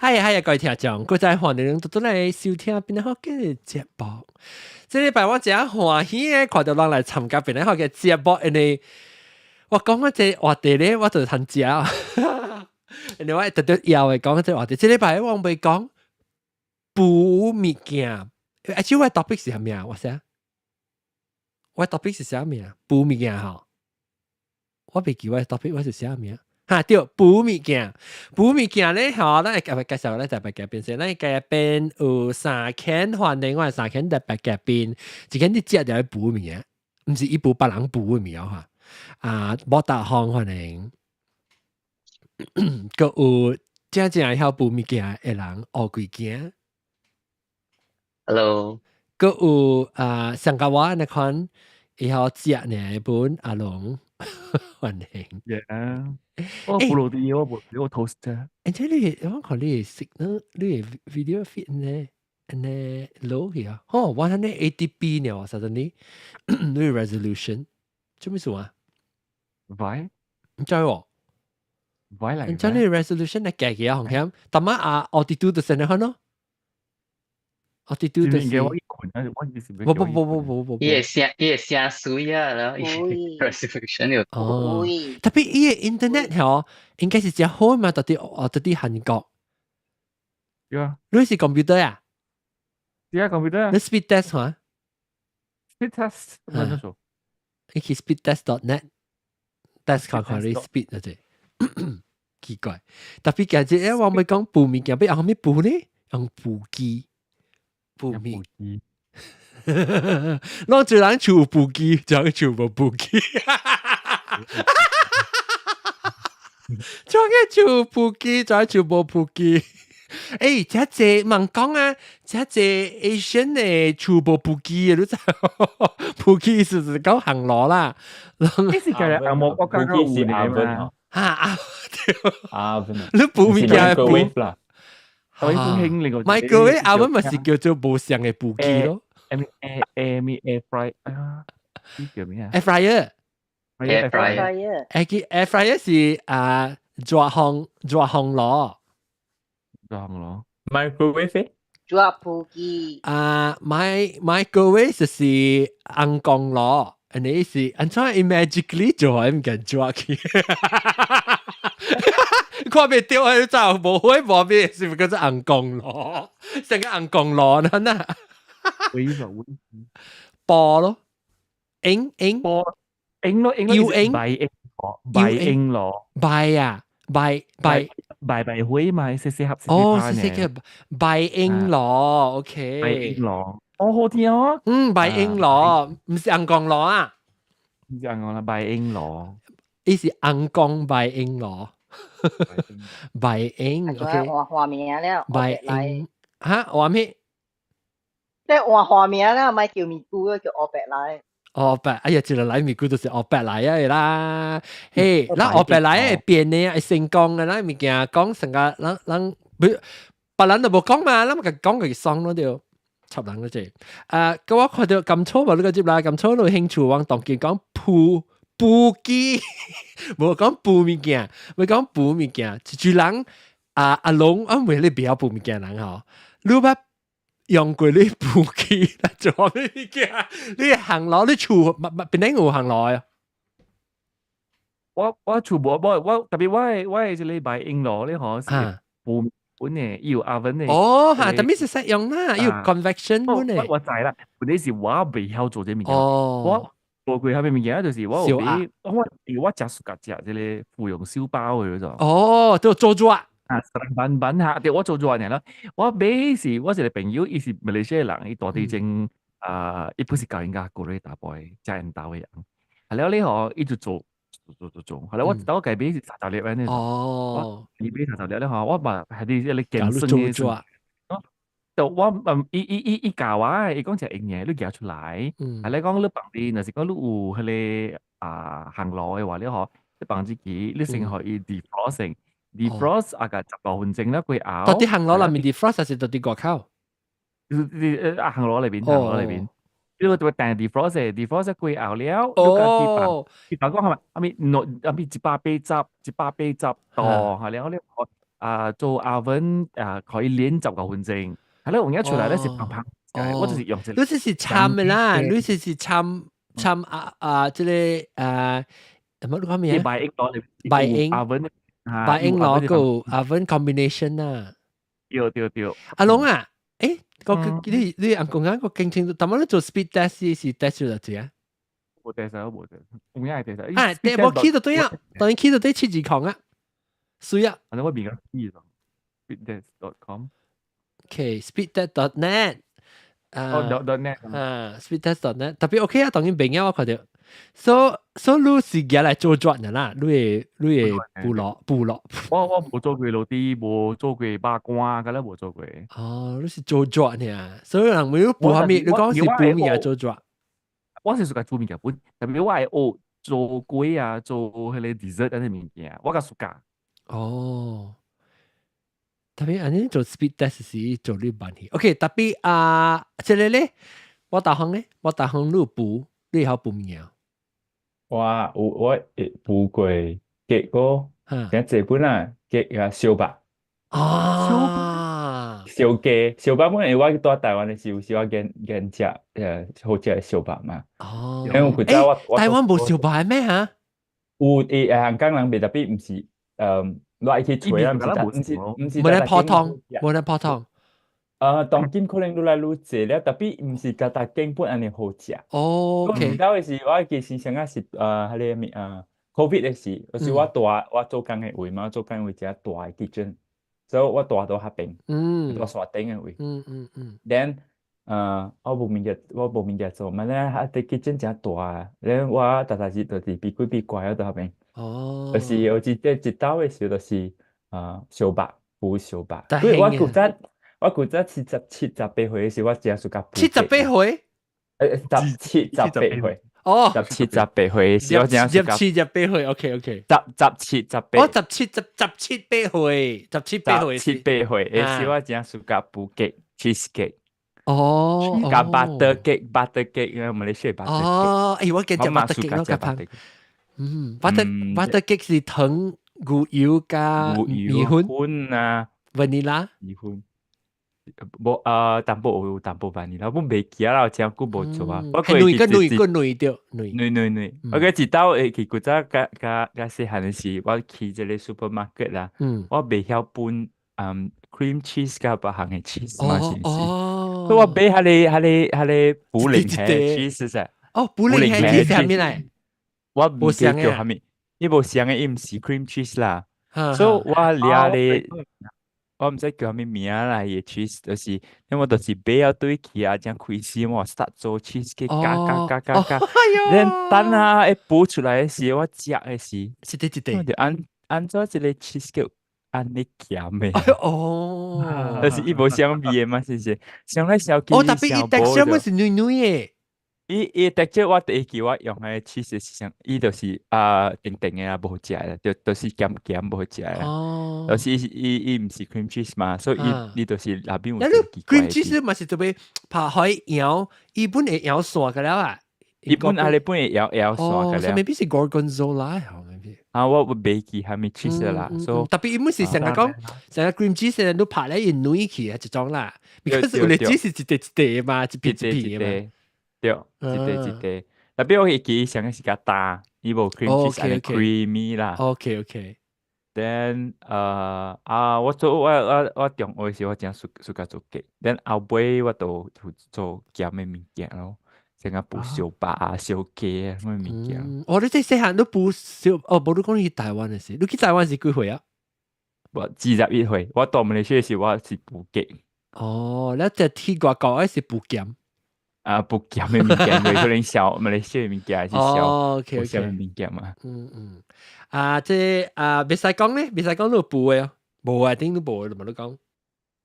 各位聽眾，各位歡迎到嚟收聽邊個嘅節目。這禮拜我真歡喜嘅，看到人來參加邊個嘅節目，因為我講嗰隻話題咧，我就參加。因為我特別要嘅講嗰隻話題，這禮拜我未講補物件。actually 我 topic 是咩啊？我寫我 topic 是寫咩啊？補物件嚇，我未記我 topic 我是寫咩啊？嚇對，補物件，補物件咧嚇，咱會介紹咧特別嘅邊先，咱嘅邊有三間飯店，我係三間特別嘅邊，一間你食就係補物件，唔是一補別人補嘅物嚇。啊，莫達康飯店，個有真正曉補物件嘅人學幾間。Hello，個有上個話那款以後食呢本阿龍飯店。Yeah。我布羅迪，我 toast 啫。即係你，我看你食呢，你 video feed 呢 low 嘅啊，哦，180p 呢，實在你你 resolution 做咩事啊？喂，唔知喎，喂嚟，即係你 resolution 係幾啊？紅險，但係啊，altitude 就成日看咯，altitude 就是。我也寫水啊，然後 resolution 又高。特別依個 internet 嗬，應該是只好嘛，到底韓國。你是 computer 啊？係啊 computer。你 speed test 嘛 ？speed test 乜嘢數？你去 speedtest.net test 看看你 speed 嗰隻，奇怪。特別嘅隻，我咪講補物件，俾用咩補呢？用補機。補物機。攞住人做補機，就做冇補機。做嘅做補機，就做冇補機。誒，這隻問講啊，這隻 Asian 嘅做冇補機，你知補機意思是講行路啦。呢是嘅亞洲國家嘅補機嚟嘛？啊，oven，你補物件補啦。microwave oven 咪是叫做無相嘅補機咯。air fry 啊，呢叫咩啊 ？air fryer。air fryer 是抓烘爐。microwave 抓補機。microwave 就是紅光爐，你是安怎 magically 做係唔敢抓去？看袂到啊！就無會無咩，是唔叫做紅光爐，成個紅光爐嗱。波咯，影波影咯，要影咯，拜啊拜會嘛，四合哦，四嘅拜影咯 ，OK， 拜影咯，哦好聽哦，拜影咯，唔是紅光爐啊，唔是紅光啦，拜影咯，呢是紅光拜影咯。拜影 ，OK。畫名了，拜影嚇畫咩？即係畫名啦，唔係叫咪咕，叫我白來。哦白，哎呀，一個來咪咕就是哦白來啊啦。嘿，那哦白來係變嘅，係成功嘅啦，物件講成個人別人都冇講嘛，咱咪講佢爽咯就插人嗰隻。咁我看到咁粗嘛，呢個接啦，咁粗有興趣往當見講補機，冇講補物件，冇講補物件，就人阿龍啊，為你比較補物件人嗬，你捌用過你補機嚟做咩物件？你行路你厝邊頂有行路啊？我厝我特別我係這禮拜應咯，你可是補本嘅要oven嘅。哦嚇，特別是實用啦，要 convection 本嘅。我知啦，本來是我未曉做這物件，我做過下面物件就是我有俾我食暑假食這個芙蓉燒包嘅嗰種。哦，都做咗啊！品下，對我做咗人啦。我俾是我一個朋友，伊是馬來西亞人，伊大地正伊不是教人家過嚟打敗家人打嘅人。係啦，呢個伊就做。係啦，我改俾30粒咧。哦，你俾30粒咧嚇，我話係啲你健身嘅。就我伊教我，伊講就係嘢，你教出嚟。係你講你旁邊，若是講你有迄個行路嘅話，你可你幫自己，你先可以 defrost 啊個15分鐘啦，佢熬。到底行路裏面 defrost 還是到底外口？行路裏邊，行路裏邊。呢個會訂 defrost 佢熬了，你講係咪？阿咪100杯汁，100杯汁多係了，你做 oven 可以練19分鐘，係咯，用一出來咧是胖胖，我就是用這你是參的啦，你是參即係什麼講咩啊？擺英攞嚟 oven 擺英攞個 oven combination 啦。對。阿龍啊，誒，你阿公講個經驗，但係你做 speed test 是 test 咗幾啊？冇test，唔係test。啊，但係我 key 到對啊，當然 key 到對7G 抗啊，需要。我邊個 key 咗 speedtest.com。OK，speedtest.net。.net。speedtest.net，特別 OK 啊，當然平啊，我看到。So 你是寄來做轉的啦，你會部落。我冇做過老啲，冇做過八卦㗎啦，冇做過。哦，你是做轉的啊，所以人冇部下面，你講是部面做轉。我是屬於做物件本，特別我係學做粿啊，做迄個 dessert 嗰啲物件，我較屬於。哦。特別安尼做 speed test 是做你問題。OK， 特別即係咧，我大行你有補，你好補咩啊？我會補過結果，像這本啊結啊燒白。燒雞燒白本來我到台灣嘅時候，是我見食好食嘅燒白嘛。哦，因為佢知我台灣冇燒白咩嚇？有香港人袂特別唔是我愛去吹啦，唔是冇得泡湯，冇得泡湯。當今可能愈來愈濟了，特別唔是個大間本安尼好食。OK。唔到嘅時，我記是上個是迄個咩COVID 嘅時，就是我做工嘅位嘛，做工位一個大嘅 kitchen，所以我大到下邊，大山頂嘅位。Then 我無物件做，嘛咧啲 kitchen 真大，咧我大時就是比幾比怪喺度下邊。就是有一道嘅時候就是燒白補燒白。我古早78歲嘅時，我真係屬於78歲？17、18歲。哦，17、18歲嘅時，我真係屬於17、18歲。OK。17、18。哦，17、8歲嘅時，我真係屬於補 cake、cheese cake。哦。加 butter cake，butter cake，馬來西亞 butter cake。哦，我記得 butter cake 咯，夾butter cake 是糖、牛油加米粉啊 ，vanilla。米粉。淡薄vanilla，我未記啦，我真久冇做啊。係累掉。我記得一道佢古早甲細漢嘅時，我去一個 supermarket 啦，我未曉分cream cheese 甲別行嘅 cheese 嘛，是唔是？所以我買下個布林嘅 cheese 啫。布林嘅 cheese 係咩嚟？我唔記得叫係咩，呢部上嘅唔是 cream cheese 啦，所以我掠咧。我唔知叫咩名啦，嘢 cheese 就是，因為就是買咗對起啊，將開始我 start 做 cheese 嘅加，然等下一補出來嘅時，我食嘅時，我就按照一個 cheese 嘅按你鹹嘅，就是一部相比嘅嘛，是唔是？上來小雞，特別一 texture 是嫩嘅。伊 texture 我第一期我用嘅 cheese 是上，伊就是定嘅啦，無好食啦，就是鹹無好食啦。就是伊唔是 cream cheese 嘛，所以伊就是那邊有啲奇怪。cream cheese 嘛是特別拍開搖，伊本會搖散嘅了啊。伊本本會搖散嘅了。所以 maybe 是 gorgonzola 好 maybe。我未記係咪 cheese 啦，所以特別伊本是成日講，成日 cream cheese 都拍咧要軟起啊，一種啦。because 有啲 cheese 一塊嘛，一片嘛。對，一塊。特別我會記上嘅是較大，伊無 cream cheese 係 creamy 啦。OK。Then 我中學時我真係暑假做嘅。Then 後尾我就做鹹嘅物件咯，成個補燒白啊、燒雞啊咁嘅物件。你即係細漢都補燒，冇你講你去台灣嘅事，你去台灣是幾歲啊？我21歲，我到馬來西亞時我是補雞。你只去外國係是補鹹。補鹹嘅物件，可能小馬來西亞嘅物件係小，OK 嘅物件嘛。即係別使講咧，別使講你補嘅，冇啊，頂都補嘅，咪都講。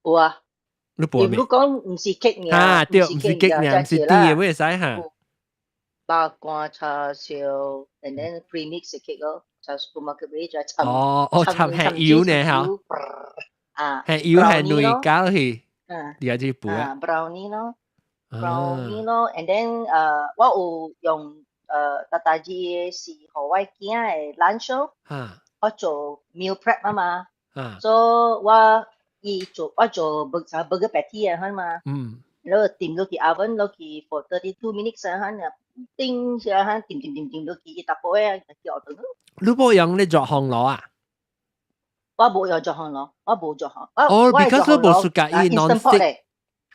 有啊，你補咩？如果講唔是 cake 嘅，對，唔是 cake 嘅，唔是啲嘢咩使嚇。白乾叉燒 ，and then premix 嘅 cake 咯，就 supermarket 買就插係油呢嚇。係油係內加去，你係去補啊。brownie 咯。brownie 咯 ，and then 我有用大大隻是和我囝嘅 lunch 咯，我做 meal prep 啊嘛，所以我做 burger patty 啊，嘛，然後掂落去 oven 落去 for 32 minutes 啊，叮下哈，掂落去一大波啊，叫到。你冇用你做烘爐啊？我冇用做烘爐，我冇做烘。哦，because 你冇suka instant pot 嚟，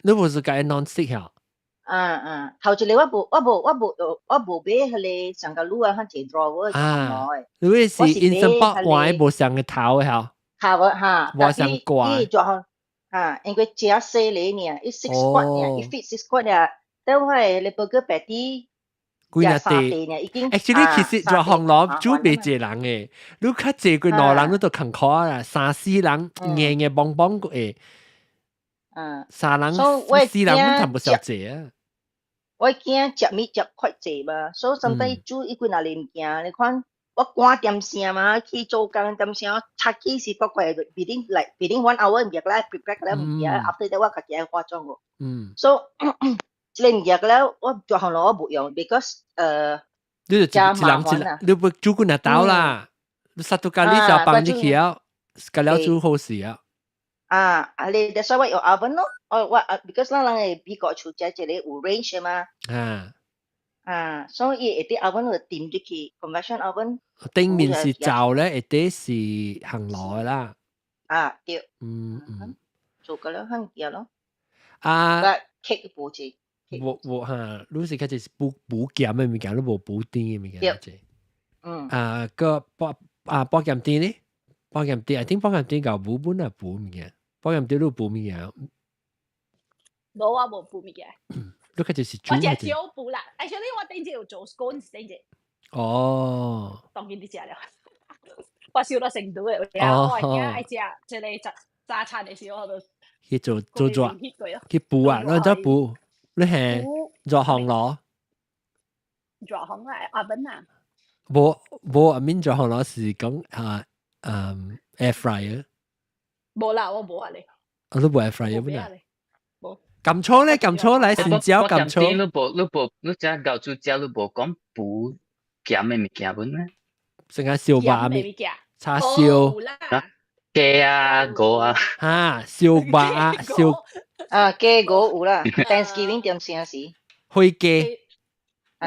你冇suka non-stick 啊？頭一個我冇買佢哋上個爐啊，佢一 drawer 做烘爐。你會是 instant pot 換冇上嘅頭嘅嚇？頭啊，冇上掛。做烘因為只細嚟呢，一 6 squat 呢，一 fit 6 squat 呢，但係你 burger patty。Actually 其實做烘爐煮未濟人嘅，你較濟過兩人你都窮苦啦，3、4人硬邦邦嘅，3人4人我差唔多少濟啊。我驚食米食快濟嘛，所以甚至煮一幾那零件，你看我趕點聲嘛，去做工點聲，拆起是不過within 1 hour 唔入啦 ，prepare 啦唔入 ，after that 我自己化妝個，所以。即係唔入咧，我做烘爐我冇用 because 你就一人你不煮過那刀啦，你殺到咖喱就放入去啊，咖喱煮好時啊。你 that's why 我用 oven 咯，我 because 咱人係美國出隻有 range 嘛。所以啲 oven 就掂入去 convection oven。頂面是灶咧，一啲是烘爐啦。對。做個咧很嘢咯。cake 冇字。冇嚇，你是較就是補鹹嘅物件，你冇補甜嘅物件啫。個補鹹甜咧，補鹹甜，I think 補鹹甜夠補本啊補物件，補鹹甜你補物件。冇啊，冇補物件。你較就是煮。我只少補啦。Actually 我頂陣要做 scones 頂陣。哦。當然啲食了，我燒到成都嘅，我而家即係炸餐嘅時候，我就去做，去補啊，你再補。你係做烘爐？做烘爐oven啊？冇阿面做烘爐是講air fryer。冇啦，我冇啊你。我都冇 air fryer 本啊。冇。撳錯咧，撳錯嚟，先椒撳錯。你只搞煮椒，你冇講補鹹嘅物件本咩？成日燒白面，叉燒。雞啊，鵝啊。燒白啊，燒。雞鵝有啦 ，Thanksgiving 點先時？開雞。雞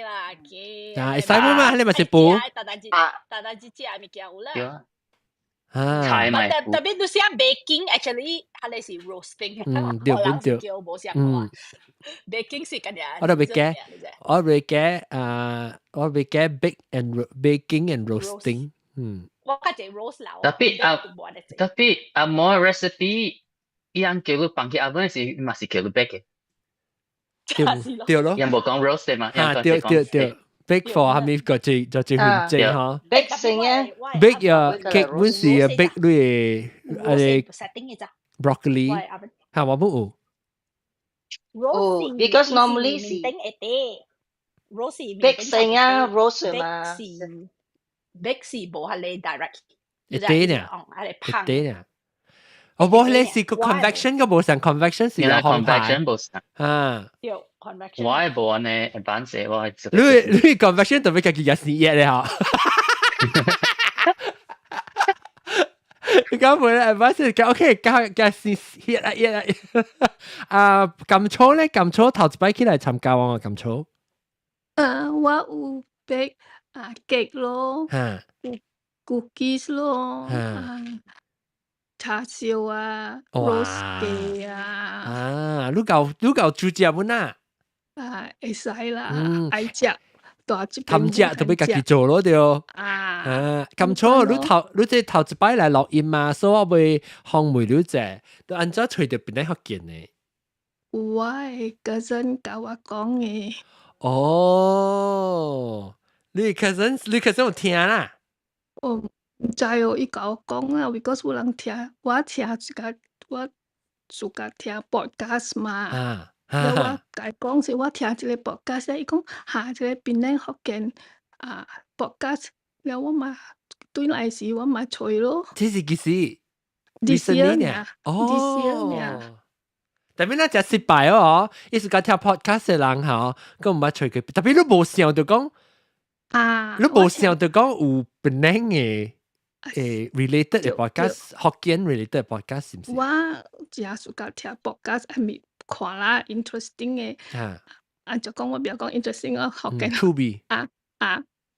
啦，雞。會使嘛？你咪食補。大大隻嘅物件有啦。菜咪補。特別都寫 baking，actually 係你是 roasting。對本對。叫冇寫過。baking 是咁樣。我會嘅 baking and roasting。我較隻 roast 啦。tapi more recipe。yang 叫你放去 oven 時，嘛是叫你 bake 嘅。對咯。ยัง冇講 roast 嘛？對。bake for 係咪個最換正嗬 ？bake 成啊 ，bake 呀 cake 本時啊 bake 你係 broccoli 係嘛冇？because normally 是 bake 成啊 roast 嘛 ，bake 是冇係你 direct。一啲呢？一啲呢？我冇你試過 convection 嘅冇上 convection 是有烘焙。冇上。有 convection。我係冇呢 advance 我係。你 convection 特別自己日時嘢咧嚇。你講冇咧 advance OK 加時嘢撳錯咧撳錯頭一擺起來參加我撳錯。我有 bake cake 咯，cookies 咯。叉燒啊 ，roast 雞啊，你夠煮食本啊？會使啦，愛食，大隻貪食就俾自己做咯，對。咁錯，你即頭一擺嚟錄音嘛，所以我會烘焙你隻，都按照隨條邊嚟學見嘅。我係cousin教我講嘅。哦，你 cousin 有聽啦？唔知哦，伊甲我講啊 ，because 有人聽，我自家聽 podcast 嘛。然後我甲伊講是，我聽一個 podcast，伊講下一個檳城福建podcast，然後我嘛對來時我嘛吹咯。這是幾時？呢時啊，哦。但係那只失敗哦，伊是甲聽 podcast 嘅人嚇，咁唔捌吹佢，特別你冇想到講，你冇想到講有檳城嘅。related 嘅 podcast， 福建 related 嘅 podcast 是唔是？我真係suka聽 podcast，係咪看啦 interesting 嘅？就講我唔要講 interesting 咯，福建。趣味。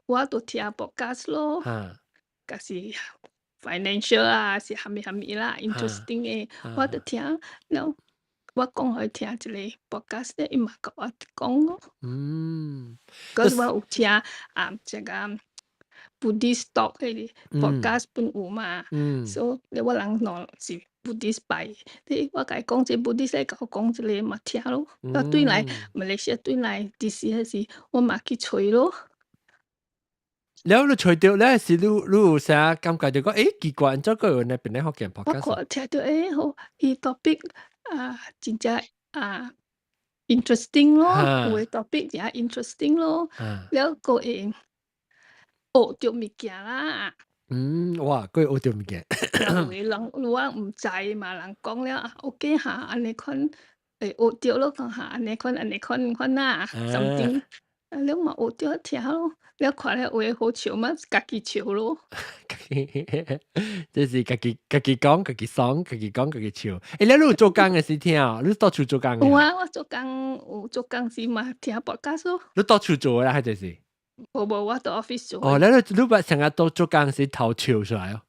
我都聽 podcast 咯。嗰是 financial 啊，是係咪啦 interesting 嘅，我都聽。然我講佢聽一個 podcast 咧，伊嘛甲我講咯。嗰我有聽即個 Buddhist talk 嘅 podcast 本有嘛，所以我人攞是 Buddhist 拜，我甲伊講即 Buddhist 甲我講一個嘛聽咯。我對來馬來西亞對來啲事嗰時，我嘛去吹咯。แล้ว你吹到咧是你有啥感覺就講奇怪，怎個有那邊咧福建 podcast？ 我聽到好，伊 topic 真正interesting 咯，有個 topic 真係 interesting 咯，แล้ว個會學到物件啦。哇，佢學到物件。有人我唔知嘛，人講了，OK 下安尼款會學到咯，講下安尼款啦，something，แล้ว嘛學到聽咯。了看了話好笑嘛，家己笑咯。即是家己講，家己爽，家己講，家己笑。你有做工嘅時聽啊？你到處做工嘅？我做工有做工時嘛，聽 podcast 咯。你到處做啦，係就是？無，我到 office 做。你唔成日到做工時頭笑出來哦？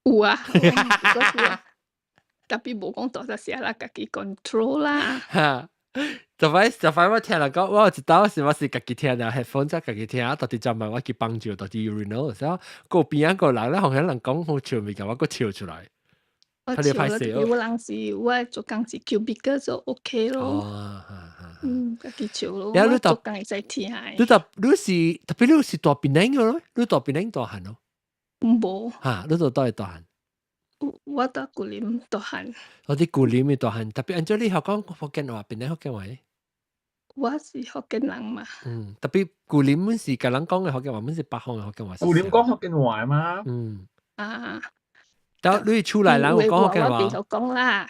有啊，特別無講多少時啦，家己 control 啦。就快我聽人講，我知道是我是家己聽的 headphone 則家己聽，到底就問我去幫助，到底 urinal， 所以個邊一個人咧，好像人講好笑，咪叫我個笑出來。我笑咗，有人是我做工是 cubicle 就 OK 咯。家己笑咯。我做工會使聽下。你是特別你是大邊領嘅咯？你大邊領大漢咯？冇。你做多係大漢？我到古林大漢。我啲古林嘅大漢，特別按照你學講福建話，邊領福建話咧？我是福建人嘛。特別古林本是個人講嘅福建話，本是北方嘅福建話。古林講福建話嘛。但你出來人講福建話。我邊講啦，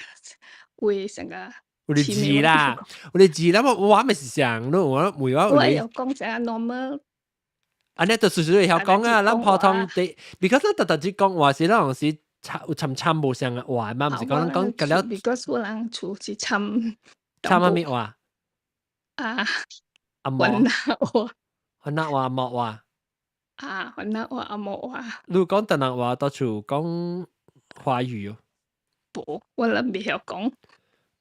會成個。我哋字啦，我咪是上咯，我有講成 normal。安尼就隨隨會講啊，咱普通地 ，because 咱特別講話是咱是有參無上嘅話嘛，唔是講講了。because 我人厝是參乜嘢話？阿莫。雲南話莫話。雲南話阿莫話。你講閩南話，到處講華語哦。冇，我諗未曉講。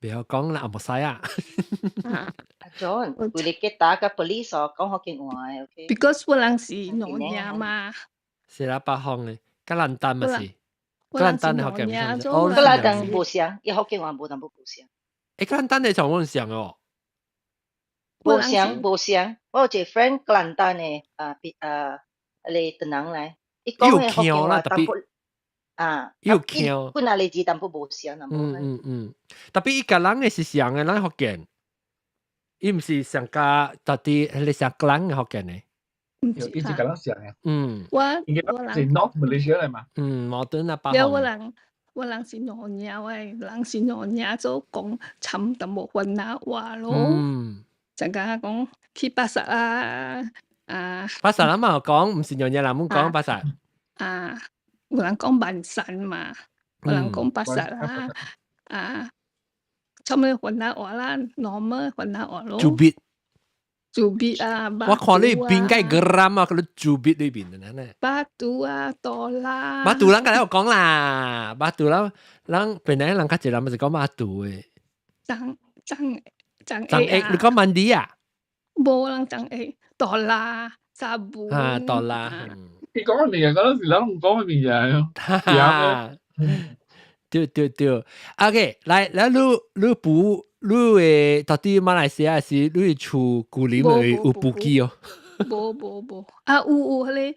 未曉講啦，阿莫西啊。John， 佢哋嘅打個 police 講福建話嘅 ，OK。Because 我人是農業嘛。是啦，北方嘅，吉蘭丹咪是。吉蘭丹嘅福建話。吉蘭丹冇像，伊福建話冇淡薄冇像。吉蘭丹你從我像哦。冇像，我有一個 friend 吉蘭丹嘅嚟鄧人嚟，伊講嘅福建話淡薄。又強，本來你字淡薄無像啊。特別伊個人嘅是像嘅，咱福建，伊唔是上加特啲你上個人嘅福建嘅。伊是個人像嘅。我是 North Malaysia 嚟嘛。矛盾啊，我人是農業嘅，人是農業就講參淡薄雲南話咯。就講去巴剎巴剎人嘛講，唔是農業人冇講巴剎。有人講萬山嘛，有人講巴剎啦，差唔多雲南話啦，normal 雲南話咯。朱筆啊，我看你邊個 gram 啊，嗰啲朱筆裏邊嘅咧。巴杜啊，多啦。巴杜人喺度講啦，巴杜人本來人家一人咪是講巴杜嘅。張 A， 你講曼迪啊？冇人張 A， 多啦，沙布。多啦。你講係咩嘢？嗰陣時咱唔講係咩嘢？對。OK， 來，你補，你到底馬來西亞是你厝古林有補機哦？冇，有嗰啲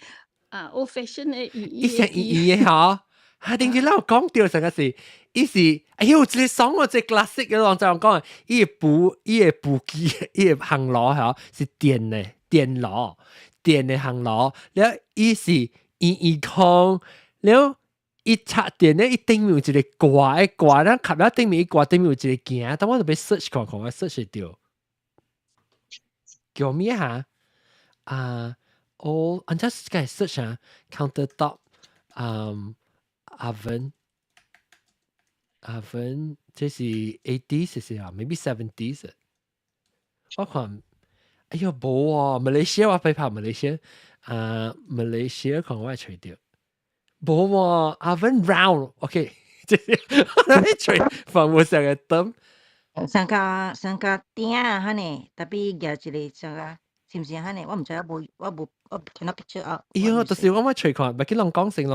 old fashion 嘅一些嘅嗬，定住เรา講掉成個是，伊是哎呦，這個爽哦，這 classic 嘅，我就講，伊個補機，伊個行路嗬是電嘅電路。電嘅行路，แล้ว伊是一空，แล้ว伊插電咧，伊頂面有一個掛，咱吸了頂面一掛，頂面有一個鏡，但我就俾 search 看，我 search 到，叫咩嚇？我按照個 search 啊 ，countertop oven，这是 80s 是啊 ，maybe 70s。我看，哎呦，冇啊，馬來西亞我飛拍馬來西亞，馬來西亞看我係除掉，冇喎 ，oven round，OK，即係我除防護上嘅燈。上加鼎啊，哈呢，特別夾一個上加，是唔是哈呢？我唔知，我睇到 picture 啊。哎呦，就是我除看，咪見人講成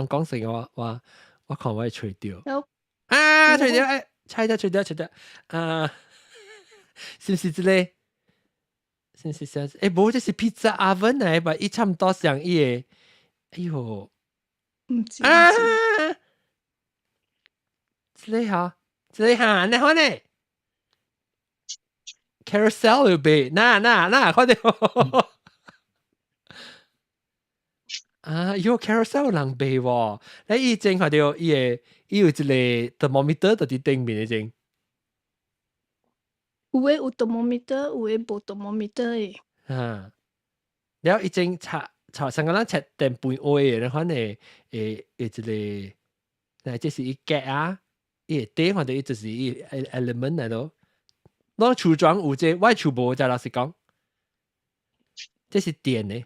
我看我係除掉。啊，除掉，拆掉，是唔是之類？是唔是這樣子？冇，這是 pizza oven 嚟，吧？一差唔多像伊個，哎呦，唔知之類嚇，你看呢？ carousel 要背，嗱，快啲！有 carousel 人背喎，你以前看到伊有一個 thermometer 在頂面嘅正。有誒有 thermometer， 有誒無 thermometer 誒。然後以前查上個人測電半位嘅，你看誒一個，嗱，這是一格啊，伊底看到伊就是伊 element 嚟咯。我廚房有這，我廚無就老實講，這是電嘅。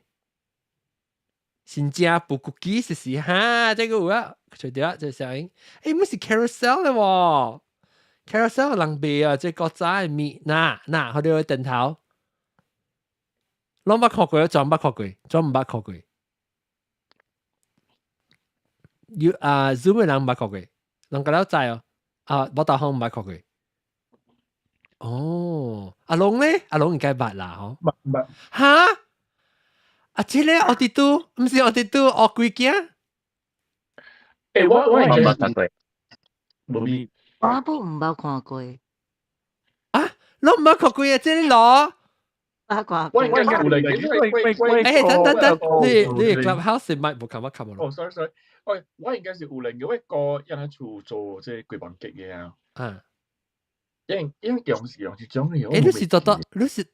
新加坡國旗是哈，這個有啊，除掉這聲音，唔是 carousel 嘅喎 ，carousel 人背啊，這國家嘅面，嗱，佢哋個電頭，我冇看過，裝唔看過，Zoom 嘅人冇看過，人家了知哦，我大行唔看過。哦，阿龍咧，阿龍應該捌啦，嗬。捌。哈？這咧我哋都唔是我哋都學幾件？我冇看過，冇。我都唔捌看過。啊，你唔捌看過啊？這裡攞？我應該有嚟嘅，等，你 clubhouse 咪冇看冇咯。sorry，我應該是有嚟嘅，一個人喺處做即係櫃板機嘅啊。因用是用種嘅。你是做得，你是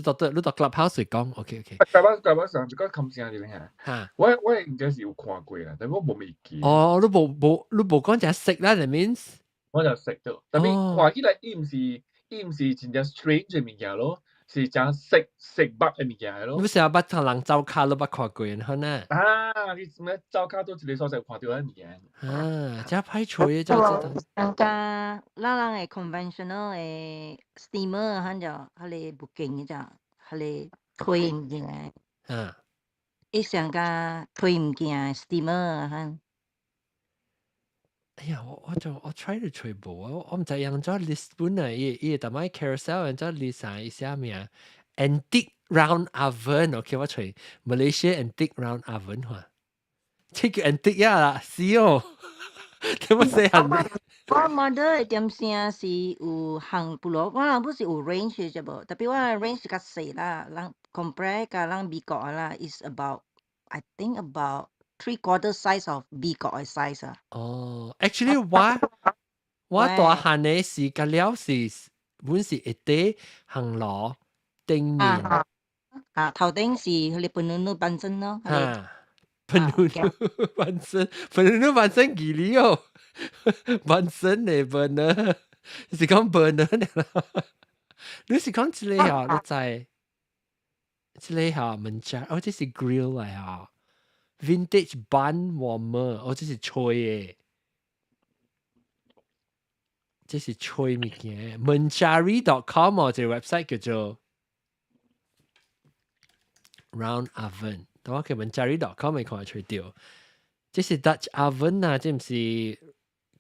做得，你到 clubhouse 講 ，OK。Clubhouse 上就講冚聲啲咧嚇。我應該是有看過啦，但我冇未記。哦，你冇講就識啦，你 means。我就識到，但係話起來，伊唔是真正 strange 嘅物件咯，是真識北嘅物件咯。你成日捌同人走卡都捌看過人可能。你咩走卡都一個所在看到嘅物件。真歹吹嘅，真係。人家嘅 conventional 嘅 steamer 佢就佢哋不勁嘅咋，佢哋推唔見嘅。一上家推唔見 steamer 佢。哎呀，我 try to 吹無啊！我唔知用咗 list 本啊，伊但係 carousel 用咗 list 一下咩 antique round oven，OK 我吹 Malaysia antique round oven 話，這叫 antique 啦，是哦，點樣寫人咧？我冇得點聲是有行不落，我人不是有 range 啫噃，特別我 range 較細啦，人 compare 甲人美國啦 is about I think about 3/4 size of 美國嘅 size 啊。哦 ，actually 我大漢嘅是個料是本是一啲行路頂面。頭頂是佢哋本來本身咯。本來本身幾哩哦，本身嚟本來，是講本來啦。你是講這裡啊？你知？這裡啊，門家哦，這是 grill 嚟啊。Vintage bun warmer，這是吹嘅，這是吹物件。Manjari.com 這個 website 叫做 Round Oven，等我去 Manjari.com 咪看吹掉。這是 Dutch oven 啊，這唔是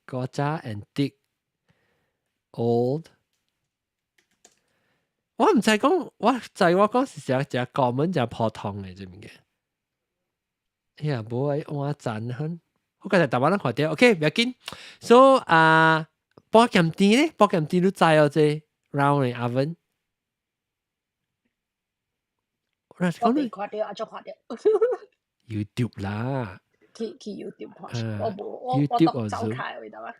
國家 antique old。我唔知講，我講是只國門只普通嘅這物件。哎呀，無愛換讚很，我覺得台灣人看到 ，OK， 唔要緊。So 煲鹹甜咧，煲鹹甜都知哦，這 round oven。我未看到，阿做看到。YouTube 啦。去 YouTube 看，我YouTube 走開位得嘛？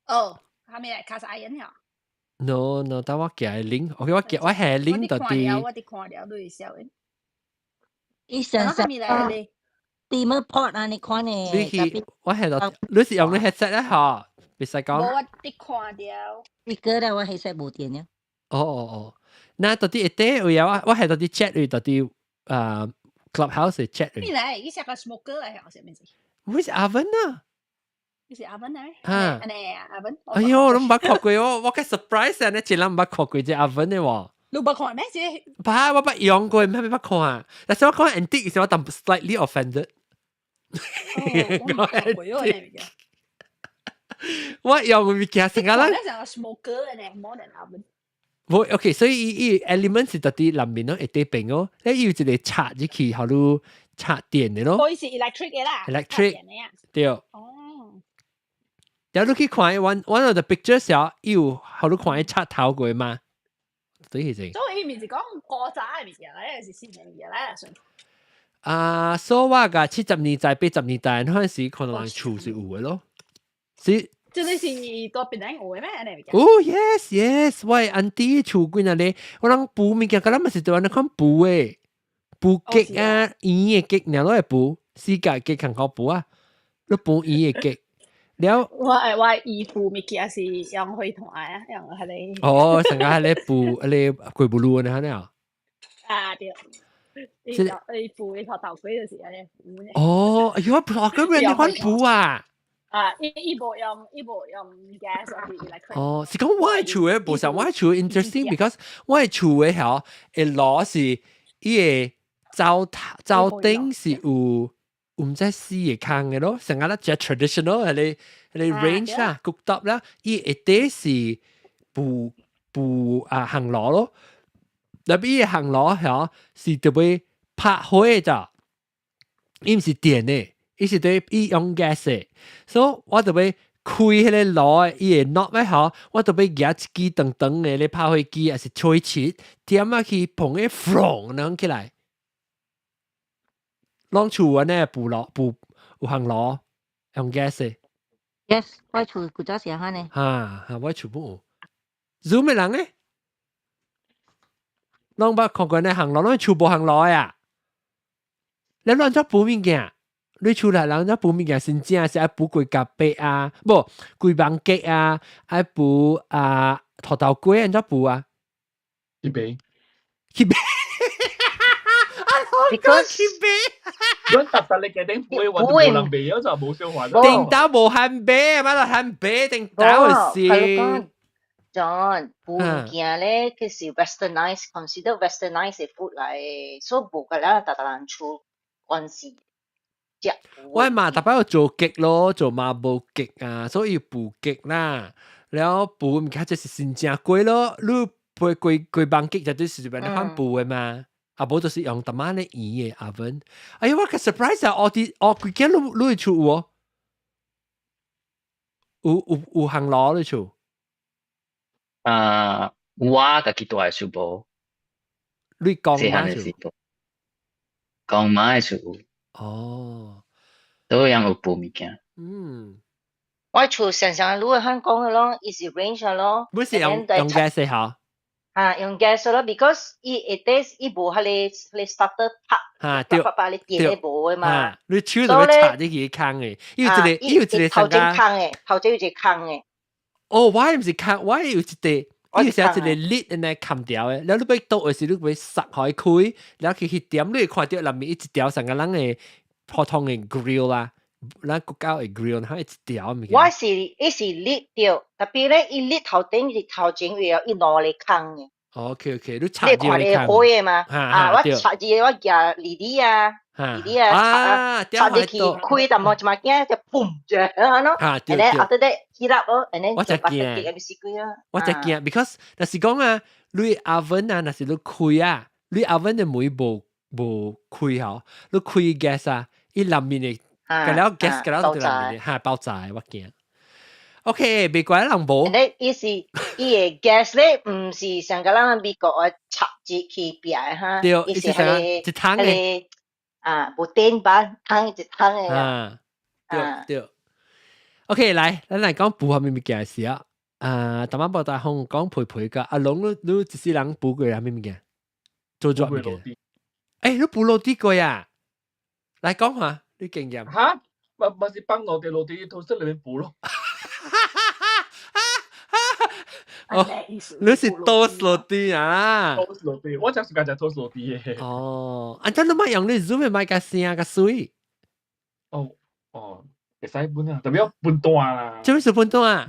哦，下面係 cast iron 呀。No，等我寄 link，OK， 我係 link 到啲。我哋看了，對小嘅。一上下面嚟。steamer pot 啊，你看呢？你去我係度，你是用你 headset 咧嗬？別使講。我啲看掉。你個啦，我係識冇電嘅。哦，那到底一啲我有我係到底 chat 佢到底clubhouse chat 佢。咩嚟？呢隻個 smoker 嚟，我識咩事？唔係 oven 啊？呢隻 oven 嚟？啊，oven。哎呦，我都唔捌看過喎，我嘅 surprise 啊！你前兩唔捌看過隻 oven 嘅喎。你捌看咩事？怕我捌用過，唔係捌看啊。但係我講 antique 嘅時候，我當 slightly offended。我用嘅物件成個人。呢隻個 smoker 嚟，more than oven。冇 OK， 所以伊 element 是到底裡面咯，一啲病哦，你要一個插入去，後路插電嘅咯。佢是 electric 嘅啦。electric 對。哦。然後你去看 one of the pictures 啊，有後路看伊插頭過嘛？對係先。所以面是講過炸嘅物件咧，是新嘅物件咧，算。所以話70年代、80年代嗰陣時，可能人厝是有嘅咯。是。即係是個邊頂有嘅咩？哦 ，yes，喂，auntie 厝幾那咧，我諗補物件，嗰陣咪是對我哋講補誒，補吉啊，圓嘅吉，然後攞嚟補，四角吉更好補啊，你補圓嘅吉，แล้ว我姨父物件是用灰團啊，用係你。哦，成個係你補，你鬼不嚕呢？係啊？啊對，你補你學豆鬼嘅時候咧補咧。哦，哎呦，我咁樣你講補啊？一部用 gas 或者 electric。哦，是講我係厝嘅，無上我係厝 interesting，because 我係厝嘅嗬，誒攞是伊個灶頂是有唔知絲嘅坑嘅咯，成個咧就 traditional 係你 range 啦，cook top 啦，伊一啲是補行螺咯，特別伊行螺嗬是特別拍開咋，伊唔是電嘅。伊是對伊用 gas 嘅，所以我特別開迄個爐，伊會 knob 咧嗬，我特別夾一支長長嘅，你拍開機還是吹切，點啊去碰個 from 啷起來，啷厝安尼補有行爐用 gas 嘅。Yes， 我厝古早時候呢。我厝冇。Zoom 嘅人咧，啷捌看過呢行爐，啷厝冇行爐呀？你亂咗補物件？你厝內人補物件先正是愛補龜甲白啊，無龜蠓雞啊，愛補土豆龜安怎補啊？去白。Because 去白。我特特你嘅頂補嘅話，冇人白咗就冇消化。頂豆無限白，買到限白頂豆嘅事。John，補物件咧，佢是 westernized，consider westernized 嘅 food 嚟，所以補嘅啦，特人厝關係。我嘛特別要做極咯，做麻布極啊，所以要補極啦。然後補唔緊就是先正貴咯，你配貴棒極就對隨便你看補嘅嘛。啊，無就是用特媽咧圓嘅 oven。哎呀，我個 surprise 啊！我佢驚你厝喎，有行路你厝。我家己住嘅厝無。你講媽厝？講媽嘅厝。哦，都樣有補物件。我厝常常如果香港嘅咯，伊是 range 咯。唔是用 gas 嚇？用 gas 咯 ，because 伊無迄個 starter 拍，拍你電咧無嘅嘛。你手就要插啲嘢坑嘅，有一個頭前坑嘅，頭前有一個坑嘅。哦，我唔是坑，我有一個。伊是一個 lid 安尼冚掉嘅，然後你要倒嘅時，你會塞開開，然後去點，你會看到裡面一條成個人嘅普通嘅 grill 啦，咱國家嘅 grill，然後一條物件。我是伊是 lid 掉，特別咧，伊 lid 頭頂是頭前會有伊兩個坑嘅。OK， 你插住你開嘅嘛？我插住我夾梨啊。插入去開，但冇就乜嘢就嘣著咯。and then after that heat up 咯，and then 就把佢跌入去水咯。我就驚 ，because 但是講啊，你 oven 啊，那是你開啊，你 oven 嘅門無開好，你開 gas 啊，伊裡面嘅，嗰條 gas 嗰條就裡面嘅，爆炸，我驚。OK，美國人無。咧，伊嘅 gas 咧，唔是像個咱美國嘅插住去邊哈，伊是一桶嘅。無電板，湯一湯嘅。對。OK，來，咱來講補下咩物件事啊？大媽報大紅講陪陪噶，阿龍你一世人補過啊咩物件？做物件？誒，你補落啲過呀？來講下，你經驗哈，不是放落地toaster裏面補咯。哦，你是toast落地啊？toast落地，我就是講就 toast落地嘅。哦，安怎你咪用你 Zoom 咪個聲個水？哦，會使搬啊，特別要搬斷啦。做咩事搬斷啊？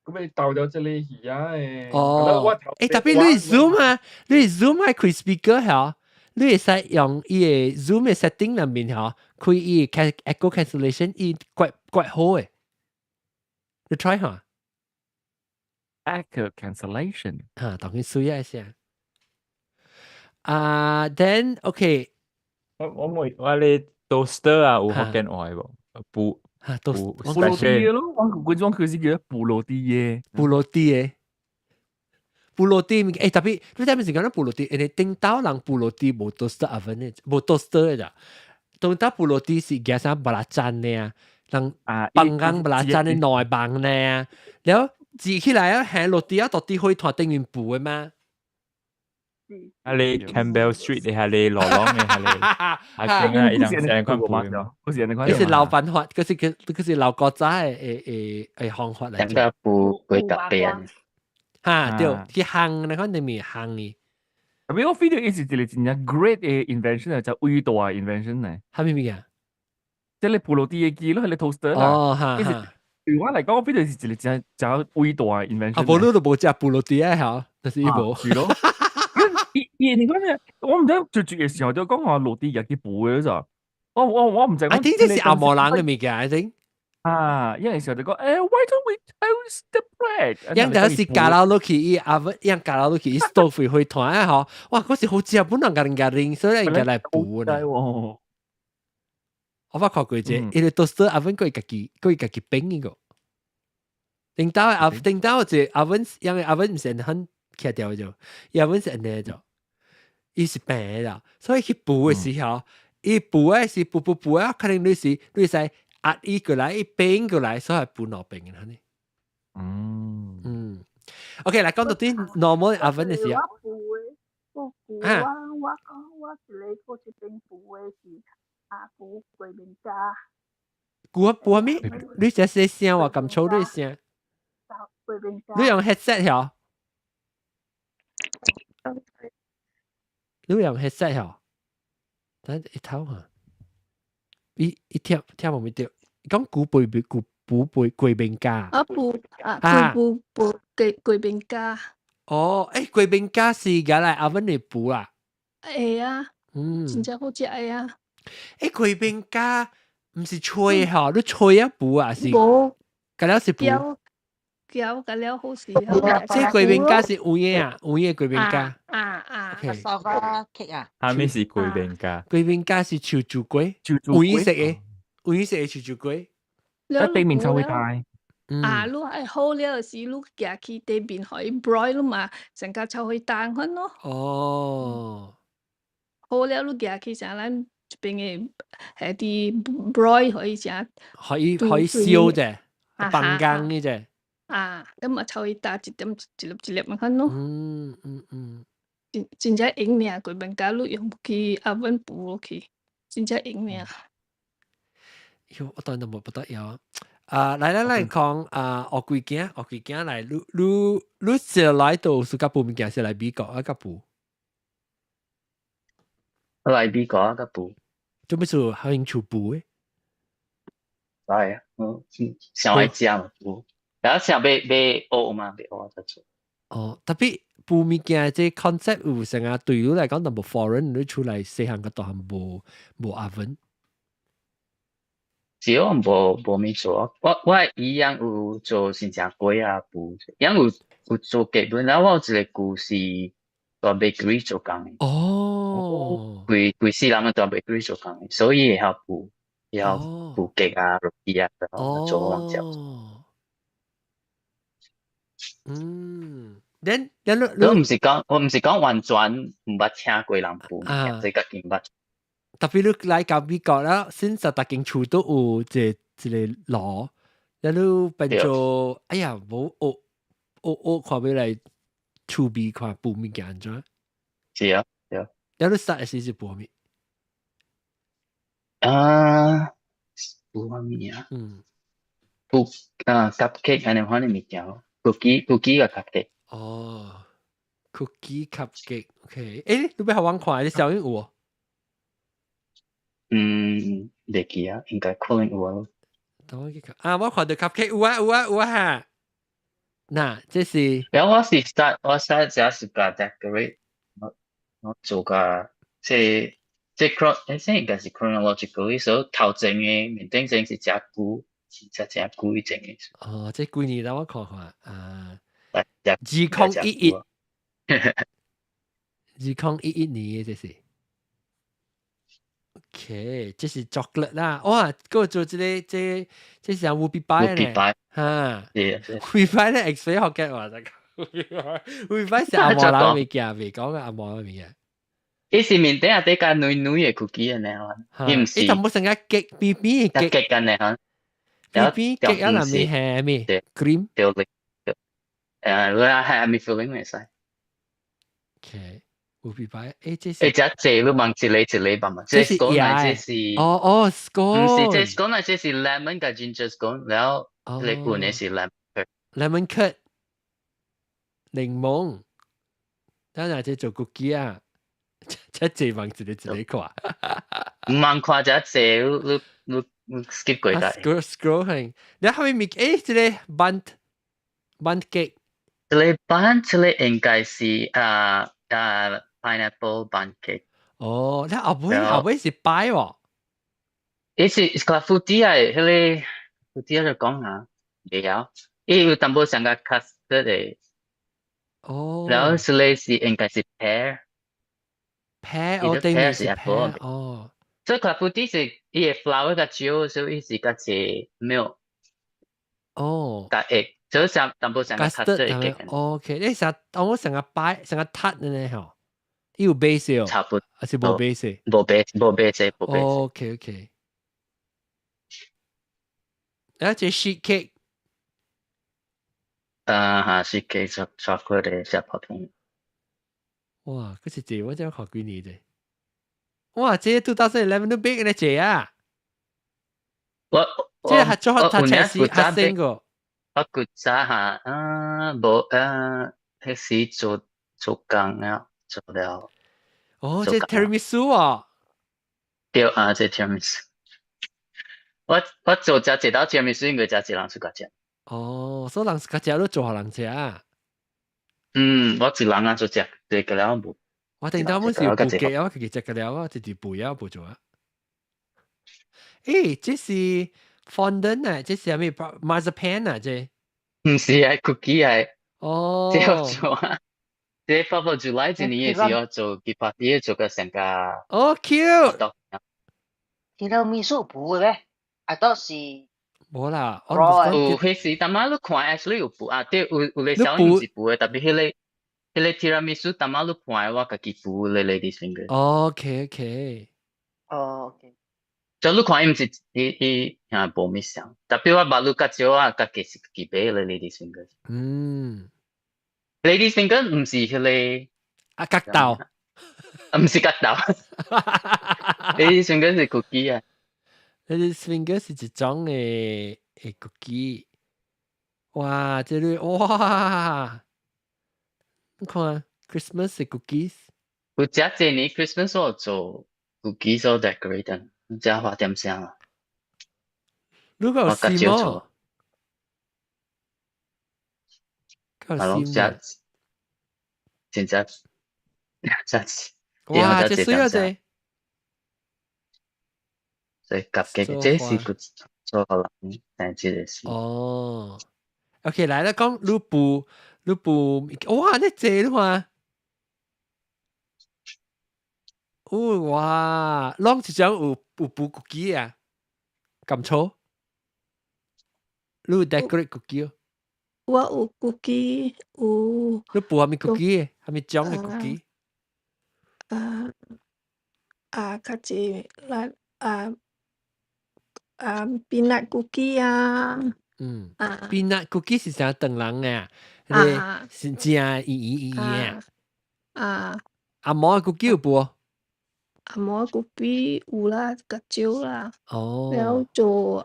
咁你倒咗這裡魚啊誒。哦，特別你 Zoom 啊，你 Zoom 係開 speaker 嚇，你會使用伊個 Zoom 嘅 setting 裏面嚇，開伊 echo cancellation 伊怪好誒，你 try 下。echo cancellation 嚇，當佢水一下。then OK。我哋 toaster 啊，有福建話無？補布羅蒂咯，我講佢是叫布羅蒂嘅，布羅蒂嘅，布羅蒂誒特別，你睇咩時間咧？布羅蒂，你頂到人布羅蒂冇 toaster oven 嘅，冇 toaster 嘅咋？頂到布羅蒂是加上巴拉贊嘅，人幫人巴拉贊嘅內幫咧，然後自起來啊，喺落地啊，到底可以同頂面布嘅咩？係你 Campbell Street 定係你羅朗嘅係你？係啊，一兩成塊布嘅，嗰時人哋嗰是老闆法，嗰是老國仔嘅方法嚟。兩個布會特別。嚇，對，佢行你看你咪行嘅。特別我 feel 到呢是一個真正 great 嘅 invention 啊，就偉大嘅 invention 咧。係咪咩啊？即係你布羅蒂嘅機咯，係你 toaster 啦。哦，嚇。對我嚟講，我 feel 到是一個真正偉大嘅 invention。無你都無食布羅蒂啊，嚇，但是伊無。係咯。你講咩？我唔知最絕嘅時候就講話落地日嘅布嘅咋。我唔知。I think 這是阿摩人嘅物件，I think。因為時候就講why don't we toast the bread？因就係加落去伊oven，因加落去伊 stove 會團啊，嗬！哇，嗰時好似本人家人，所以人家來補呢。我發覺過啫，因為 toaster oven 佢家己冰呢個。頂到就 oven，因為 oven 唔係很開掉咗，因為 oven 係呢咗，伊是平嘅，所以去補嘅時候，伊補嘅是補啊，可能你使壓伊過來，伊冰過來，所以係補落冰嘅呢。OK，嚟講到啲 normal oven 嘅時候，我一個一邊補嘅是補桂林家。補咩？你只細聲話咁粗啲聲。你用 headset 嗬？你用 headset 嗬？等一頭嚇，一聽冇咪對，講補桂林家。補桂林家。哦，桂林家是而家嚟 oven 嚟補啦。係啊，真正好食啊！桂林家唔是脆嗬，你脆一補啊是？冇，咁樣是補。咁樣好食。即桂林家是有嘢啊，有嘢桂林家。沙發 cake 啊。係咩是桂林家？桂林家是潮州龜，有嘢食嘅，有嘢食嘅潮州龜。一地面就會大。你係好了時，你夾去地面可以 broil 咯嘛，成個就可以彈開咯。哦。好了，你夾去成咱這邊嘅係啲 broil 可以食。可以燒啫，放乾嘅啫。咁啊，就可以打一粒咁樣咯。真正型呢，佢們家用去oven補落去，真正型呢。我當然冇不得有。嚟講學幾件嚟，你是來到暑假補物件，是來美國啊個補。我來美國啊個補。做咩事有興趣補嘅？係啊，想來食嘛補。然後想被學嘛，被學得做。特別補物件即 concept 有成啊，對你嚟講就冇 foreign，你出嚟細漢個度係冇 oven。只有冇咩做，我一樣有做新加坡啊補，一樣有做基本，然後我有一個故事做 bakery 做工嘅。規世人做 bakery 做工嘅，所以要補 cake 啊、roti 啊，然後做往之後。我唔是講完全唔捌聽過人補，即個見捌。特別你來到美國啦，先實大間厝都有一個爐，然後變做哎呀冇學看要來儲備看補物件安怎？是啊，對啊。然後你實係是補咩？有啥物啊？cupcake 安尼款嘅物件咯 ，cookie 嘅 cupcake。哦 ，cookie cupcake，OK，誒，你俾學玩看，你小英有喎？袂記啊，應該可能有啊。等我去看啊，我看到 cupcake 有啊哈。嗱，這是。然後我 start 只是個 decorate，我做個即應該是 chronologically，所以頭前嘅面頂前是只久，只前嘅。哦，即幾年啦，我看看啊2011，2011年嘅這是。OK，這是 chocolate 啦，哇，嗰個做這是烏比拜咧，嚇烏比拜咧 X 學嘅話就烏比拜是阿摩拉物件，未講嘅阿摩拉物件。伊是面頂下底加女嘅 cookie 呢，伊唔是。伊全部成個 BB 嘅 cake 嘅呢，BB 嘅啊，裡面係咩 cream？對，我係咪 filling 嚟曬 ？OK。烏比拜，這是只你望一粒吧嘛，這是scone，這是scone，唔是這 scone，這是 lemon 加 ginger scone，然後你換嘅是 lemon curd， 檸檬，等下這做 cookie 啊，這望一粒看，唔望看只你 skip 過嚟。scroll 係，你係咪這個 bun cake？這個 bun，這個應該是pineapple bun cake。哦，你後尾是擺喎。伊是個 fruity 係，迄個 fruity 就講下，未有，伊有淡薄像個 custard 嘅。哦。然後這個是應該是 pear。我定義是 pear。哦。所以個 fruity 是伊個 flour 個少，所以伊是個是 milk。哦。個 egg。所以像淡薄像個 custard 嘅。OK，你我成個擺成個撻呢嗬。有 base 差不多，還是冇 base？冇 base。OK。而且 sheet cake。sheet cake chocolate 嘅小泡片。哇，嗰是這我真係學幾年啫。哇，這2011都 big 呢這啊！這係做學他才是阿星個。我估咋下冇迄時做工啊。做了。哦，這 tiramisu 啊。對啊，這 tiramisu。我做只道 tiramisu 應該只人出個食。哦，所以人個食都做下人食啊。我一人做食，對個了冇。我定當本是有布記啊，我自己食個了啊，自己背啊，冇做啊。這是 fondant 啊，這是咩 marzipan 啊，這？唔是係 cookie 係。哦。這要做啊。這 4th of July 今年也是要做吉巴蒂做個成個。哦 ，cute。tiramisu 補嘅咩 ？I thought 是。冇啦，有迄時，但係你看 actually 有補啊，對，有咧小唔是補嘅，特別迄個 tiramisu，但係你看我家己補咧 ladies finger。OK。哦 ，OK。就你看伊唔是伊冇咩想，特別我把你較少啊，家己是幾杯咧 ladies finger。ladies finger 唔是迄個角豆，唔是角豆，ladies finger 是 cookie 啊。ladies finger 是一種嘅 cookie。哇，這裡哇，你看 Christmas 嘅 cookies。有只這年 Christmas 我做 cookies 做 decorate，唔知花點聲啊。如果有絲毛。真正哇，這水啊這，所以夾嘅這是個做好啦，但係這是。哦 ，OK，來啦，講你補，哇，你這你看，哇，啷一種有補 cookie 啊，咁粗，你有 decorate cookie 哦。我有 cookie，有。你補係咪 cookie？係咪種嘅 cookie？較濟啦peanut cookie 啊。peanut cookie 是啥長人嘅？是正圓啊。阿毛嘅 cookie 有補？摩古比有啦，個蕉啦，แล้ว做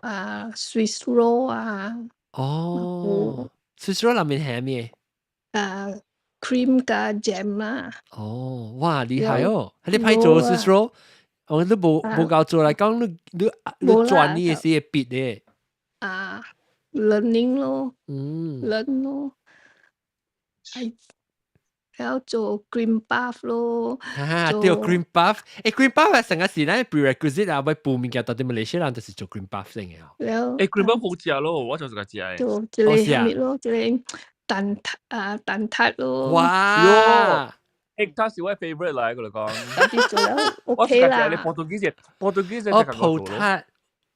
Swiss roll Swiss roll 裏面係咩？cream 加 jam 啦。哇，厲害哦！你派做 Swiss roll，我都冇教做嚟講，你轉呢嘢事必嘅。learning 咯，learn 咯，แล้ว做 green buff 咯。對 green buff，green buff 係成個時咧 prerequisite 啊，為報名嘅到啲馬來西亞人就是做 green buff 先嘅。green buff 好食咯，我就是個食嘅。做一個係咩咯？一個蛋撻咯。哇！egg tart 是我 favorite 嚟，我嚟講。做咗 OK 啦。你Portuguese 葡撻。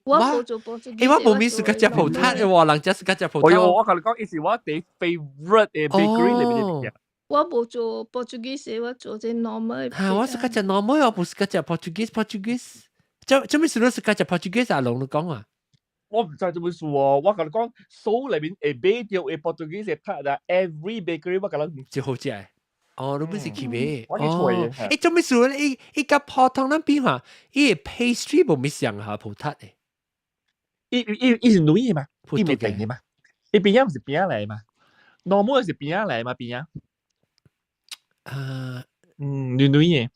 我冇做葡萄。我冇面食嗰隻葡撻嘅喎，人家食嗰隻葡撻。我同你講，以前我第 favorite 嘅 bakery 裏面嘅。我冇做 Portuguese，我做隻 normal。我食嗰隻 normal，我冇食嗰隻 Portuguese。做咩事都食嗰隻 Portuguese 啊？龍你講啊？我唔知做咩事喎，我同你講，數裏面買到嘅 Portuguese 撻啦 ，every bakery 我覺得就好食。你不是去買？我去吹。做咩事咧？一個普通那邊嚇，一 pastry 冇咩上下葡撻嘅。伊是女嘅嘛？伊未定嘅嘛？伊邊唔是邊嚟嘛 ？normal 是邊嚟嘛？邊女嘅，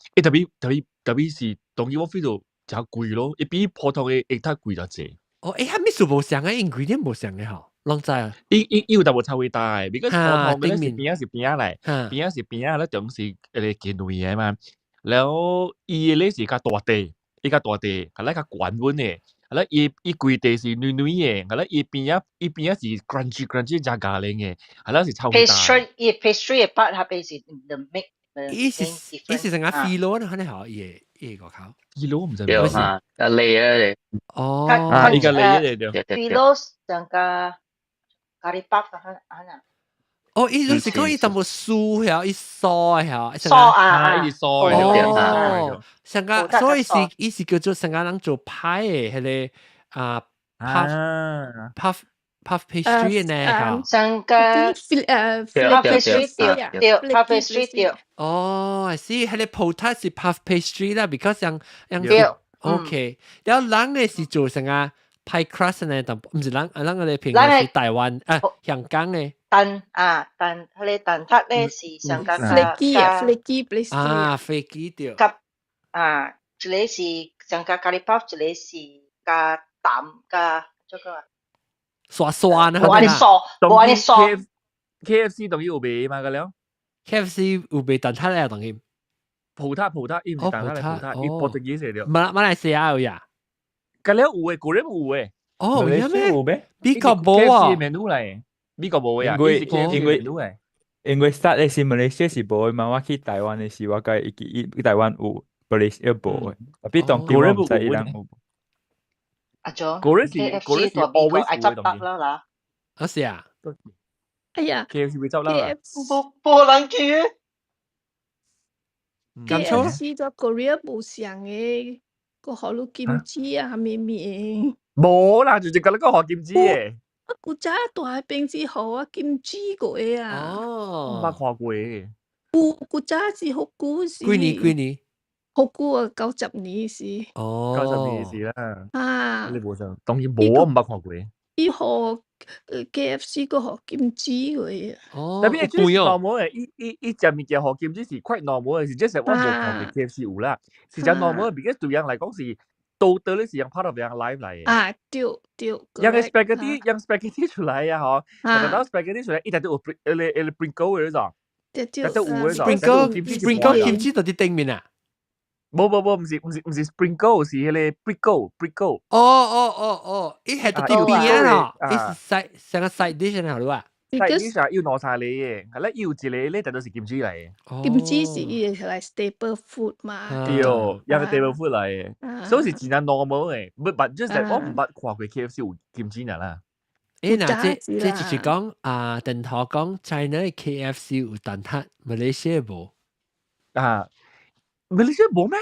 特別是當然我飛到就貴咯，伊比普通嘅太貴咗濟。係咩事冇上嘅 ingredient 冇上嘅嗬？啷知啊？伊有淡薄差異大，because 普通嘅是邊是邊嚟，邊是邊咧，總是誒見女嘅嘛。然後伊咧是較大地，伊較大地，係咧較滾溫嘅。係啦，伊規地是女嘅，係啦，伊邊是 crunchy 加咖喱嘅，係啦是超大。pastry 嘅 part 下邊是 the make。伊是成個 filo 咧，可能好嘢個考。filo 唔知咩啊？layer 嚟。依個 layer 嚟嘅。filo 成個curry puff 伊就是講伊淡薄酥係，伊酥係，伊酥。成個所以伊是叫做成個人做派嘅，係個puff pastry 呢嚇。成個puff pastry 掉。I see，係個葡撻是 puff pastry 啦 ，because 像 OK， 然後人嘅是做成個pie crust 呢，但唔是人我哋平時是台灣香港嘅。蛋，佢哋蛋撻咧是上個 flaky 掉。一個是上個 curry puff， 一個是加蛋加這個。酸啊！冇安尼爽。KFC 當然有賣嘛個了。KFC 有賣蛋撻咧，當然。葡撻，伊唔係蛋撻嚟，葡撻，伊Portuguese嚟。馬來西亞有呀？個了有誒，個人有誒。有咩？美國冇啊。menu 嚟，美國冇呀。因為 start 嘅時馬來西亞是冇嘅嘛，我去台灣嘅時我計台灣有，馬來西亞冇嘅。特別當地我唔知伊人有。阿 John， KFC ตัวบีก็ไอจับตักแล้วล่ะ是啊哎呀 KFC 會執啦冇人去KFC 咗 Korea 冇上嘅個河路kimchi啊咩咩冇啦就只個那個河kimchi嘅我古早大邊之後啊kimchi過啊冇看過嘅古早是好古時幾年好古啊90年時90年時啦你冇上當然冇啊唔捌看過伊河 KFC 個河kimchi 嘅特別係 normal 嘅伊隻物件河kimchi是 quite normal 嘅是即係我冇看過 KFC 有啦是隻 normal 嘅because 對人嚟講是totally 是樣 part of 樣 life 嚟嘅對樣 spaghetti 出來啊嗬但係 spaghetti 出來一定都有 sprinkle 嘅嗰種Sprinkle kimchi 到啲頂面啊冇，唔是 sprinkle， 是迄個 brickle。伊係到啲邊啊？伊是成個 side dish 啊，好啊。side dish 啊，要攞晒你嘅，係啦，要一個咧，但都是kimchi嚟嘅。kimchi 是伊係 staple food 嘛。對，有個 staple food 嚟嘅，所以是真係 normal 嘅。唔即係我唔捌看過 KFC 有 kimchi 啦。嗱，即係講鄧頭講 China 嘅 KFC 有蛋撻，馬來西亞冇啊。馬來西亞冇咩？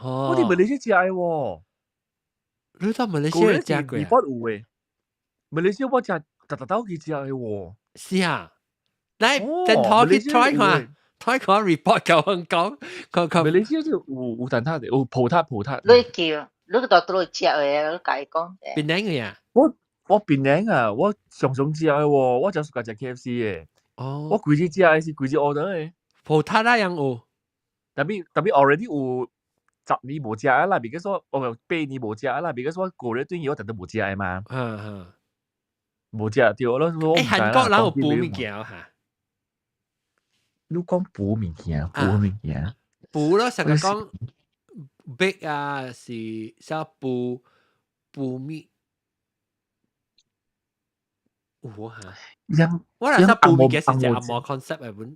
我哋馬來西亞食喎。你到馬來西亞食過啊？馬來西亞我食特去食喎。是啊，嚟等頭去 try 看睇講 report 夠香港，馬來西亞就有蛋撻的，有葡撻。你叫，你到都食嘅，你解講。邊兩個呀？我檳城啊，我常食嘅喎，我就自家食 KFC 嘅。哦。我規日食嘅是規日 order 嘅。葡撻啦，樣有。特別 already 有10年冇食啦，because 我8年冇食啦，because 我過咗段嘢我特登冇食嘅嘛。冇食對咯。誒，韓國人有補物件嚇。你講補物件，補咯，成日講 bake 啊，是啥補物。我嚇，我嗱啥補物件是只阿摩 concept 嚟本。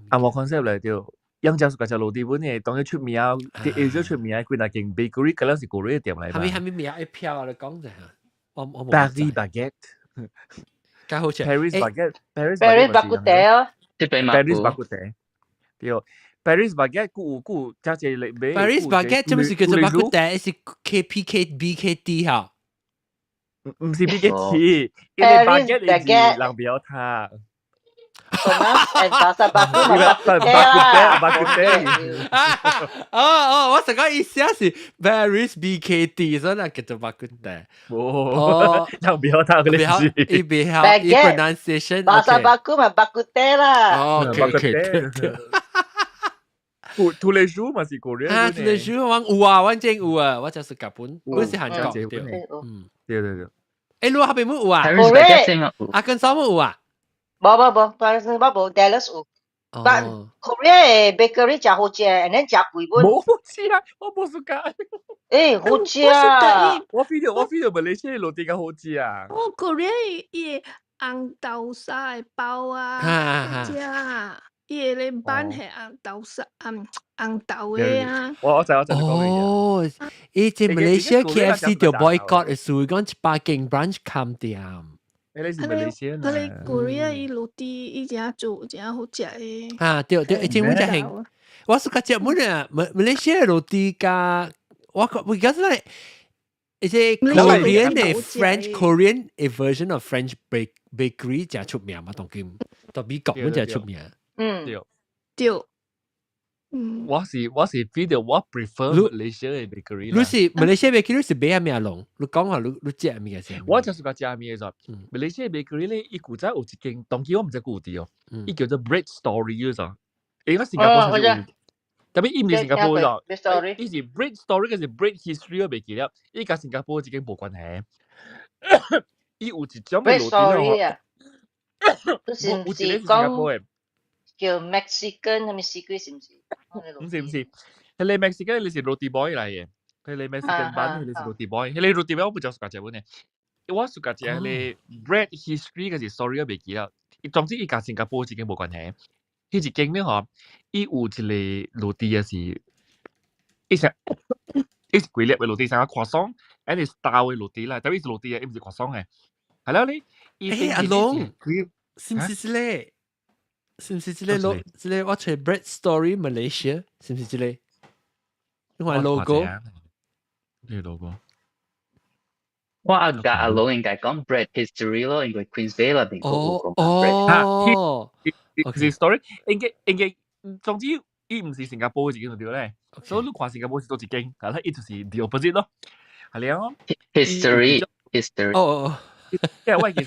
阿摩 concept 嚟對。yang jauh suka jalan di pun ni, tongnya出名啊，啲 Asia 出名啊，佢那間 bakery 嗰陣是過嚟店嚟嘛。係咪名一票啊？你講就係，我冇。Paris baguette，梗好似 Paris baguette，Paris baguette 啊，即係 Paris baguette，對 ，Paris baguette 古加隻嚟俾。Paris baguette 做咩是叫做 baguette？係 KPKBKD 嚇？唔是 BKT，因為 baguette 係人比較差。我成個意思是 Paris BKT，所以那叫做 baguette。哦，人比較差嗰啲字。比較 pronunciation。巴薩巴古咪 baguette 啦。哦 ，OK。tous les jours 嘛是過嚟。啊 tous les jours 我真有啊，我就是日本，我是韓國對。對。誒，你話邊冇有啊？阿根沙冇有啊？冇，但係冇 Dallas 有。但 Korea 嘅 bakery 真好食，and then 真貴本。冇好食啊！我冇食㗎。誒，好食啊！我 feel 馬來西亞落地嘅好食啊！我 Korea 伊紅豆沙嘅包啊，好食啊！伊個版係紅豆沙，紅豆嘅啊。我就講哦，伊隻馬來西亞 KFC 條 boycott 嘅事，講一百間 branch 砍掉。你是馬來西亞啦。你 Korea 伊落地伊真做真好食嘅。啊，對，真好食。我是講日本啊，馬來西亞落地加我覺得係一隻 Korean 嘅 French Korean 嘅 version of French bakery 真出名嘛，當佢到美國本真出名。對。我是 feel 我 prefer 馬來西亞嘅 bakery。你是馬來西亞 bakery 是買咩龍？你講下你食咩先？我就是講食咩咗。馬來西亞 bakery 咧，伊古仔有一間，當期我唔知古啲哦，伊叫做 Bread Story 咗。應該新加坡先有，特別伊唔係新加坡咗。伊是 Bread Story 嘅是 Bread History 嘅未記了，伊甲新加坡之間冇關係。伊有一種嘅路點啊，都是唔是新加坡嘅。叫 Mexican 係咪 secret 是唔是？唔是，係你 Mexican 你是 roti boy 嚟嘅，係你 Mexican 版你是 roti boy，係你 roti boy 我唔就suka食本嘅，我suka食你 bread history 嘅是 sorry 我未記啦，總之伊甲新加坡之間冇關係，佢一間咧嗬，伊有一個 roti 嘅是，伊是規粒嘅 roti 成個 croissant，係你 style 嘅 roti 啦，但係 roti 嘅唔是 croissant 嘅，係啦你，誒阿龍，是唔是之類？是唔是之類我睇 Bread Story Malaysia 是唔是之類？因為 logo，咩 logo？我阿家阿龍應該講 Bread History 咯，因為 Queens Bay 嗰邊講 Bread。哦，story 應該總之伊唔是新加坡嘅一間對咧，所以你看新加坡是做一間，但係伊就是 the opposite 咯，係啊。History。哦。冇，吉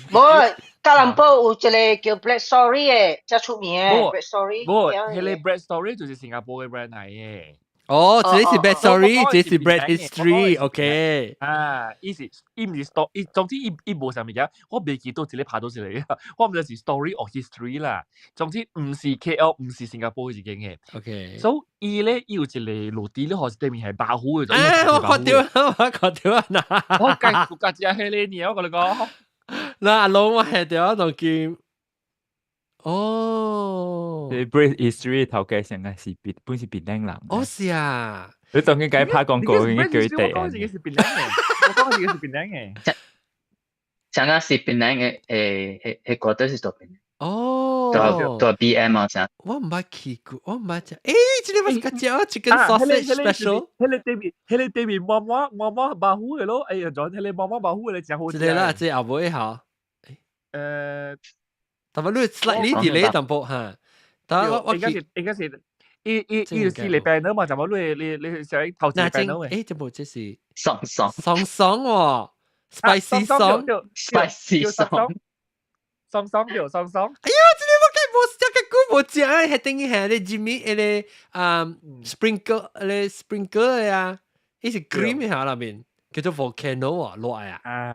隆坡有一個叫 Bread Story 嘅，真出名嘅 Bread Story。冇，係你 Bread Story 就是新加坡嘅 brand 嚟嘅。哦，這是 Bread Story，這是 Bread History，OK。啊，伊唔是 story， 伊總之伊無啥物嘢，我未記到一個拍到一個，我唔知是 story or history 啦。總之唔是 KL，唔是新加坡嘅一間嘅。OK。所以伊咧有一個落地咧，好似對面係白虎嘅。我看到啊，嗱，我介紹家姐係你呢，我同你講。嗱，阿龍我係掉一度見。哦，你 Bread History 頭家成係本是檳城人。哦是啊，你當佢拍廣告已經叫佢哋。我講自己是檳城嘅，我講自己是檳城嘅。香港是檳城嘅，headquarters 是做檳城。哦，做 BM 啊，成。我唔係去過，我唔係食。誒，這裡我是講叫 chicken sausage special。迄個對面媽媽白虎嘅咯，哎呀，仲迄個媽媽白虎嘅真好食。這啦，這後尾嚇。但係你 slightly delay 淡薄嚇，但我應該是伊是禮拜呢嘛，就冇你想頭次禮拜呢嘅。誒，這部即是爽爽喎 ，spicy 爽，spicy 爽。爽掉爽。哎呀，這裡我計冇食嘅菇冇食啊，係等於係你 Jimmy sprinkle 呀，呢是 cream 喺下面，叫做 volcano 啊，落嚟啊。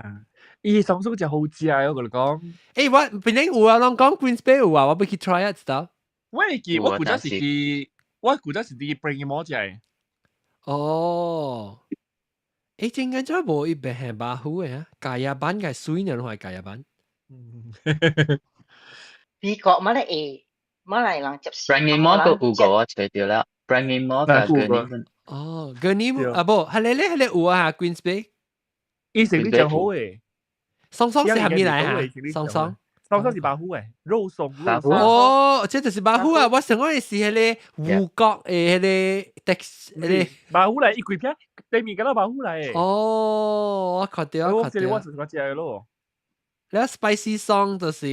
伊爽就好食啊，我同你講。誒，我邊啲有啊？啷講 Queen's Bay 有啊？我要去 try 一次。我估咗是啲 bring 麼只係。哦。誒，陣間再冇一邊係馬虎嘅啊，咖椰板嘅水呢，係咖椰板。美國乜咧？乜嚟人接受 Bring more 個有個我除掉啦 ，Bring more 個嗰哦，嗰啲啊不，係你有啊 Queen's Bay， 伊成啲就好誒，雙是係咪嚟啊？雙是馬虎誒，肉鬆。哦，這就是馬虎啊！我想講嘅是係你湖角誒，係你馬虎嚟，伊幾片對面嗰個馬虎嚟。哦，我確定。我食嘅咯。你 spicy song 就是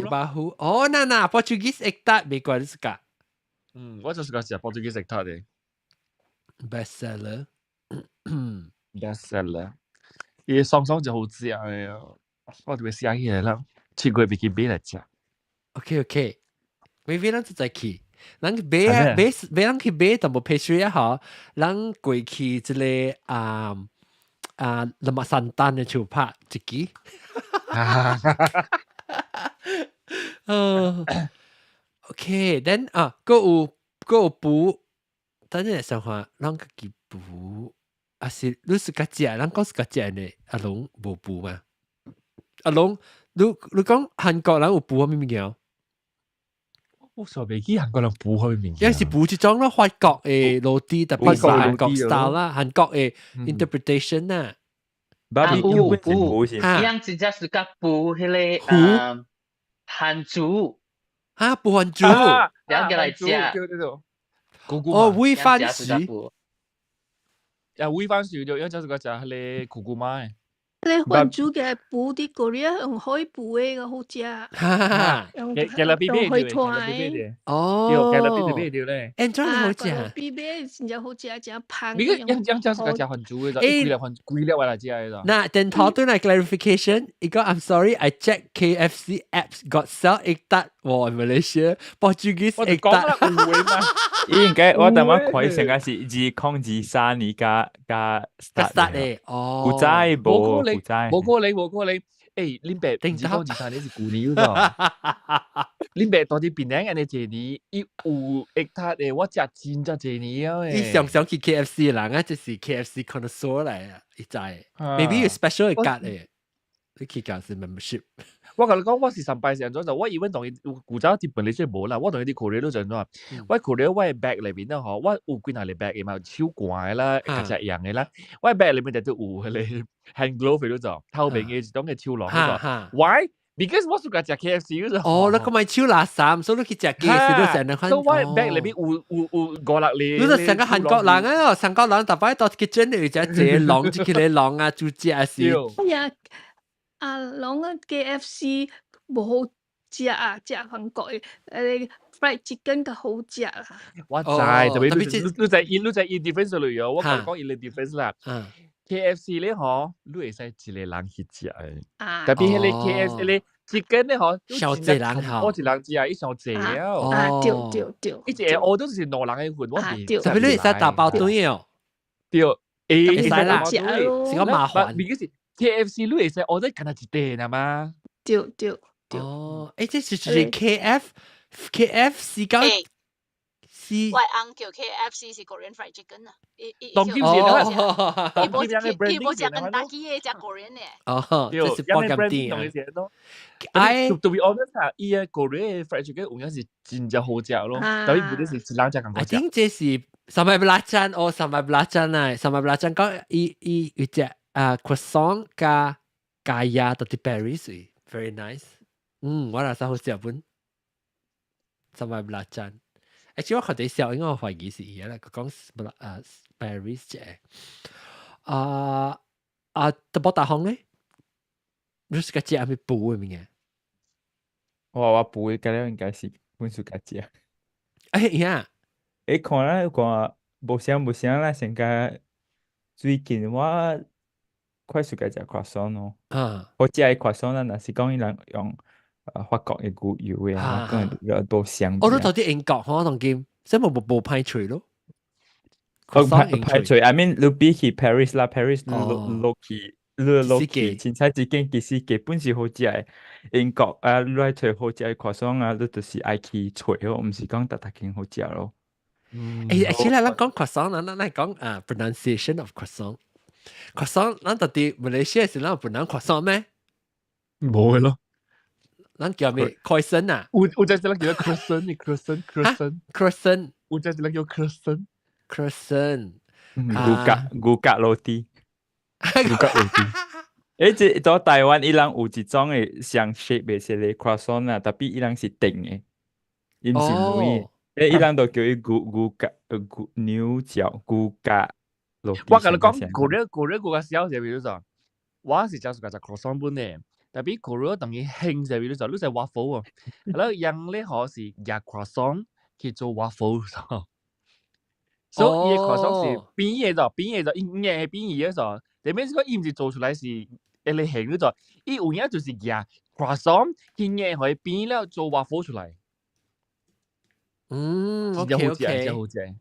馬虎。哦，嗱 Portuguese egg tart 美國ですか？我就是個食 Portuguese egg tart 嘅 bestseller。伊爽就好食嘅，我就會寫起來啦，去過別去買來食。OK，maybe 咱就再去。咱買咱去買淡薄 pastry 也好，咱過去這個lemak santan 嘅球拍一支。OK，then 嗰有補，等陣想下，咱自己補。啊是，你是家食，咱講是家食呢，阿龍無補嘛？阿龍，你講韓國人有補咩物件？我所未記韓國人補開物件。有時補一種咯，法國嘅羅蒂，特別係韓國 style 啦，韓國嘅 interpretation 啦。補，樣子就是個補迄個韓豬。啊，補韓豬，兩個來食。哦，煨番薯。煨番薯就因就是個食迄個苦菇媽。你韓豬嘅補啲嗰啲用海補嘅好食。嘅啦 B B 條。哦。嘅啦 B B 條咧。Enjoy 好食。B B 真係好食，真胖。你個樣就是個食韓豬嘅，貴了來食嘅咋。嗱，等頭對嚟 clarification，一個 I'm sorry, I check KFC apps got sell egg tart in Malaysia, Portuguese egg tart。應該我等我看成個是2023年加 start 嘅，哦。古仔冇可能。誒，恁爸2023年是舊年㗎。恁爸到底邊兩人嘅一年，伊有egg tart嘅，我食真係一年啊！伊常去 KFC 嘅人啊，就是 KFC connoisseur 嚟啊，伊知。Maybe 有 special 嘅格嘅，你去搞是 membership。我同你講，我是上拜成咗就，我以為同佢古早啲本嚟先冇啦，我同佢啲 Korea 都上咗。我 Korea 我係 bag 裏邊咧嗬，我有幾下嚟 bag 嘅嘛，超怪啦，價值樣嘅啦。我 bag 裏邊就有佢 hand glove 嗰種透明嘅，當嘅超long嗰個。Why？ Because 我suka 食 KFC 嗰種。哦，你咁咪超垃圾，所以你去食 KFC 都成日看。所以我 bag 裏邊有5-6年。你就成個韓國人啊，韓國人特別到 kitchen 嚟就隻狼，就佢哋狼啊，做隻啊事。哎呀！狼啊 KFC 冇好食啊，食韓國嘅fried chicken 嘅好食啊。我知，特別你在 difference 裏有，我講你 difference 啦。KFC 咧嗬，你會使一個人去食嘅。特別係你 KFC 咧 chicken 咧嗬，小隻人嚇，我一人食啊，一小隻了。對。一隻我都是2人嘅份，我唔。特別你會使打包堆哦。對，會使啦，是個麻煩。KFC 你會使我都近下一地啊嘛。對。哦，這是 KFC 講。我啱叫 KFC 是 Korean fried chicken 啊。當劍線啊！佢冇食肯德基嘅，食 Korean 嘅。哦，這是爆咁啲啊。To be honest 啊，伊個 Korean fried chicken 有陣時真係好食咯，但係唔係是一人食咁好食。I think 這是sambal belacan 哦，sambal belacan 啊，sambal belacan 講伊有隻croissant 加呀，到啲 berries very nice。我那時候好食本 sambal belacan。Actually 我看啲笑，應該我懷疑是伊啦，佢講berries 啫。特別大行咧，你是個食係咪補嘅物嘅？我不會，咁樣應該是本書家姐。哎呀，誒，看啦，看冇聲啦，成個最近我快速嘅食 croissant 咯。我食嘅 croissant 啦，若是講伊人用法國嘅牛油嘅啊，跟住冇香。我都到啲英國可能見，即係冇派除咯。排除 I mean 你比起 Paris 啦 ，Paris 落去凊彩一間其實基本是好食嘅。英國啊，你來找好食嘅 croissant 啊，你就是愛去找咯，唔是講特間好食咯。其實咱講 croissant，咱講pronunciation of croissant，croissant，咱到底馬來西亞是咱有本人 croissant 咩？冇嘅咯。咱叫咩 croissant 啊？有隻叫 croissant，croissant，croissant，有隻叫 croissant。牛角落地，牛角落地。即到台灣伊人有一種嘅像 shape 嘅是咧 croissant 啊，特別伊人是定嘅，伊唔是妹嘅。伊人都叫伊牛角落地。我甲你講，古人小時比如說，我是食食 croissant 本嘅，特別古人當然興時比如說，你食 waffle 喎，然後用咧可是夾 croissant 去做 waffle 咗。所以伊個 croissant 是變嘢咗，伊硬係變嘢咗。但係講伊唔是做出來是誒你興咗，伊有影就是夾 croissant 佢硬可以變了做 waffle 出來。OK，好正。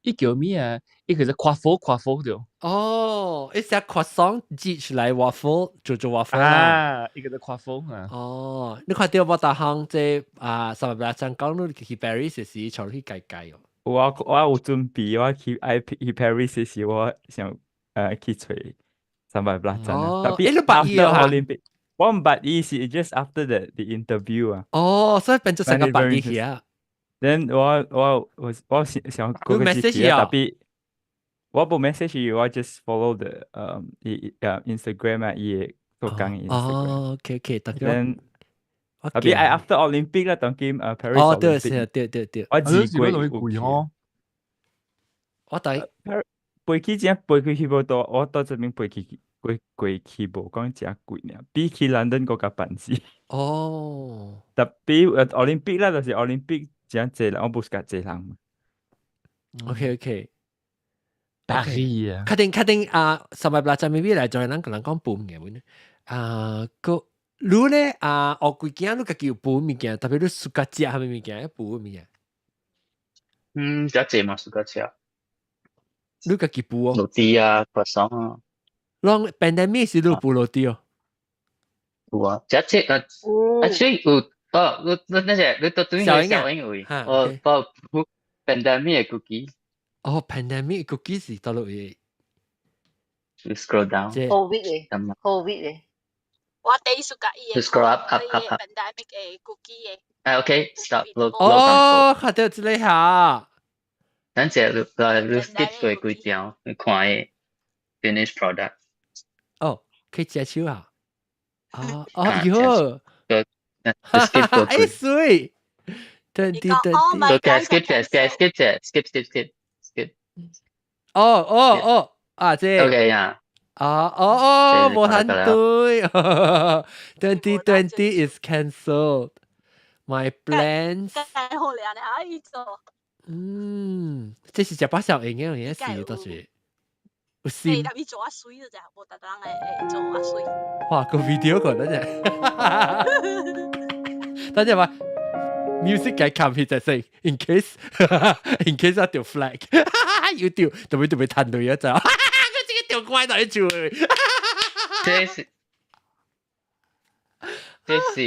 伊叫咩啊？伊其實 quaffle 掉。伊食 croissant 擠出來 waffle 做 waffle 啦。伊個 quaffle 啊。你看到我大行即300張講你去 Paris 時從去計哦。我有準備，我去 Paris 時我想去找300張啊。特別 after Olympic，我唔捌意思 ，just after the interview 啊。所以變咗成個捌意去啊。Then 我想嗰個時期特別，我冇 message，我 just follow the Instagram 啊，伊個講 Instagram。OK， Then 特別係 after Olympic 啦，當今Paris Olympic。對。我自貴哦。我睇飛機去無多，我到這邊飛機貴去無講真貴呢，比起London嗰個班次。特別Olympic 啦，就是 Olympic。真濟人，我冇識濟人。OK， Paris 啊，確定300站未必嚟做人講本嘅喎。個你咧學幾件你家己有本物件，特別你暑假食係咪物件？本物件？真濟嘛暑假食。你家己本哦？落地啊 ，croissant 啊。啷 pandemic 時你本落地哦？有啊，真濟actually有。那隻你到對小英位，pandemic 嘅 cookie。pandemic cookie 是到落去。You scroll down。COVID 嘅。我第一暑假伊嘅。scroll up pandemic 嘅 cookie 嘅。OK，stop。看到這裡下。咱只你 skip 過幾條，你看嘅 finished product。可以接手啊。喲。skip 過去。水。skip。這。OK 呀。冇睇對。2020 is cancelled. My plans. 好靚啊！依個。這是食飽小型嘅嘢事，到時。有先。特別做下水嘅啫，冇特登嚟做下水。哇！個 video 個等陣。等陣話 music 嘅 come 起就先 ，in case 一條 flag 要掉，特別彈到一陣，佢自己掉乖到一住。這是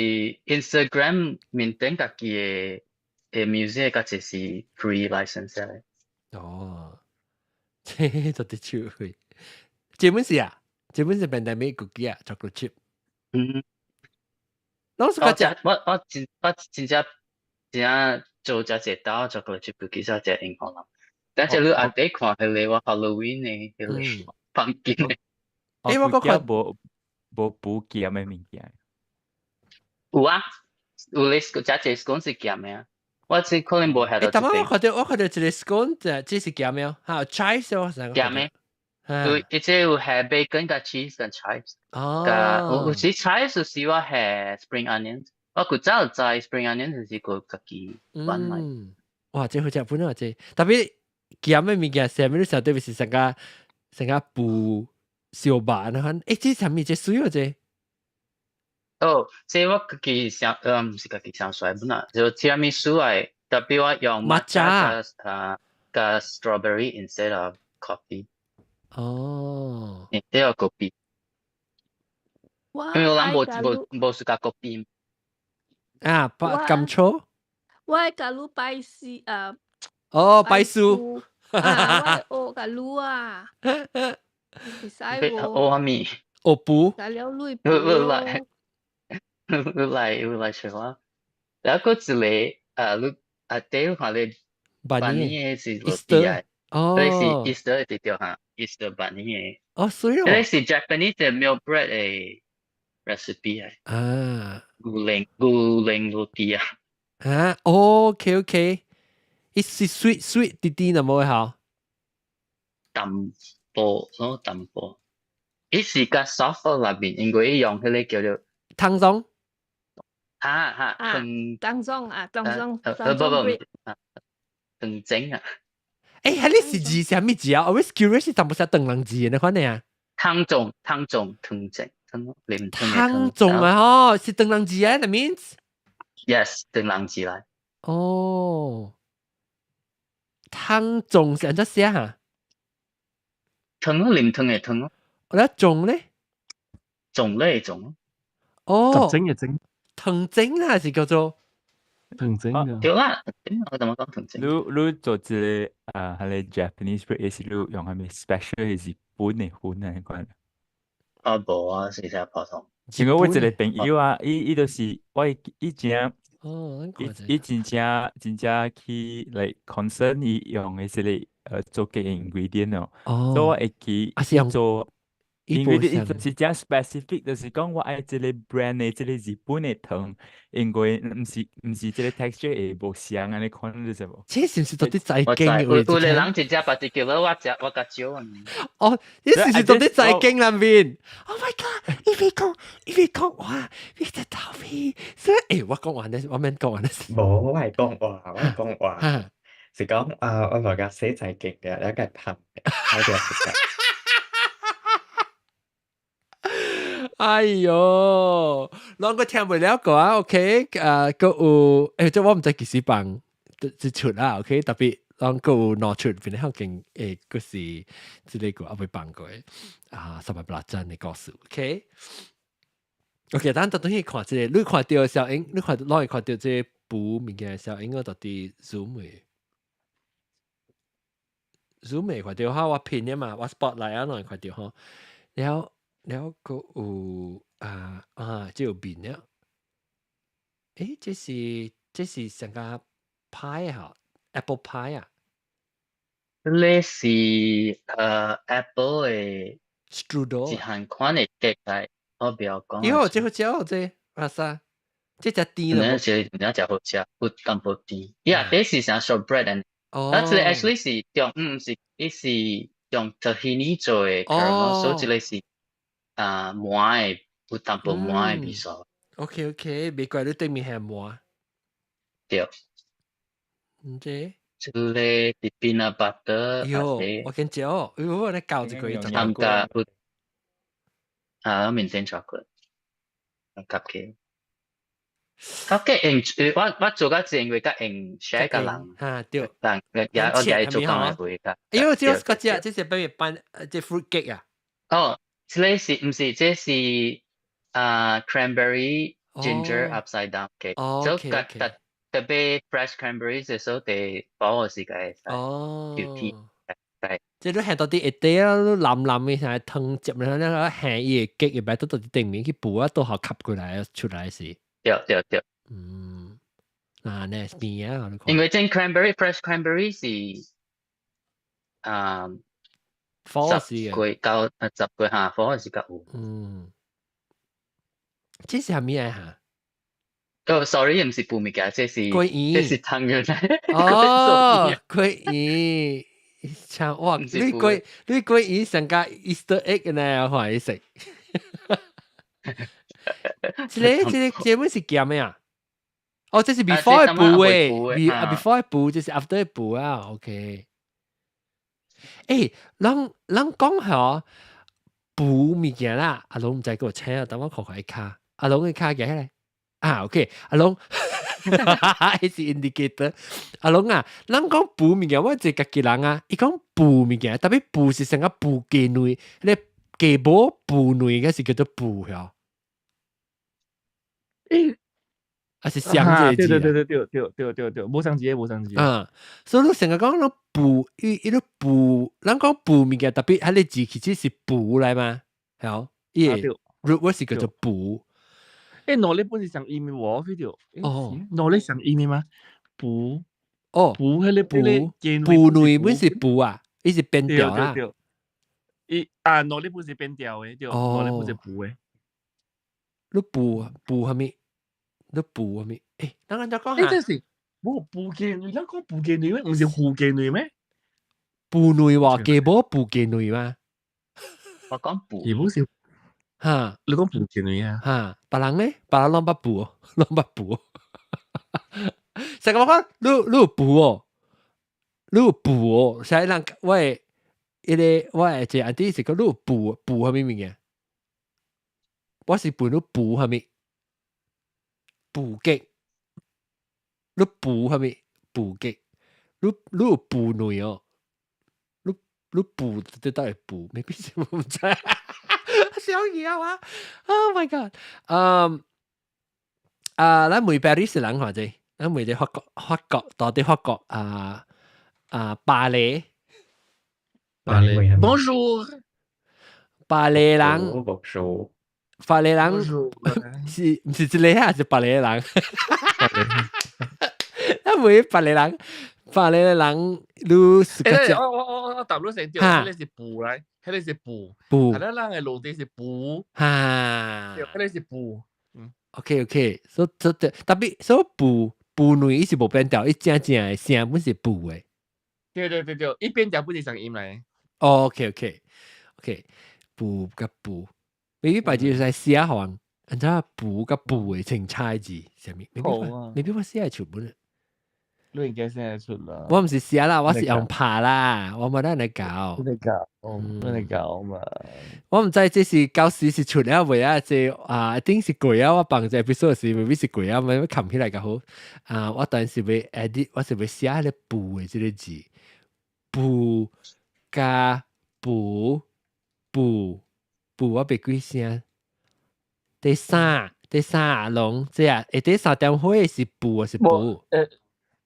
Instagram 面頂家己嘅 music，嗰隻是 free license 嚟。這就啲超去。這本是pandemic cookie 啊 ，chocolate chip。我真正做只隻刀 chocolate chip cookie 就隻英國人。但係你眼底看係你話 Halloween 嘅，係你pumpkin 嘅。我個看冇補夾嘅物件。有啊，有你只隻 scone 是夾嘅啊。我只可能冇係到。但我看到一個 scone 這是夾嘅，還有 chives 我成個。夾嘅。佢即係有係 bacon 加 cheese 加 chives。有時 chives 有時話係 spring onions。我古早在 Spring Onion 就是個自己搬嚟。哇！這好食本啊！這特別鹹嘅物件，上面啲時候特別是成個布小板啊！誒，這係咪這水啊？這哦，這我自己想，唔是自己想出來本啊，就提拉米蘇嚟，特別我用抹茶加 strawberry instead of coffee。哦，你都要 coffee。因為我諗冇suka coffee。啊，甘草。我假如拜師哦，拜師。我假如啊，唔使喎。我咪。我補。假了類補。來說話。然後嗰一個對話咧，bunny 是落地啊。哦。嗰是 Easter 對對嚇 ，Easter bunny 嘅。哦，所以哦。嗰是 Japanese 嘅 milk bread 嘅 recipe 啊。啊。古靈落地啊。啊 ，OK，是 sweet 啲那麼好。淡薄。伊是個 soft 入邊，因為用迄個叫做湯種。湯種啊，不，湯整啊。誒，係你是字係咩字啊？我 curious 是淡薄係鄧冷字嘅，你看你啊？湯種，湯整。湯種啊，哦，是鄧冷字啊 ，that means。Yes， 鄧冷字嚟。哦，湯種是按怎寫啊？湯咯，淋湯嘅湯咯。那種咧？種咧種。哦。整嘅整。藤整啊，是叫做藤整嘅。對啦，我點樣講藤整？你做一個係你 Japanese bread 是你用係咪 special 係日本嘅款啊？關？冇啊，是只普通。因為我一個朋友啊，伊就是我以前。伊真正去嚟 concern 伊用嘅係做嘅 ingredient 哦，所以我會去做。因為你就是講 specific，就是講我愛這個 brand 嘅這個日本嘅湯，因為唔是這個 texture 會無相啊！你看你知無？這是唔是到底在經嘅？有個人真正 particular，我較少啊。哦，呢是唔是到底在經裏面 ？Oh my god！你講話，你隻頭皮，所以誒，我講完咧，我免講完咧。冇，我係講話，是講我來個寫在經嘅，一個噴嘅，我哋食嘅。哎喲，兩個聽唔了個啊 ，OK，個有即我唔知幾時辦一出啦 ，OK，特別兩個有攞出，邊啲好勁個是即係個阿未辦過嘅十八八真嘅故事 ，OK， 但係等於看即個，你看到小英，你看到攞嚟看到即補物件小英嗰度啲 zoom 看到哈，我片嘅嘛，我 spotlight 啊，攞嚟看到哈，แล้วก็就有面了。誒，這是成個派啊 ，apple pie 啊。呢是apple 嘅 strudel， 一項款嘅 cake 嚟，我不要講。喲，這好食哦，這啊啥？這隻甜咯。你食好食，有淡薄甜。呀，呢是像 shortbread and，但係 actually 是用呢是用 tahini 做嘅 caramel，所以呢是。滿嘅，有淡薄滿嘅味素。OK， 美國你對面係滿。對。這個 peanut butter。喲，我見咗，我咧教一個嘢。參加maintain chocolate。cupcake。我做個是因為個用 share 個人。對。人我做講嘅會個。喲，這是俾人辦這 fruit cake 啊。哦。這是唔是？這是cranberry ginger upside down cake。就特別 fresh cranberries 嘅時候，地包嘅時間調甜。即係都係到啲一啲啊，都腍嘅，成日湯汁咧，咧係嘢激入邊都到啲定面去補啊，都好吸過來出來時。對。呢邊啊，因為真 fresh cranberry 是火時嘅到10個下火時間有。這是係咩啊？sorry，唔是布米嘅，這是桂圓，這是湯圓。哦，桂圓，唱哇！你桂圓成個 Easter egg 呢，我可以食。這個節目是叫咩啊？哦，这是 before 一步诶，before 一步就是 after 一步啊 ，OK。诶，咱讲下补物件啦，阿龍唔知個請啊，等我看看一卡，阿龍嘅卡幾咧？啊 ，OK， 阿龍係是 indicator， 阿龍啊，咱講補物件，我即係家己人啊，伊講補物件，特別補是成個補雞內，你雞煲補內嘅是叫做補嗬。還是相這字對，冇相字。啊，所以你成日講你補，伊都補，咱講補物件特別，喺你字其實是補嚟嘛，係哦，伊root word是叫做補。誒，我呢本是上意味喎，video。哦，我呢上意味嗎？補，哦，補係你補內本是補啊，伊是變調啦。我呢本是變調嘅，對，我呢本是補嘅。你補係咪？你補係咪？誒，等陣再講下。誒，真是冇補雞內，咱講補雞內咩？唔是護雞內咩？補內話雞煲補雞內嘛？我講補，雞煲是嚇，你講補雞內啊？嚇，別人咧，別人攏捌補，攏捌補。成個講你有補哦，你有補哦，成人喂，一個我係隻阿弟是講你有補係咪物件？我是補你補係咪？補極，你補係咪？補極，你有補內哦，你補得到係補，未必是唔知，小嘢啊！Oh my god！咱梅巴黎是人話啫，咱梅啲法國到底法國巴黎，Bonjour， 巴黎人。法利人是唔是一個啊？是巴黎人。咱每巴黎人，你是個只。我答咗成條，迄個是補嚟，迄個是補。係啦，咱嘅落地是補。嚇，迄個是補。OK， 所以特別所補內伊是無變調，伊正嘅聲本是補嘅。對，伊變調本是上音嚟。OK，補甲補。maybe 擺住係寫行，然之後補個補嘅情差字上面。maybe 我寫係全本。你應該寫得出啦。我唔是寫啦，我是用拍啦，我冇得你搞。你搞嘛？我唔知這是舊時是出了未啊？即一定是貴啊！我放隻 episode 時未必是貴啊，咪冚起來就好。我當時會 edit， 我是會寫喺啲補嘅這個字，補加補。我別幾聲，第三龍即係第三點會是補還是補？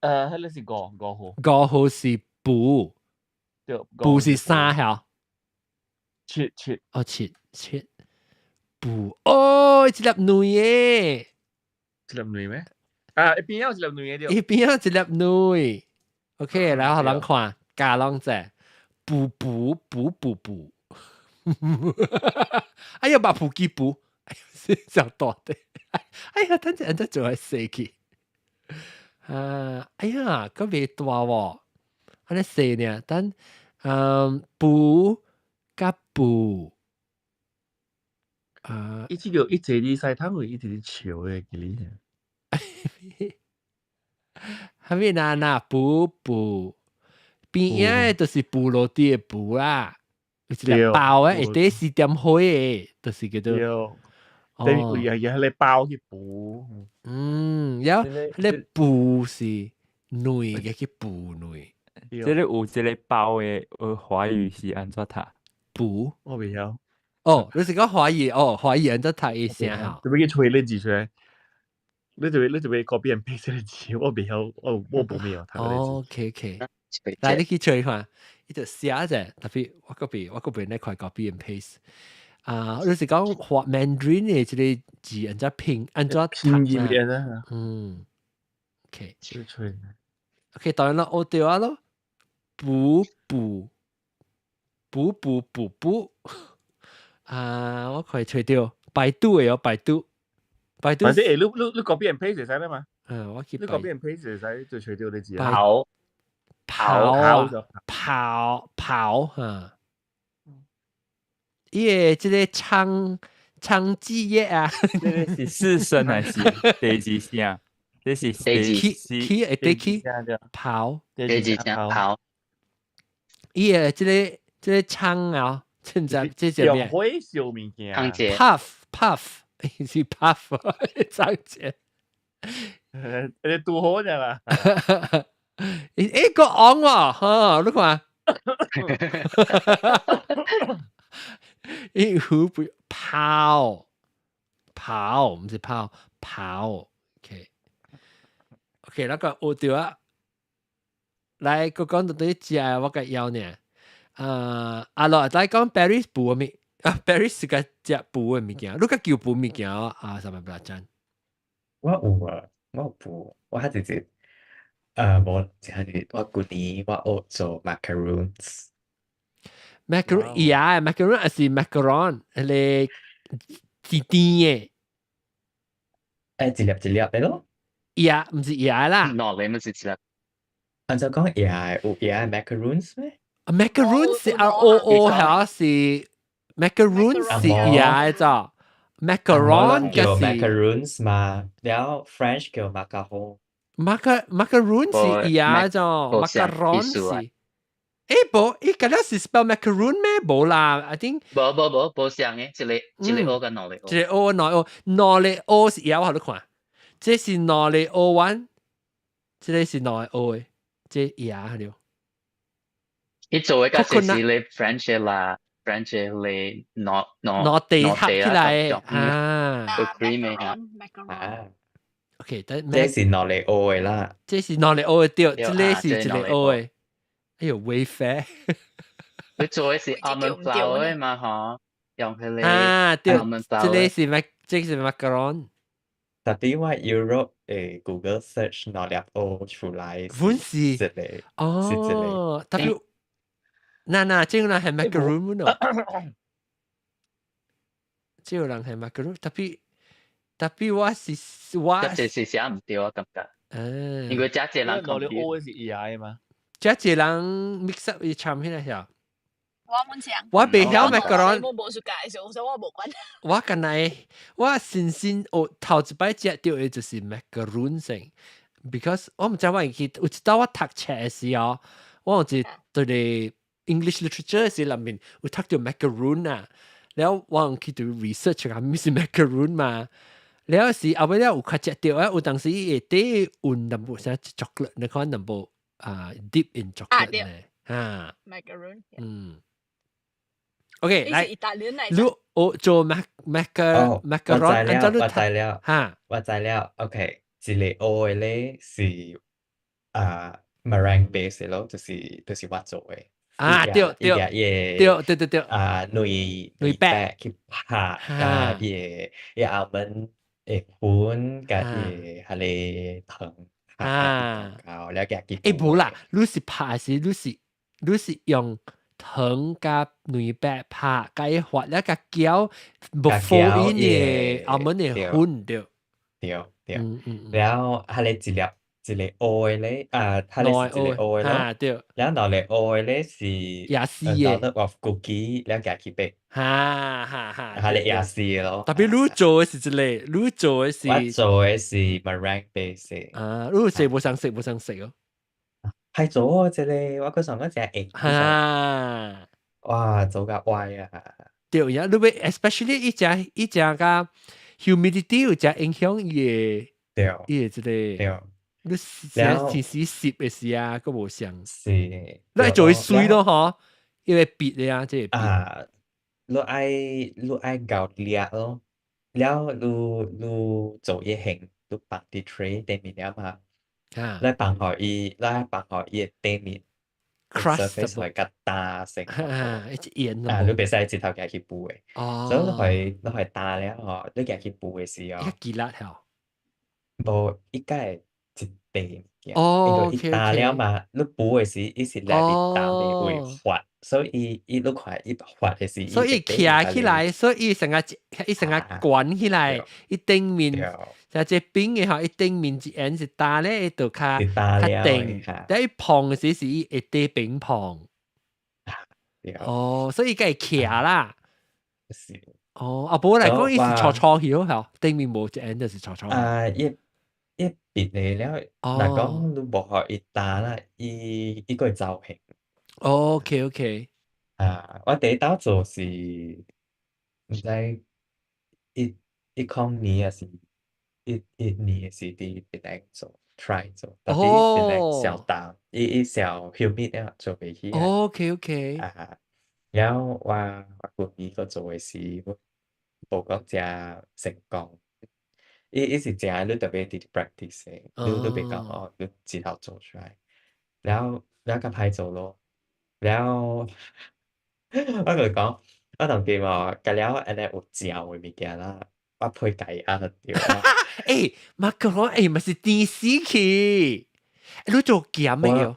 迄個是5號是補，補是三號。七補哦，一粒女嘅，一粒女咩？一邊有一粒女嘅對。一邊有一粒女。OK， 然後人看加兩隻補。哎呀，把補機補，哎呀，小大的，哎呀，等陣人家做係死去。哎呀，咁未大喎，安尼死呢？等補甲補，一直叫一直啲西湯會一直啲潮嘅嗰啲。係咪嗱補邊樣都是補落啲嘅補啦。一粒包嘅，一啲是點開嘅，就是叫做。有你包去補。有你補是內嘅去補內。即係有一個包嘅，華語是安怎讀？補？我未曉。哦，你是講華語安怎讀嘅聲好？做咩去吹你字出嚟？你做咩 copy and paste 你字？我未曉，我冇咩有睇。OK， 但係你去吹看。伊就寫啫，特別我嗰邊咧塊 copy and paste。你是講學 Mandarin 嘅即個字，按照拼音嘅。OK， 當然啦，我對話咯，補。我可以吹掉百度嘅有百度。或者你 copy and paste 使咩嘛？我你 copy and paste 使就吹掉你字。跑嚇，伊個即個長枝葉啊，這個是四聲還是第幾聲？这是起会得起跑，第几声跑，伊个即个枪啊，现在这是咩？会小物件康姐 ？puff 是 puff 张姐，你拄好啫嘛？诶个昂喎，哈，你看。伊湖不跑，唔是跑，OK， 那個學掉啊，來個講到啲字啊，我個要呢，來講 Paris 補嘅物，Paris 個只補嘅物件，你個叫補物件啊，什麼不啦真？我有啊，我有補，我係直接冇就係我舊年我學做 macaroons。macaron 呀 macaron 係 macaron 係甜嘅，一粒一粒嘅咯。呀唔是呀啦，喏，你咪是一粒。按照講呀，有呀 macaroons 咩？macaroon 是 ROO 係是 macaroon 是呀咋 ？macaron 叫嘅是 macaroons 嘛，แล้ว French 叫 macaron。macaroon 是呀咋 ？macaron 是。冇，伊嗰啲是 spell macaroon 咩？冇啦，I think 冇像嘅，一粒 O 跟兩粒 O， 一粒 O 兩粒 O 是有，我哋看，這是兩粒 O one， 這個是兩粒 O 嘅，這呀了。伊做嘅嗰時是你 French 啦 ，French 你攞地合起來啊，個 cream 啊。OK，這是兩粒 O 嘅啦，這是兩粒 O 嘅對，這個是一粒 O 嘅。哎呦，Wayfair， 佢做嘅是 almond flour 嘛，嗬，用佢哋對， almond flour，這是 macaron。特別我 Europe Google search 兩粒 O 出來，本是一個哦，特別嗱，這個人係 macaron 咯，這個人係 macaron，特別我這是寫唔掉啊，感覺，因為加隻人兩粒 O 是嘢嘛。這一人 mix up 伊參起來曉。我滿想，我未曉 macaron，我冇熟介紹，所以我冇關。我近來我新學頭一擺食到嘅就是 macaron 先 ，because 我唔知我記有一道我讀冊嘅時候，我有一對嚟 English literature 嘅時裡面有讀到 macaron 啊，然後我去做 research 啊，咩是 macaron 嘛，然後是後尾咧有較食到啊，有當時會啲換淡薄啥 chocolate，你看淡薄。deep in chocolate 咧，macaron， OK，來，你做 macaron，我知了 ，OK， 一粒 O 嘅咧是meringue base 咯，就是我做嘅。對，餒白去拍，加嘢almond 粉，加嘢係你糖。แล้วแกกิน冇啦，你是拍是你是用糖加餒白拍，加一發แล้ว加膠不放伊嘅阿門嘅粉對，แล้ว係你一粒 O 咧，係你一粒 O 咯，แล้ว兩粒 O 咧是也是嘅 ，dollar of cookie แล้วแกกินไป係你也是咯。特別你做嘅是一類，你做嘅是我做嘅是 meringue base 你食冇想食哦。係做嗰隻我嗰時候嗰隻egg，哇，做甲歪啊！對呀，你咪 especially 一隻個 humidity 有隻影響伊嘅即個，你時時攝嘅時啊，個冇相。是，你係做水咯嗬，因為別嘅啊，即係你愛搞裂咯，แล้ว你做一行，你放啲 tray 對面了嘛？你放好伊對面 surface 會較大成，一鹽你別使直頭夾去煲嘅，所以你係大了嗬，你夾去煲嘅時候，一幾辣條，無一個一地，哦，因為大了嘛，你煲嘅時伊是嚟一大嘅會滑。所以伊你看伊滑嘅時，所以徛起來，所以伊成個捲起來，伊頂面就隻冰嘅吼，伊頂面一end是大咧，就較定，但伊碰嘅時是伊會地冰碰。哦，所以伊個係徛啦。哦，無嚟講，伊是錯曉嚇，頂面無一end就是錯。別嚟了，嗱講你無學伊打啦，伊個造型。OK，我第一道做是唔知一空年還是一年是啲別嚟做 try 做，特別別嚟小打，一小 humid 啊做袂起啊。OK，然後我舊年個做嘅是無講正成功。伊是正你特別啲 practice 嘅，你別講你之後做出來，แล้วก็派做咯，แล้ว我同佢講，我同佢話，隔了安尼有正嘅物件啦，我配計啊對啦。馬卡龍咪是電視機，你做鹹嘅喲，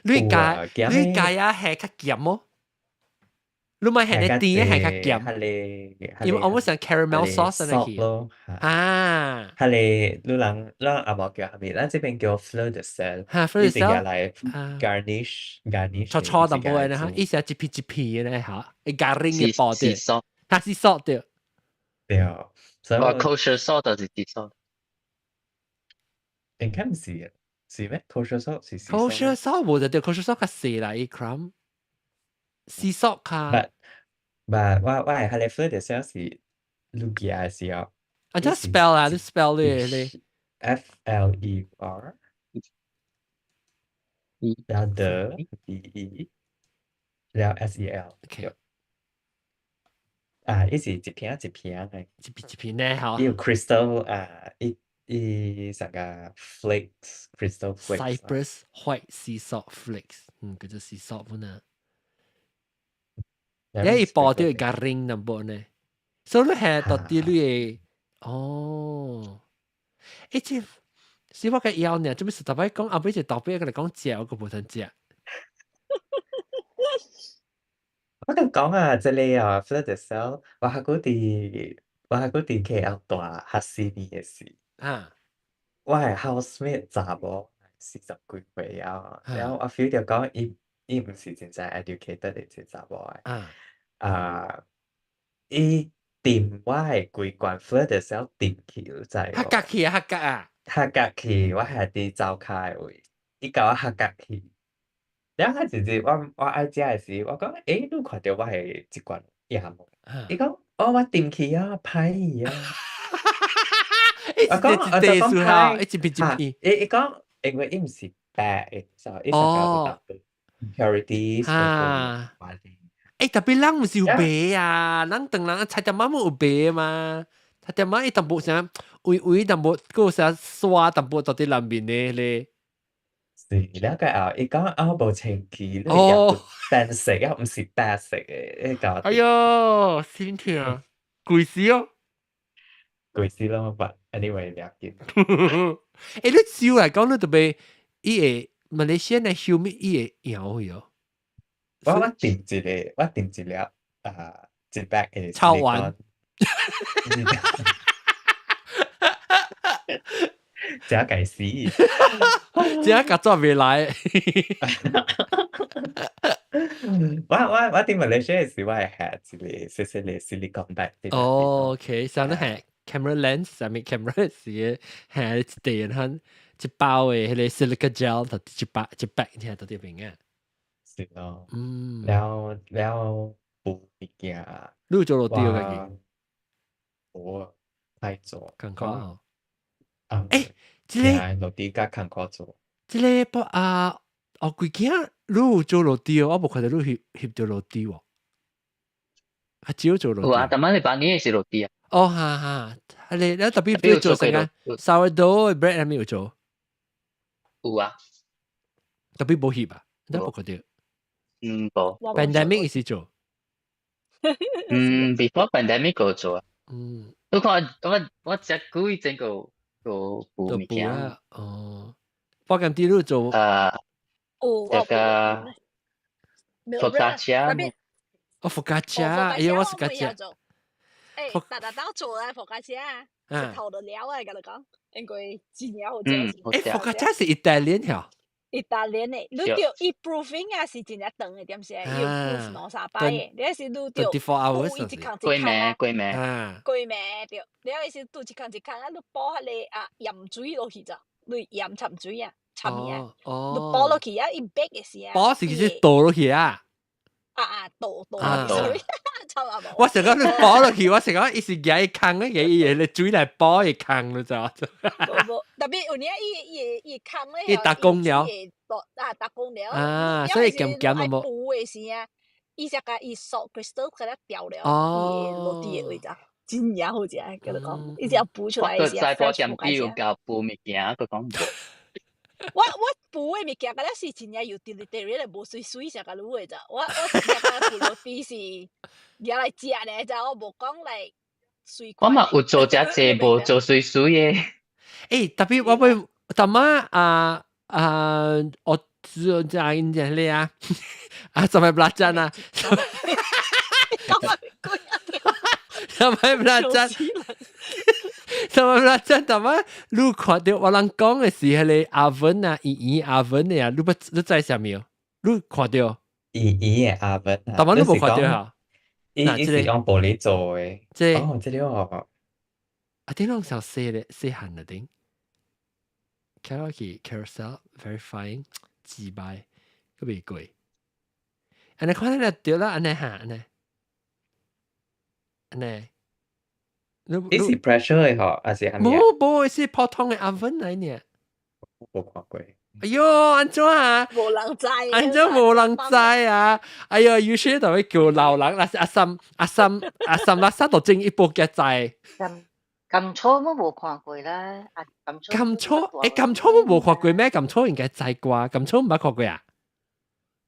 你加係較鹹麼？你咪係你電係較鹹，因為我們想 caramel sauce 那去咯。係你人阿冇叫係咪？咱這邊叫 fleur de sel， fleur de sel 嚟 garnish，錯淡薄嘅呢，一時一片一片嘅呢嚇，一加零嘅包的，它是 salt 的。對，所以我 kosher salt 就是啲 salt。應該唔是是咩 ？kosher salt 是 kosher salt 冇就對 kosher salt 較細啦一 gram。sea salt 卡，我係喺你 fleur de sel 是 Lugia 時候，啊，即 spell 啊，你 spell 你 FLER，然後 DE，然後 SEL，呢是一片一片嘅，一片咧嚇，有 crystal 一成個 flakes crystal flakes，Cypress white sea salt flakes，叫做 sea salt 本啊。一包掉一個 ring 咁噃呢，所以係到底你嘅即是我嘅腰呢，做咩實在擺講後尾就倒邊個嚟講食，我個冇通食。我咁講啊，即係啊 fleur de sel，我係嗰啲 KL 大嚇死你嘅事。我係 housemate 查某40幾歲啊，然後我 feel 到講伊唔是真正 educated 嘅一查某嘅。伊掂我係規罐 fleur de sel 掂起就係。客家起啊，客家啊。客家起，我係啲走開位，伊甲我客家起。然後直接我愛食嘅時，我講你看到我係一罐飲無？伊講我掂起啊，歹啊。我講一片。伊講因為伊唔是白嘅，所以伊成個有特別 impurities。特別人唔是有白啊，人當人菜點仔冇有白嘛，菜點仔伊淡薄啥微淡薄，個啥刷淡薄到啲內面嘅咧。是，了解啊！伊講無清氣，你入淡色啊，唔是白色嘅，你搞。哎呦，心痛，貴死哦！貴死咯，but anyway 唔要緊。你照嚟講，你特別伊個馬來西亞嘅 humid 伊個搖去哦。我訂一個一back 嘅抄完。只計死，只夾作未來。我點馬來西亞時，我係下一個細細嘅 silicone bag。OK，上都係 camera lens 上面 camera 時係一地人一包嘅迄個 silicone gel， 就一back 聽到啲邊嘅。是咯，แล้วปูอีกอย่าง你有做落地嘅？我太做，看看即係落地加看過做。即個不幾件你有做落地哦，我冇看到你翕到落地喎。只有做落地。哇！但係你辦嘢是落地啊？哈，你特別都做成啊 sourdough bread 係咪有做？有啊。特別冇翕啊，都冇看到。冇。pandemic 意思做。before pandemic 我做啊。不過我只故意整個物件。包咁啲都做。這個focaccia。focaccia，哎呀，我是focaccia。大刀做啊 focaccia，食頭就了啊，咁講，應該真有好食。focaccia 是意大利嚇。意大利的，你着伊 proofing 啊是真正长的，点是？伊有 proof 两三摆的，你是你着补伊一空一空啊，过暝，着，你是拄一空一空啊，你补迄个啊盐水落去咋？你盐掺水啊，掺伊啊，你补落去啊，伊白的是啊，补是其实倒落去啊。倒水，差啊无。我成日你補落去，我成日伊是夾伊空嘅嘢，伊嚟水嚟補伊空咯，就。無，特別有呢伊空咧，伊打工了，打工了啊，所以鹹鹹啊無。補嘅時啊，伊只個伊索 crystal 佢咧掉了，伊落地嘅位置，真嘢好食，佢哋講，伊只要補出來嘅時，再補點啲要教補物件，佢講冇。我補嘅物件，嗰啲是真係要 delivery 咧，無水食個滷嘅咋。我真係補落啲是入嚟食咧，就我無講嚟水。我嘛有做只濟，無做水嘅。誒，特別我會特麼我做只人哋啊，什麼不真啊？什麼不真？什麼啦？真係嘛？你看到我人講嘅是係你阿文啊，姨阿文嘅啊，你知啥咪有？你看到姨嘅阿文啊？但係你冇看到嚇？伊是用玻璃做嘅。即哦，這個啊，點樣想細漢啊？點 ？Karaoke carousel verifying 自敗，個未貴。安尼看到掉啦，安尼嚇，安尼。你是 pressure 嘅嗬，還是係咩？冇，是普通嘅 oven 嚟呢。冇看過。哎呦，安怎啊？無人知，安怎無人知啊？哎呦，有些就會叫老人，那是阿三，垃圾就整一部嘅仔。甘草我冇看過啦，甘草，甘草我冇看過咩？甘草應該知啩，甘草唔捌看過啊？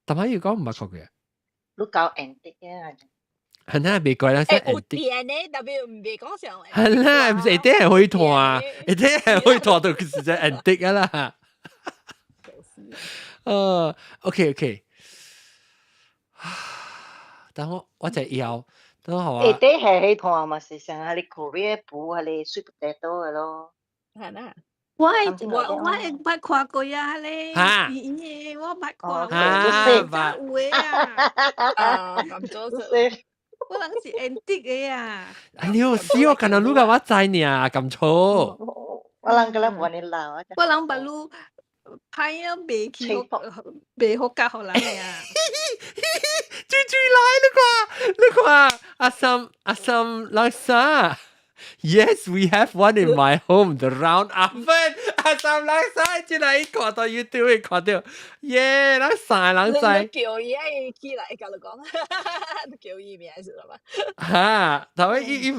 但係要講唔捌看過啊？你搞 antique 嘅。係啦，未過啦，即係有電咧，特別唔係講上。係啦，唔是一定係可以彈，一定係可以彈到其實就 antique 噶啦。OK， 等我就要，等好啊。一定係可以彈嘛，是像係你 Korea 補係你 sweet potato 嘅咯。係啦。我捌看過呀，咧，我捌看過，有嘅啊，咁多事。我人是 antique 嘅啊！哎呦，死我看到你個我知呢，咁粗。我人個人話你鬧啊！我人把你派咗未去未好教學人嘅啊！追來你看，阿三拉薩。Yes, we have one in my home, the round oven. 阿三人晒進來，看到 YouTube 會看到，耶！人晒人晒。你叫伊愛起來，甲你講，你叫伊名是嘛？嚇，頭尾伊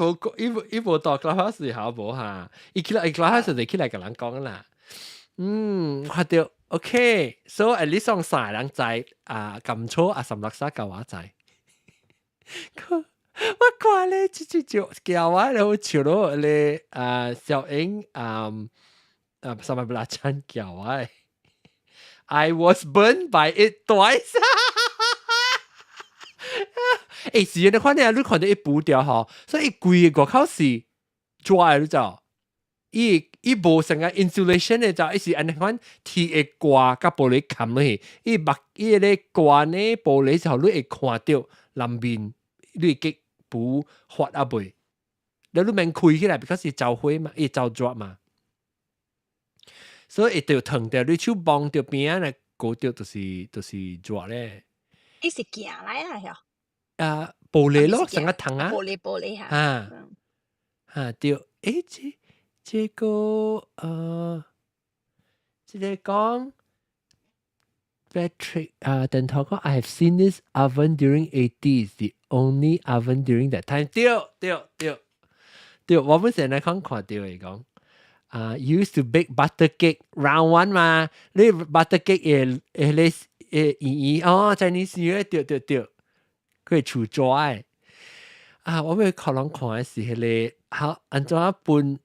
無到 clubhouse 時候無嚇，伊起來 clubhouse 就起來甲人講啦。看到 OK， so at least 上晒人知啊，咁粗阿三垃圾教我知。我看咧，就叫我咧，好笑咯咧小英什麼不拉真叫我，I was burned by it twice 是你看你看到一補掉嗬，所以貴嘅外口是 dry 咗，伊無成個 insulation 嘅就，伊是安尼款鐵嘅掛甲玻璃冚落去，伊咧掛呢玻璃就你會看到南面你嘅。補發啊背，你都免開起來 ，because 是走灰嘛，伊走 drop 嘛，所以一定要燙掉，你手幫掉邊嚟搞掉，就是 drop 咧。伊是鏡嚟啊，係玻璃咯，成個燙啊，玻璃嚇，掉，這個即係講。Patrick, then talk about, I have seen this oven during 80s, the only oven during that time. 對，我本成日看到嚟講，used to bake butter cake round one 嘛，你 butter cake Chinese New Year 對，佢係廚做嘅。我咪可能看嘅是咧，好，安怎拌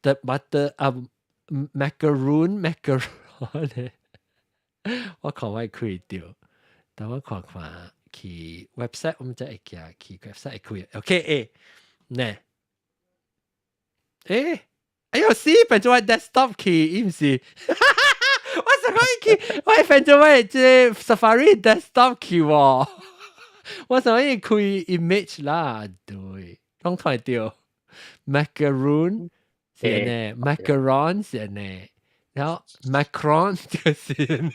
the butter macaron 咧。我看我開掉，但我看去 website 我們再會去 website 開 ，OK 呢？哎呦，是變做 desktop 去，唔是？我成我反正我这 Safari desktop 去喎，我想要开 image 啦，对，讲错掉 macaroon 是呢 macaron 是呢，然后 macron 就是呢。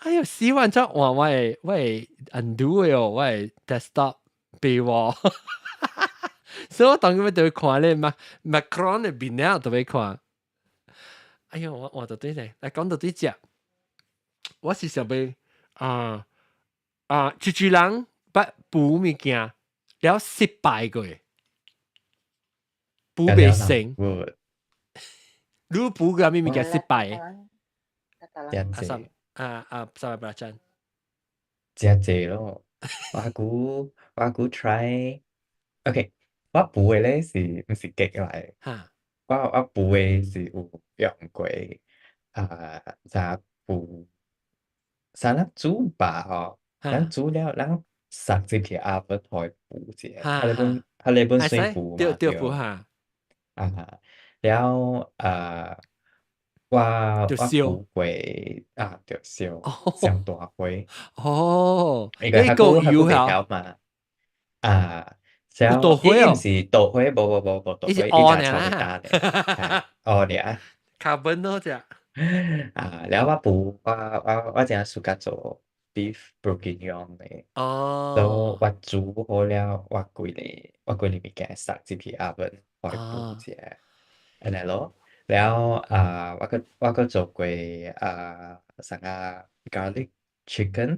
哎呦，洗完之後，哇！我係 undo 嘅哦，我係 desktop 備喎，所以我當佢哋會看咧，Macron 嘅邊咧都會看。哎呦，我到底咧，嚟講到啲隻，我是想要豬豬人不補物件，了失敗過，補未成，你補嘅咩物件失敗？สวัสดีอาจารย์เ咯ว่ากู try OK ว่าปู咧是唔是激來ว่าปู是有用過就ปู咱煮吧吼咱煮了咱塞進去oven去ปู者佢哋本水ปู嘛對ปู嚇แล้วว่าปู過就上大火一個佢條嘛有大火哦，是大火，冇大火，伊呢隻呢carbon 咯隻แล้วว่าจะสุกัด做 beef bourguignon 嘅แล้วว่า煮好了ว่ากุยเลยมีแกงสักที่oven คอยปูเสียอันนั้น咯แล้วว่าก็做過สั่งgarlic chicken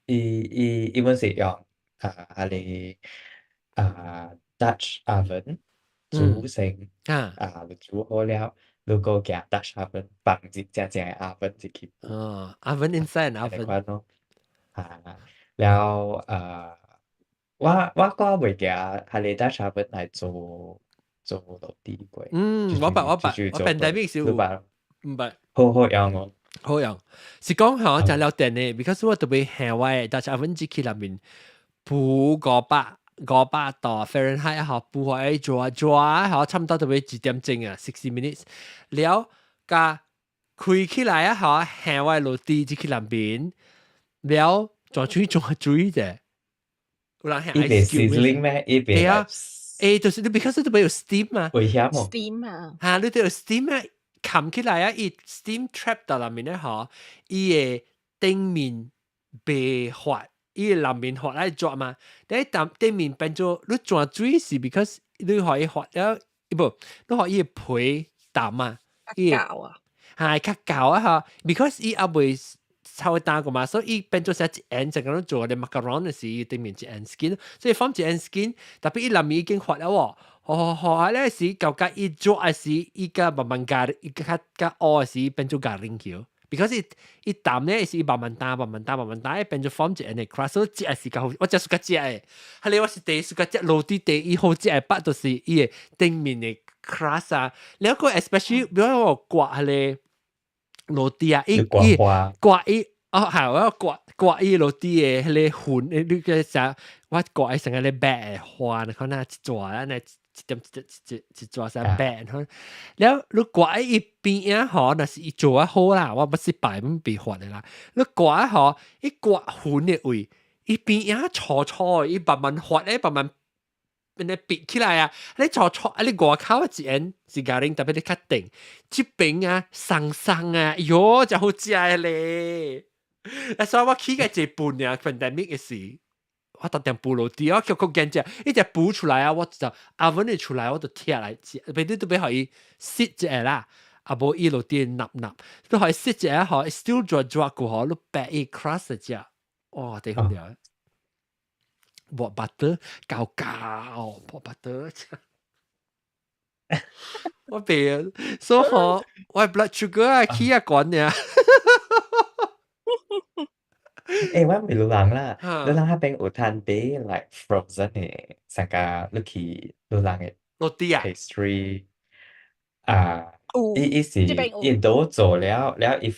อีมัน是用อะไรDutch oven 煮成煮好了如果夾 Dutch oven 放入正嘅 oven 入去oven inside oven 咯แล้วว่าก็未夾係 Dutch oven 嚟做落地過我pandemic 時有唔係好用哦好用是講嚇就了電嘅 because 我特別喜歡 Dutch oven 機器入面補500度 Fahrenheit 嚇補開抓嚇差唔多特別2點鐘啊60 minutes 了加開起來啊嚇喜歡落地機器入面了仲水啫有人係 ice cube 咩？係啊就是你 because 你都有 steam 嘛危險喎 steam 啊嚇你都有 steam 啊冚起來啊伊 steam trap 到入面咧嚇伊嘅頂面被發伊南面發來抓嘛，但係頂面變咗你轉水是 because 你可以發了，不，你可以皮淡啊，較啊，係較舊啊嚇 ，because 伊阿未炒大個嘛，所以伊變咗成一end，成個都做啲 macaron 嘅時，頂面一 end skin，所以放一 end skin，特別伊南面已經發了喎，學咧時舊間伊抓嘅時，伊個慢慢加，伊個較惡嘅時變咗加冷橋。because 伊淡咧是慢慢打，變咗 form 一個 crust，所以食係較好，我真係食嘅。係你我是第一食嘅落地第一好食嘅八就是伊個頂面嘅 crust 啊，แล้วก็ especially 比如我刮係咧落地啊，伊刮伊係我刮伊落地嘅係咧粉，你嘅時我刮伊成個咧白嘅花，你看那一撮啊，那一撮成白，แล้ว你刮伊邊啊，嗬，那是伊做啊好啦，我不是白咁被發嘅啦。你刮嗬，伊刮粉嘅位，伊邊啊錯，伊慢慢發咧，慢慢變嚟別起來啊！你錯，你外口一陣是咖喱，特別你較定，這邊啊生啊，喲就好食咧。所以我起個一半啊 pandemic 嘅事。我特定補落地，我叫佢驚啫，一隻補出來啊，我就oven你出來，我就貼來食，俾啲都俾可以蝕隻啦，啊無伊落地napnap都可以蝕隻啊，可 still 抓過可，都白伊 crust 隻，哇，地好料，薄 butter 搞薄 butter， 我病，所以我 blood sugar 啊起啊滾呀。ว่าไม่รู้หลังล่ะรู้หลังถ้าเป็นอุทานเบย์ like frozen เนี่ยสังกาลูกขีรู้หลังเนี่ยโรตีอ่ะ pastry อีสิอินโด做แล้วอี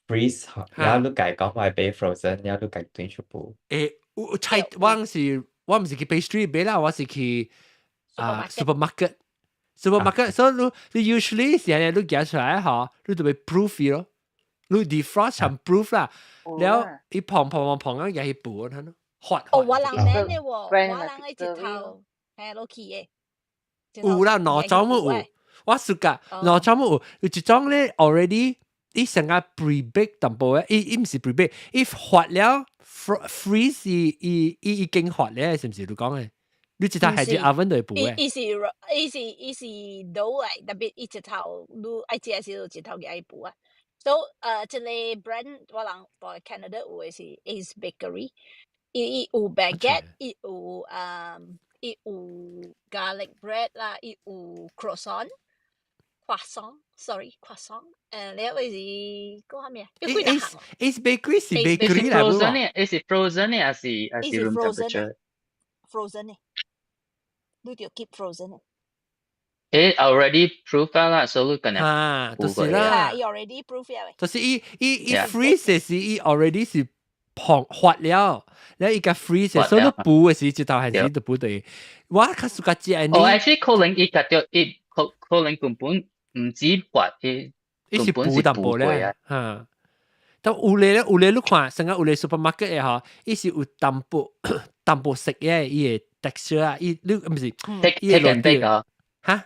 freeze แล้วลูกไก่講話係 frozen แล้วลูกไก่斷全部ใช่我唔是去 pastry 買啦，我是去supermarket supermarket，所以你 usually 時候你夾出來嚇，你就會 proof 咯，你 defrost 成 proof 啦，แล้วอีพองก็อย่าให้ปูนั่นหอด我人呢喎，我人喺直頭係落去嘅。有啦，攞咗冇有，我試過攞咗冇有，有一種咧 already 伊成個 pre-bake 淡薄嘅，伊唔是 pre-bake，伊發了 freeze 伊已經發了，是唔是你講嘅？你直頭係喺 oven 度補嘅。伊是倒嚟，特別伊直頭你愛食時就直頭嘅愛補啊。So 即個 brand 我人在 Canada 有嘅是 Ace Bakery， 伊有 baguette， 伊有garlic bread 啦，伊有 croissant， แล้ว係嗰下咩啊？Ace Bakery 是 bakery 嚟喎。係 frozen 呢？係 room temperature。frozen 呢？你要 keep frozen 呢？already proof 啦，所以可能就是啦。伊 already proof 呀喂。就是伊 freeze 嘅時，伊 already 是發了，然後伊個 freeze 嘅，所以你補嘅時直頭係自己都補對。我較喜歡食呢。actually 可能伊個叫伊可能根本唔止發，伊是補淡薄咧。但有咧你看，成個有咧 supermarket 嘅嚇，伊是有淡薄食嘅，伊嘅 texture 啊，伊你唔是 take and bake 啊？嚇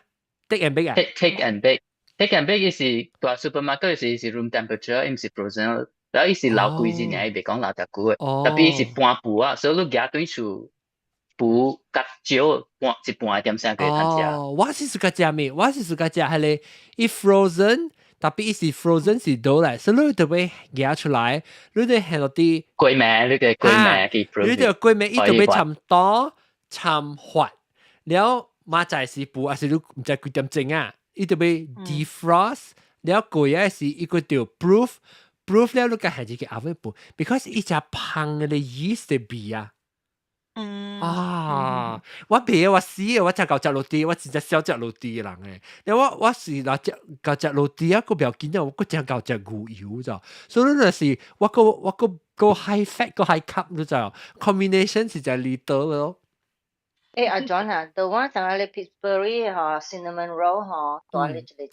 take and bake 啊 ？take and bake。take and bake 伊是大 supermarket 是 room temperature， 伊唔是 frozen。然後伊是留幾日，伊袂講留得久嘅，特別伊是半補啊，所以你夾對厝補較少一半點先可以通食。我是自家食咩？我是自家食係咧，伊 frozen， 特別伊是 frozen 是倒嚟，所以你就會夾出來，你就係落啲龜咩？你嘅龜咩嘅 frozen， 你就龜咩，伊就會差唔多參發，然後馬仔是補，還是你唔知幾點鐘啊？伊就會 defrost， 然後貴嘅是伊個條 proof。proof 了，你個係自己 oven 補 ，because 伊只香嘅 yeast 嘅味啊。我別我死嘅，我只夠食落地，我真係少食落地嘅人嘅。然後我是嗱只夠食落地啊，個表見到我只夠食牛油咋，所以嗰時我個 high fat 個 high carb 都就 combination 是就 little 咯。阿 John 啊，到我上你 Pittsburgh 嗬 cinnamon roll 嗬，帶你出嚟。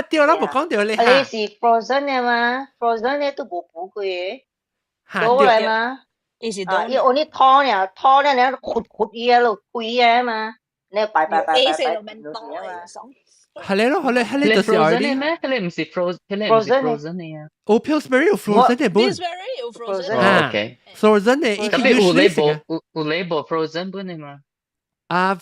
對啦，冇講到你。你是 frozen 嘅嘛 ？frozen 咧都冇補過嘅，倒嚟嘛。伊是倒。伊我你拖咧，你ขุด嘢咯，攰嘢嘛，你擺。係你咯，係你就是 frozen 咩？佢唔是 frozen 嘅啊。Pillsbury 有 frozen 嘅本。Pillsbury 有 frozen。OK。frozen 嘅，特別有 label frozen 本嘅嘛。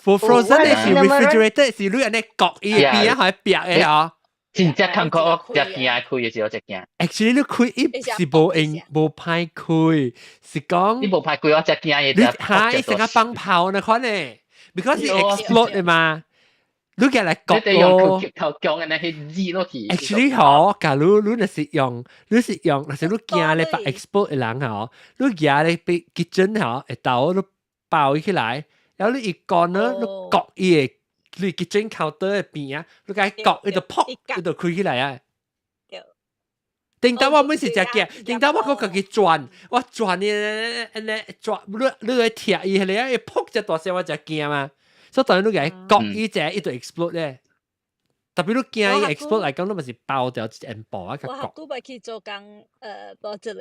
for frozen 嘅是 refrigerated， 是你安尼焗伊嘅邊啊，係白嘅啊。真正感覺我隻驚開嘅時候隻驚。Actually 你開伊是無派開，是講你無派開我隻驚嘅。你係成個放炮那款咧 ，because 你 explode 嘅嘛，你嘅嚟焗咯。你用頭姜嘅咧去擠落去。Actually 好，假如你是用，但是你驚咧把 explode 嘅人吼，你驚咧被 kitchen 吼，一刀你爆起來。然後你一乾呢，你焗伊嘅，你 kitchen counter 嘅邊啊，你解焗，伊就噗，伊就開起來啊。定到我每時只嘅，定到我嗰個嘅轉，我轉呢，轉，你去貼伊嚟啊，一噗只大聲我就驚嘛，所以當然你解焗伊只，伊就 explode 咧。特別你驚伊 explode 嚟講，你咪是爆掉一部啊！我學都咪去做工，多一個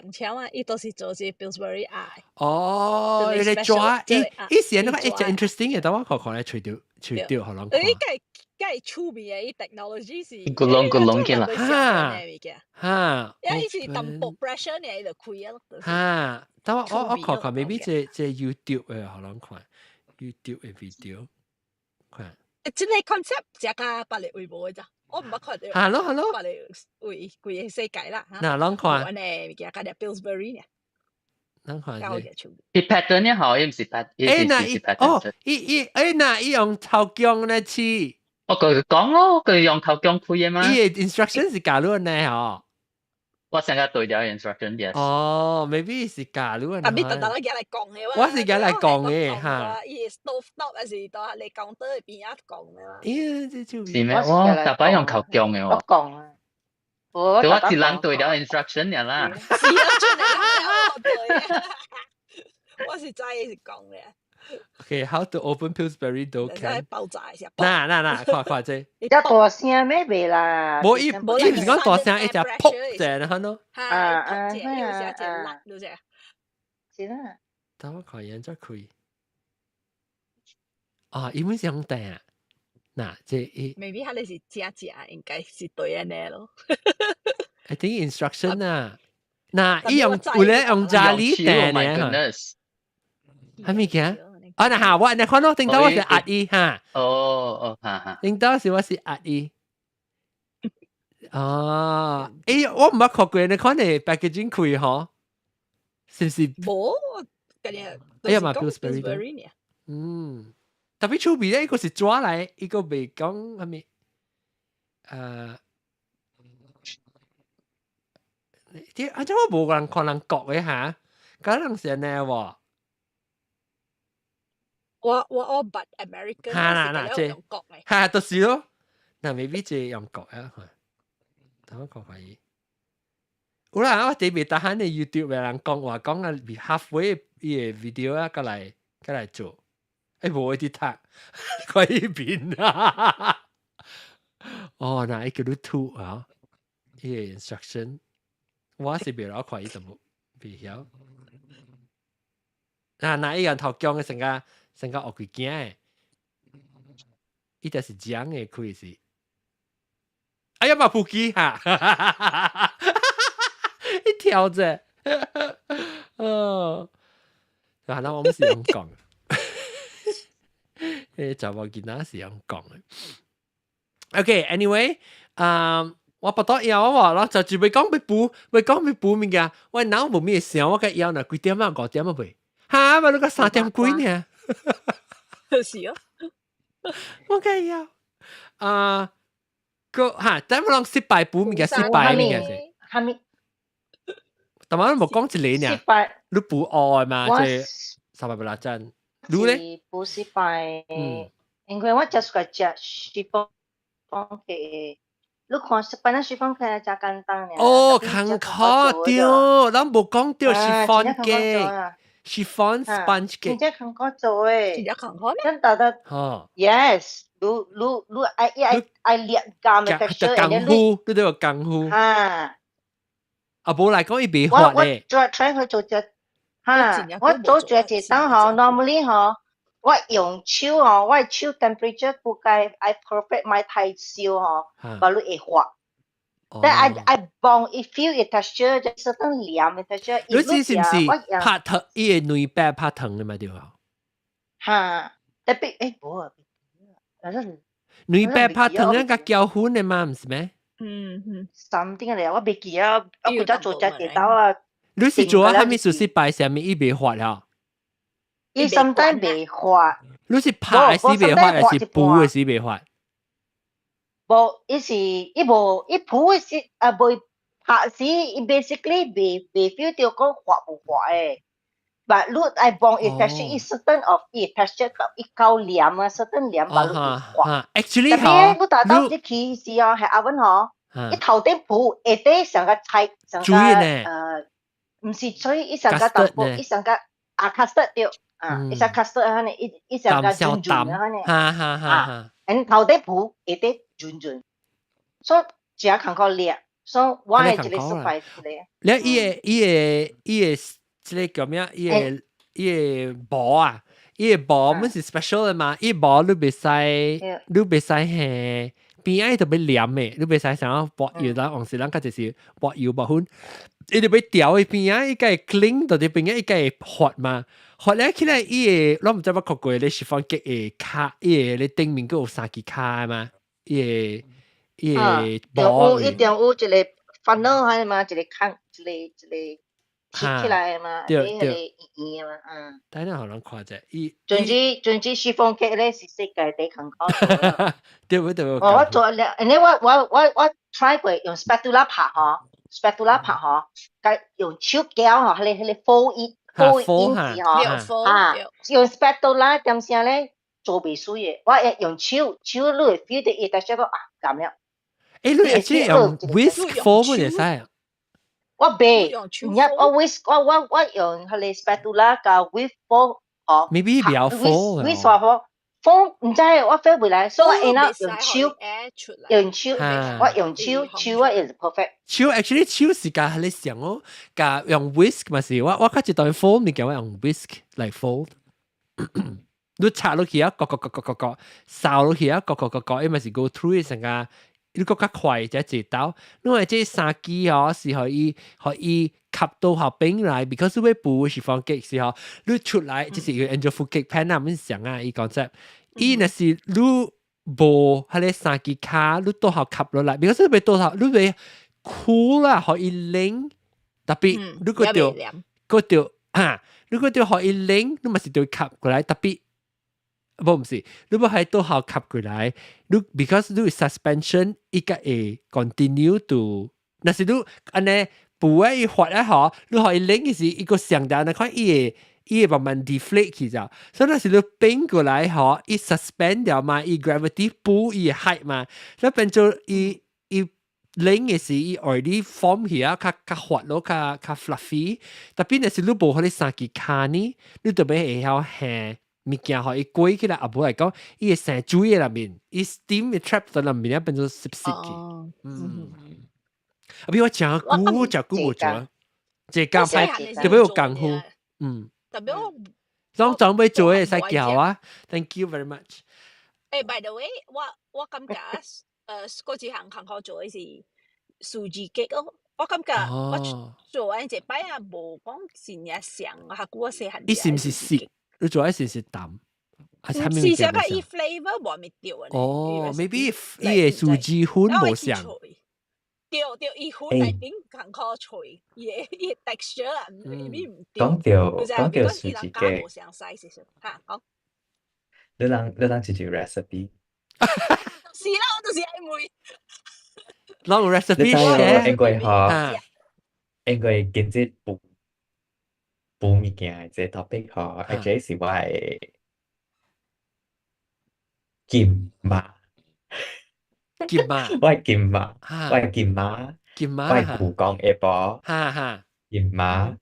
工廠啊，伊都是做隻 Pillsbury eye。哦，你嚟抓，伊時那個一隻 interesting 嘅，但我看咧除掉，可能。伊梗出名嘅，伊 technology 是。咕隆嘅啦。嚇，因為伊是淡薄 pressure 呢，伊就開啊。嚇，但我看 maybe 隻 YouTube 嘅可能看 YouTube 嘅 video 看。真係 concept 只個百里匯報嘅咋，我唔捌看到。Hello，百里匯嘅世界啦嚇。嗱，啷看？我呢而家嗰啲 Pillsbury 呢？啷看啫？佢 pattern 呢好，伊唔是 pattern。伊用頭姜咧黐。我佢講咯，佢用頭姜配嘅嘛。伊嘅 instruction 是假如呢嗬。我成日對咗 instruction yes。哦 ，maybe 是假如啊。特別特登嚟講嘅。我是而家嚟講嘅嚇。伊 stove top 還是到你講到邊一講嘅嘛？是咩？我特別用頭姜嘅喎。我講啊。我是人對咗 instruction 嘅啦。我是真係講嘅。OK，how to open Pillsbury door can？爆炸一下。看这。一大聲咩未啦？冇伊唔是講大聲，一隻噗啫，然後呢？係，你有時一隻甩到隻。是啦。等我看樣再開。啊，因為是用定啊。嗱，即係。maybe 佢哋是只應該是對嘅呢咯。I think instruction 啊。嗱，伊用為了用家裡定嘅嚇。係咪嘅？啊，那哈，我你看到聽到我是壓伊哈。哈。聽到是我是壓伊。哦，我唔捌看過，你看你 packaging 開嗬，是唔是？冇，今日哎呀，嘛 Pillsbury 呢？特別出名咧，一個是抓來，一個未講係咪？啲啊，真我冇人看人講嘅嚇，嗰人是呢喎。我But American 係用國嚟，係就是咯，嗱未必即用國啊，等我講下嘢。好啦，我哋未打閒嘅 YouTube 有人講話講啊，halfway 嘅 video 啊，過嚟做，冇啲睇，可以變啊。哦，嗱，叫做 two 啊，呢個 instruction，我是未攞看呢就冇未曉。嗱，依個頭講嘅成個學佢驚嘅，呢就是講嘅佢是。哎呀，嘛撲機嚇！一條啫，嗱，我唔是咁講，就我見到是咁講嘅。OK，anyway，我不多要我咯，就準備講要補物件，我腦冇咩想，我嘅腰呢幾點啊？5點啊未？嚇，我都個3點幾呢？是啊，我嘅腰個嚇，等我講失敗補物件，失敗物件先。係咪？但係我冇講一個呢，你補愛嘛？即300不拉真，你咧？補失敗，因為我just個隻雪芳嘅，你看失敗那雪芳嘅就簡單嘅。哦，坎坷對，咱冇講對雪芳嘅。chiffon sponge cake， 真係坎坷做誒，真係坎坷咩？真得得，yes，你愛練काम嘅 texture，功夫，你都有功夫。啊，冇嚟講伊未學咧。我 try 去做隻，我做隻隻當嗬 ，normally 嗬，我用手嗬，我手 temperature 估計 I perfect 買太少嗬，把你會滑。但I bong it feel it texture just certain 黏嘅 texture。你知是唔是拍藤？伊個內白拍藤嘅嘛對啊？嚇，特別冇啊，內白拍藤嗰個膠粉嘅嘛，唔是咩？something 嚟，我未記啊，我覺得做隻地豆啊。你是做啊？係咪就是擺上面伊未滑啊？伊 sometimes 未滑。你是拍時未滑，還是補嘅時未滑？無，伊補嘅時未拍時，伊 basically 未 feel 到講滑唔滑誒。But look, I bong it texture is certain of it texture 一夠黏啊 ，certain 黏把你滑。Actually 嗬，你打到啲起時啊，係阿溫嗬，一頭頂補，下底成個菜，成個唔是水，一成個豆腐，一成個custard 掉，一成 custard 嗰啲，一成個圓圓嗰啲，然頭頂補，下底圓圓，所以只係靠練，所以我係一個失敗嘅。你即係叫咩？伊個薄啊，伊個薄唔是 special 嘅嘛？伊薄你別使係邊個特別黏嘅，你別使想要薄油啦，往時咱個就是薄油薄粉，伊特別調嘅邊個伊個 clean 到啲邊個伊個滑嘛，滑咧起來伊個我唔知乜學過咧，是放嘅個卡，伊個你頂面嗰有三支卡嘛，伊個薄。一定有一個煩惱係嘛，一個坑，一個。切起來嘛，你係圓嘛，但係可能看者，總之雪芳劇咧是世界第坎坷。對唔對？我做咧，你我 try 過用 spatula 拍嗬 ，spatula 拍嗬，計用手攪嗬，係 fold in 字嗬，用 spatula 點先咧做未輸嘅，我用手你 feel 到伊但係個咁樣。你 actually 用 whisk fold 會使？我未，我用佢哋 spatula 加 whisk 哦，maybe 比較 full ，which 話風唔知我 feel 唔來，所以我 end up 用手，我用手我 is perfect。手 actually 手是甲你想哦，甲用 whisk 嘛是，我較一段 fold 物件我用 whisk 來 fold。你插落去啊，割，掃落去啊，割，因為是 go through 成個，你更加快只節奏。因為這三支哦是可以吸到後邊來 ，because 你補是放激時候，你出來就是要 angel food cake pan 啊，咁想啊，伊講啫，伊若是你無迄個三支卡，你倒後吸落來 ，because 你倒後你會酷啦，可以拎，特別你個條啊，你個條可以拎，你咪是對吸過來，特別。唔是，你要喺倒後吸過來，你 because 你 suspension 伊個會 continue to，但是你安尼補啊伊發啊嗬，你可以拎嘅時伊個上彈，你看伊會慢慢 deflate 去咗，所以那時你變過來嗬，伊 suspend 掉嘛，伊 gravity 補伊height 嘛，所以變做伊拎嘅時伊 already form 起啊，較滑咯，較 fluffy，特別那時你冇嗰啲三支卡呢，你特別會曉輕。物件可以過起來，阿婆嚟講，伊會成煮嘢入面，伊 steam 會 trap 在入面，變做濕濕嘅。阿邊我食久冇做，這間派特別有功夫。特別我當準備做嘅使叫啊 ，thank you very much。by the way，我感覺嗰次行學做嘅是素雞雞咯。我感覺我做緊一擺啊，無講成日上下古細漢。伊是唔是濕？你做一時是淡，是想個伊 flavor 冇咪掉啊？哦 ，maybe 伊嘅素雞粉冇上。掉伊粉內邊更加脆，伊 texture 啊，咪唔掉。講到素雞嘅，冇上細少少嚇講。你啷自己 recipe？ 是啦，我都是愛妹。啷 recipe 嘅？應該見節補物件這 topic 嗬 ，actually 是我係劍馬，我係劍馬，我係古講一波，劍馬，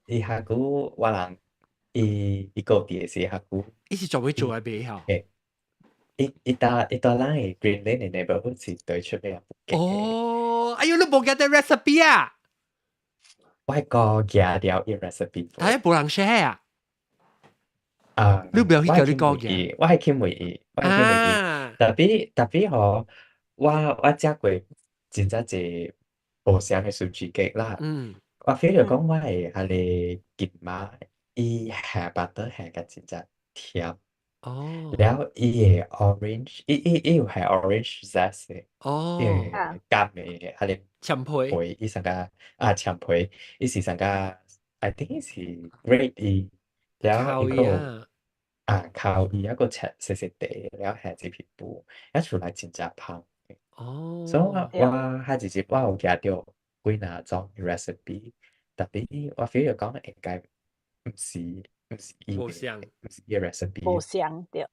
伊下古我人伊個啲是下古，伊是做咩做啊？俾嗬？伊打人係 Green Lane 嘅 neighborhood 是對出嚟啊！哦，哎呦，你冇記得 recipe 啊？我係個夾掉伊 recipe，但係冇人 share 啊！你唔要去叫你講嘅，我係傾回伊，特別嗬，我食過真正係無相嘅素雞雞啦。我 feel 到講我係你劍馬，伊下巴都下個真正甜。แล้วอีorange อีอยู่係 orange zest 嘅夾嘅係薔培อีสังกา薔培อี是สังกา I think 是 red อีแล้วอี個靠อี一個赤色色地แล้ว係隻皮膚一出來真正香嘅所以我係直接我有記到幾哪種 recipe 特別我 feel 到講應該唔是無相，唔是伊 recipe。無相對。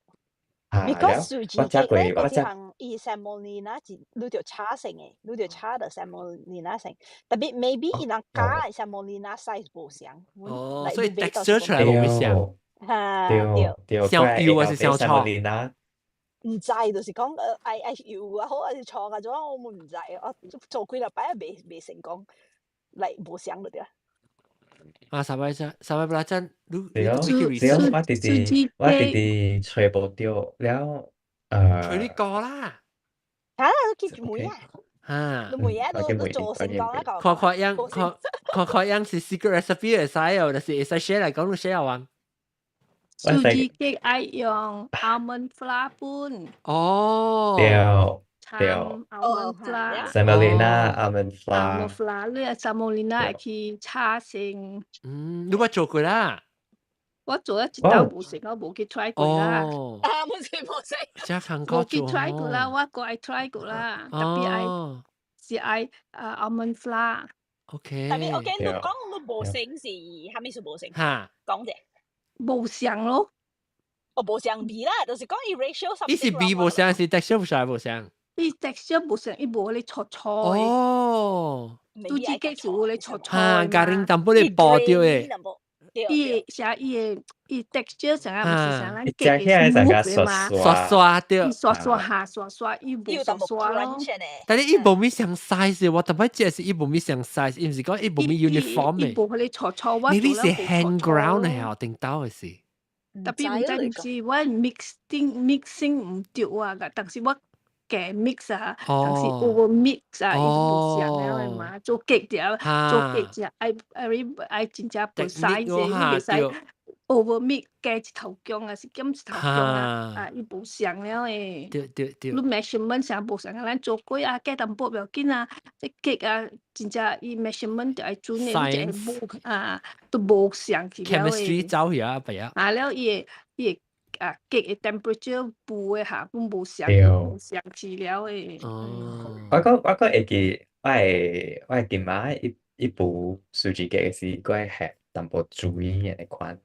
because 素雞雞咧，嗰啲行伊 semolina 你條叉成嘅，你條叉的 semolina 成，特別 maybe 伊能加 semolina size 無相。哦，所以 texture 出來無相。對。香油還是香草？唔知，就是講油啊好，還是錯啊？咗我唔知，我做幾禮拜未成功，嚟無相嗰啲啊。三位不拉真，你我弟弟吹無掉了，吹你歌啦，都記住每日，你每日都做成功一個，看樣是 secret recipe 會使哦，但是會使 share 嚟講，你 share 完。素雞雞愛用 almond flour 拌。哦。對。almond flour。semolina almond flour。almond flour 你啊 semolina 會去炒成。你有做過啦？我做一道冇成，我冇去 try 過啦。冇食。真係冇去 try 過啦，我個愛 try 過啦，特別是愛almond flour。OK。特別你講你冇成是係咪是冇成？嚇。講啫。無相咯，無相味啦，就是講伊 ratio 伊是味無相，是 texture 唔係無相。伊 texture 無相，伊無你搓搓。哦。素雞雞是有你搓搓。家庭淡薄你爆掉誒。伊寫伊伊 texture 成啊，毋是像咱伊cake 食起来成个是 smooth 的嘛，刷刷对，伊刷刷下刷刷，伊无刷要淡薄刷咯。 crunch 呢，但係伊無咪上 size，我特別只是伊無咪上 size，伊唔是講伊無咪 uniform 伊嘅。無迄個搓搓，我你做了是 hand ground 係後定刀嘅事。特別唔知唔知，我 mixing 唔對啊，但是我嘅 mix 啊，但是 over mix 啊，伊都無像了嘅嘛。做 cake 條，做 cake 條，愛真正不嘥啫，你袂使 over mix 加一頭薑啊，是減一頭薑啊，伊無像了誒。對。你 measurement 啥無像，咱做過啊，加淡薄唔要緊啊，即 cake 啊，真正伊 measurement 就係準嘅，你就係無啊，都無像去了誒。chemistry 走去啊，係啊。啊了，伊啊，cake 嘅 temperature 布嘅下都無像去了誒。我會記，我會記嘛，一部數字嘅是，我會係淡薄注意嘅款。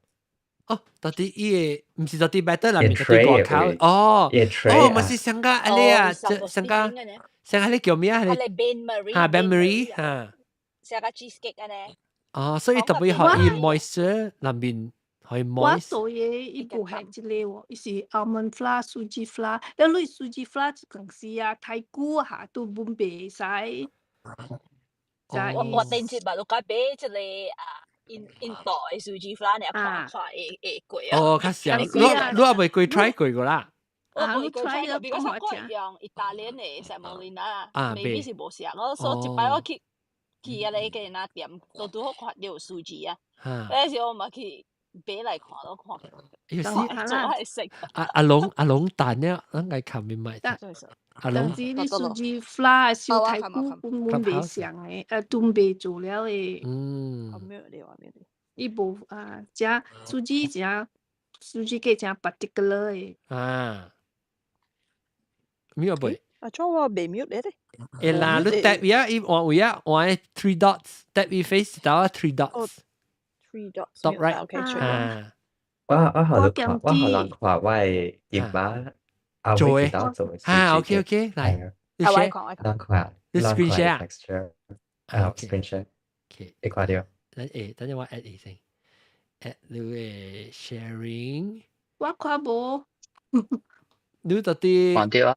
哦，到底伊個唔是到底 better 啦，面到底外口哦，咪是上個阿你啊，上個你叫咩啊？係 bain marie 嚇，上個 cheesecake 啊呢。哦，所以特別可以 moisture 裏面可以 moist。我做嘢伊無係一個喎，伊是 almond flour、蘇吉 flour，แล้ว你蘇吉 flour 更是啊，太久下都本袂使。我頂次咪都改買一個印度嘅蘇吉 flour 呢，看會貴啊。哦，較少，你也未過 try 過個啦。我未 try 過，because 我用意大利嘅 semolina，maybe 是無像咯，所以一擺我去啊你嘅那店，都好看到蘇吉啊。嗰時我咪去買嚟看咯，看。做係食。阿龍蛋咧，咱來看面買。阿龍，但是你蘇吉 flour 燒太久本袂像誒，都袂做了誒。伊無啊，食蘇吉嘅正 particular 誒。啊，咩袂？啊，做我未瞄咧。誒啦，你 tap 呀，伊換位啊，換 three dots，tap 伊 face 到 three dots。3 dots top right OK 啊我可能看我係點吧做嘅OK 嚟你 share 你 screen share texture screen share OK 你看到等陣我 add 你先 add 你嘅 sharing 我看無你到底看到啊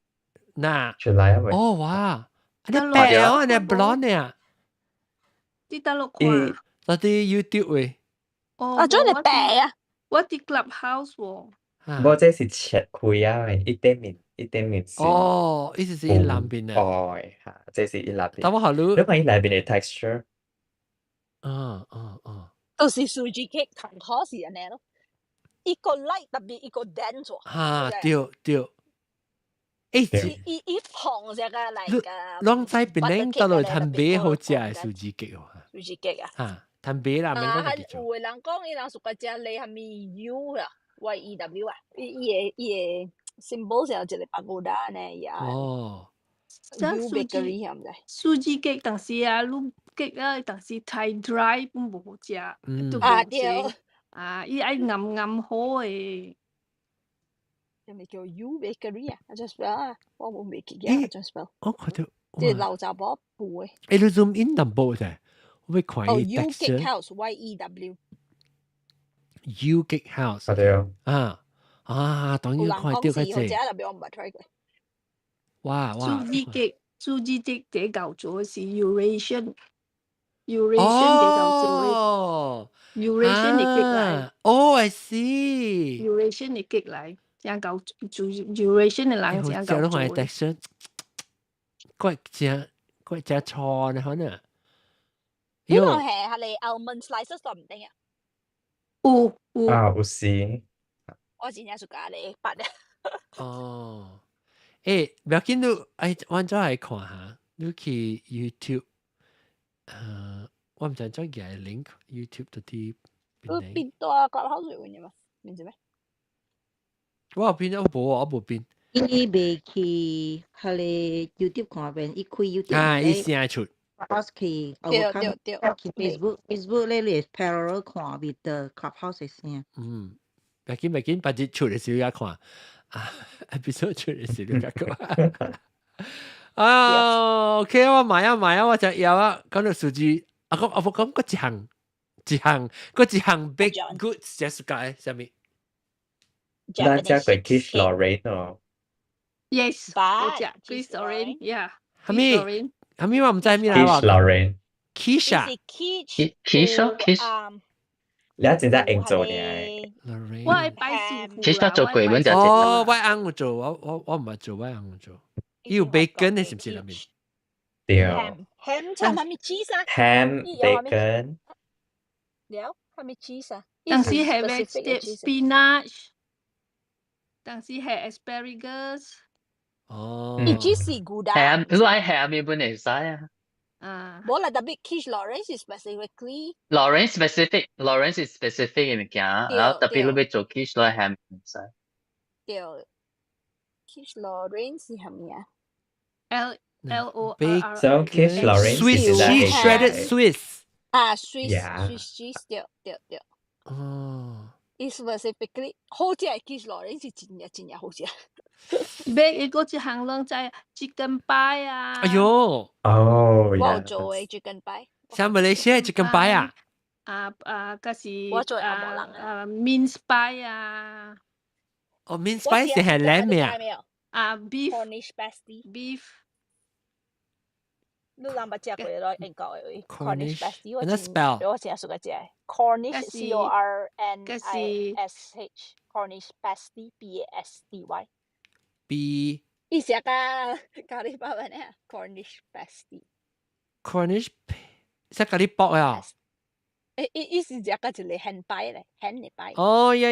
嗱出來啊哦哇你白啊你 blonde 啊你倒落看到底 YouTube 嘅啊，做你白啊！我啲 clubhouse 喎，我這是切開啊，一點面是哦，意思是一兩邊啊，哦，嚇，這是一兩邊。但我學你，因為一兩邊嘅 texture，都是數字 cake 同可是安尼咯，一個 light 特別一個 dense 喎。嚇，對。誒，一旁隻嘅嚟㗎。啷在邊咧？到來探比好食嘅數字 cake 喎。數字 cake 啊？嚇。探比啦，免講係有嘅人講，伊人熟個只你係咪 U 啊？YEW 啊？伊個 symbol 就一個白布單呢，呀。哦。U bakery 係唔係？蘇吉 cake，但是啊，滷 cake 啊，但是太 dry 本無好食，都無食。啊，伊愛暗好誒。係咪叫 U bakery 啊？我 just spell 啊，我冇未記嘅，我 just spell。我覺得。即係流雜波布誒。你 zoom in 淡薄啫。會看伊 texture。U Cake House YEW。U Cake House。係對啊，當然看到嗰隻。好食特別我唔係 try 過。哇！蘇吉 cake 這舊做是 Eurasian 這舊做。Eurasian 嘅 cake 嚟。哦 ，I see。Eurasian 嘅 cake 嚟，正舊做 Eurasian 嘅人正舊做。我 texture， 怪正錯呢可能。呢個係你 almond slices 都唔定啊。有時。我真係熟咖喱白啊。哦，誒，唔要緊你，我再嚟看下，你去 YouTube， 我唔知將佢 link YouTube 到啲邊。邊度啊？掛口水換嘅嘛？明知咩？我邊有冇啊？我冇邊。伊未去佢哋 YouTube 看邊，伊開 YouTube。啊，伊先出。Clubhouse 去 Facebook 咧，你 parallel 看 with the Clubhouse 先。唔緊，把啲出嚟時候看，episode 出嚟時候看。OK， 我買啊，我就有啊。講到數字，我講嗰一項 baked goods 即係個嘅，啥物？那只 Japanese 佢 Kiss cheesecake。 Lorraine 哦， Yes，我食 But Chris cheese Orange， Lorraine yeah， 係 Chris 咪 Orange， 係咪我唔知咩嚟 Kiss 喎 Lorraine， Keisha 是 Kish Keisha Kiss 你一陣真有應做嘅，我係 Lorraine 擺樹糊 Kiss 啦，做過本就哦我啱我做我唔係做我啱我做要 bacon 你是唔是入面對 ham 就係咪 cheese 啊？ ，ham 有係咪 bacon，有係咪 cheese 啊？但是係 specific 嘅 cheese spinach，但是係 asparagus，哦而 cheese 是古代。 ham 如果係 ham 呢本嚟使啊。冇啦，特別 Kish Lawrence specifically。 Lawrence is specific 嘅物件，然後特別你要做 Kish 落 ham 唔使。對 ，Kish Lawrence 係咩啊 LORR So Kiss Lorraine Swiss 是 cheese 在 shredded Swiss Swiss 啊 Swiss Yeah. Swiss cheese 對。哦 specifically 好似係 Kish Lawrence 是真嘅好似啊。Bake 嗰隻行浪就係 chicken pie 啊，哎呦哦，我有 yes 做嘅 chicken pie。像馬來西亞 chicken pie 啊嗰時我做有冇人啊mince pie 啊，哦 mince pie 是係靚咩啊beef Cornish pasty。 beef，你諗唔食過咯？英國嘅 Cornish pasty ，and spell 我成日熟嘅字係 Cornish 嗰時 CORNISH Cornish pasty PASTY。 B 意思啊，咖喱包咩啊 ？Cornish pasty。 Cornish 即係嗰啲薄啊意思就係你hand pie咧，hand 嚟 pie。哦呀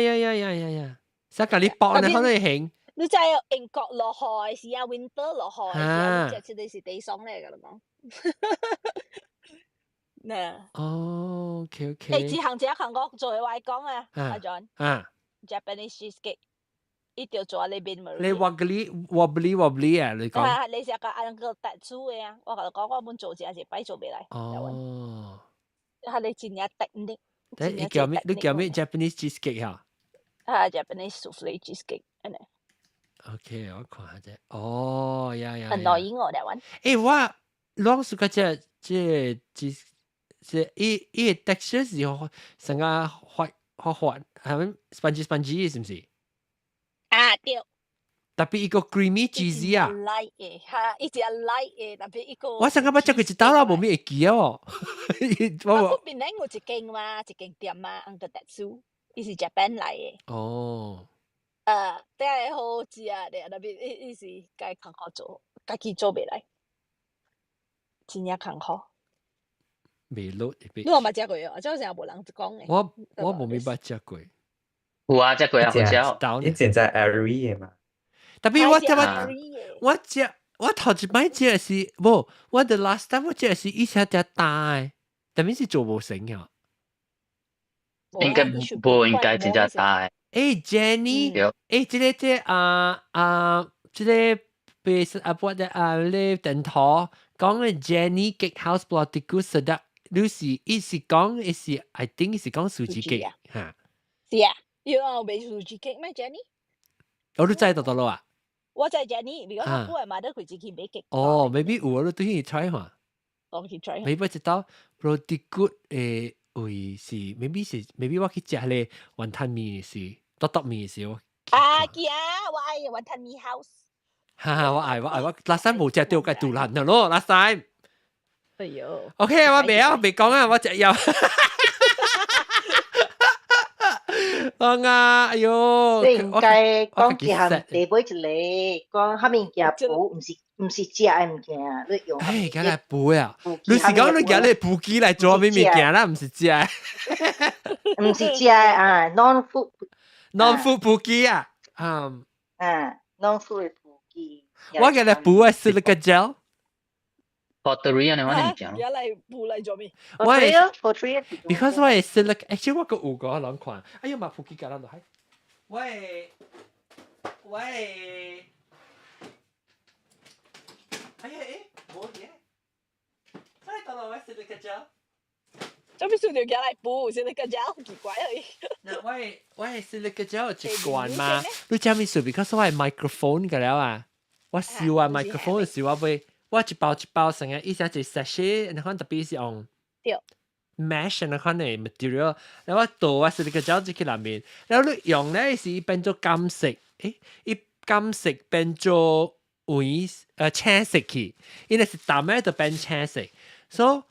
即係嗰啲薄你可能興你就係英國落海時啊 ，winter 落海時啊，你食出嚟是地爽嚟噶啦嘛。嗱，哦 OK 誒，自行我做嘅話講啊，阿 John 啊 Japanese cheesecake 一定要做喺呢邊冇。你 wobbly 啊你講你食個Uncle Tatsu 嘅啊，我同你講我本做字係擺做俾你。哦係你前日滴呢？你叫咩 Japanese cheesecake 啊Japanese souffle cheesecake。OK 我看下啫哦呀annoying 我哋揾。誒我當時嗰隻伊 texture 是成個滑係咪 spongy 是唔是？啊對。特別一個 creamy cheesy 啊。light 嘅嚇，一隻 light 嘅，特別一個。我成日捌食佢一刀啦，冇咩會記啊喎。我邊咧有一間嘛，一間店嘛，Uncle Tatsu，伊是 Japan 嚟嘅。哦。真係好食啊！特別伊是家己好做，家己做袂來，真正艱苦。未落你有冇食過啊？即係成日冇人講嘅。我冇明白食過。有啊，食過啊，好食。以前在 Airy 嘅嘛。特別我頭一擺食的是，冇我的 last time 我食的是一下隻大嘅，但係是做冇成嘅。應該真正大。Jenny，這個被播的你電台講嘅 Jenny Cake House Bloody Good 得，你是意思講意思 ，I think 是講薯子 cake 嚇。是啊，要賣薯子 cake 咩 Jenny？ 我都知道咯啊。我就係 Jenny，如果我係買得佢自己俾嘅。哦 ，maybe 有我都去 try 下。我去 try。maybe 知道 Bloody Good 會是 maybe 我去食咧雲吞麵是多麵是我。記啊，我愛雲吞麵 house。哈，我last time 冇食到嘅杜蘭嘅咯 ，last time。哎呦。OK， 我未講啊，我只有。哎呦！你應該講一項地買一個，講下面件布，唔是食嘅物件，你用。誒，梗係布啊！你是講你揀你布機來做咩物件啦？唔是食。唔是食啊 ，non-food 布機啊。non-food 布機。我揀嚟布係silica gel。pottery 你話你講。而家嚟布嚟做咩？我係 because 我係 silica，actually 我個有個人看，哎呀嘛布機夾到度係，我係，哎呀冇嘢，所以到落我 silica gel。做咩需要夾嚟布？silica gel 好奇怪啊！嗱，我係 silica gel 一罐嘛，你知咩事 ？because 我係 microphone 㗎啦啊，我笑啊 microphone 笑我會。我一包成日一下就 sachet，然後特別是用， mesh 那款嘅 material， 然後倒啊是你個膠紙喺裏面，然後你用咧是變做金色，伊金色變做青色去，因為是淡咧就變青色，所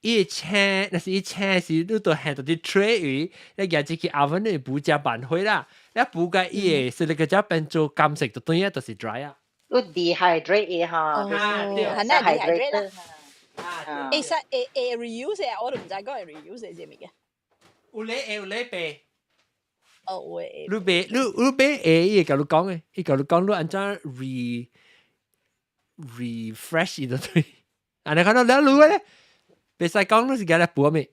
以伊青，那是伊青是你都係到啲 tray 魚，你夾住去 oven 裏補只拌開啦，你補個伊是你個膠變做金色，就當然就是 dry 啊。你 dehydrate 嘅嚇，係啦 dehydrate 啦。其實reuse 我都唔知講係 reuse 係咩嘅。有你白。哦，會。你白伊甲你講嘅，伊甲你講你安怎 refresh 伊就對。安尼看到了你咧，別使講你是甲你補咩？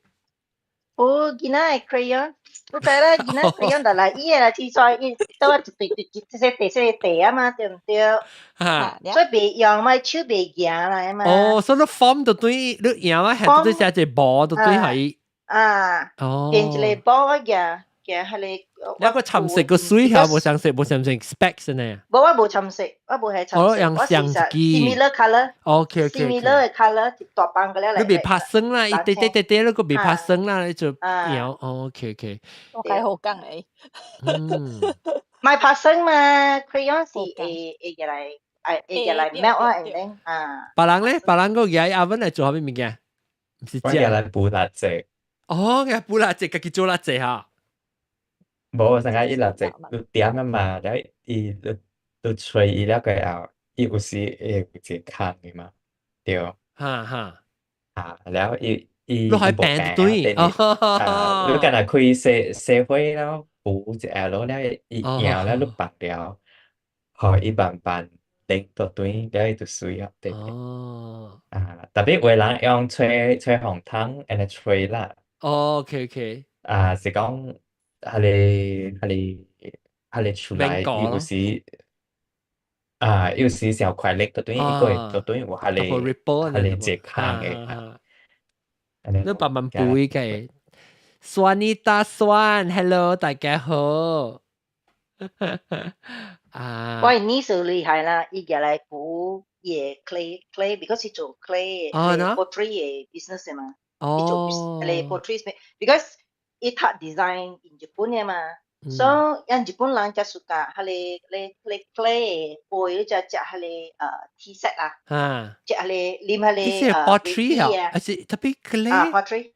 哦，今仔係 crayon， 我睇啦，今仔 crayon 就嚟伊啦，黐在伊都一隻地啊嘛，對唔對？所以別用咪手別行啦嘛。哦，所以你 form 就對，你用啊係對寫隻波就對係。哦。變一個波嘅係你個沉色個水係冇相色 specs 呢？冇我冇沉色，我冇係沉色。我用相機。similar colour。OK。similar 嘅 colour 大班嘅咧。你別拍生啦，一滴，你個別拍生啦，你就有 OK。我係好驚你。唔係拍生嘛 ，crayon 是會嚟 melt 啊 ，and then 別人咧，別人個嘢 oven 嚟做咩物件？唔是我嚟補蠟燭。哦，嘅補蠟燭，自己做蠟燭嚇。冇，成日伊蠟燭你點啊嘛，然後伊你吹伊了個後，伊有時會有一個坑嘅嘛，對。然後伊你係病對，你敢若開社會了，補一下咯，然後伊搖了你拔掉，好伊慢慢拎到對，然後伊就水了對。特別有人用吹紅湯，然後吹啦。OK。是講係你出來有時小快力到對，一個到對，我係你接康嘅。你慢慢背嘅。Swanita Swan，hello 大家好。我呢時厲害啦，伊入嚟補嘢 clay，because 佢做 clay pottery 嘅 business 嘛。佢做嚟 pottery，because 佢讀 design in 日本嘅嘛。所以日本人就屬㗎，係你 clay 背就係T set 啦，就係黏係pottery 啊，係特別 clay pottery，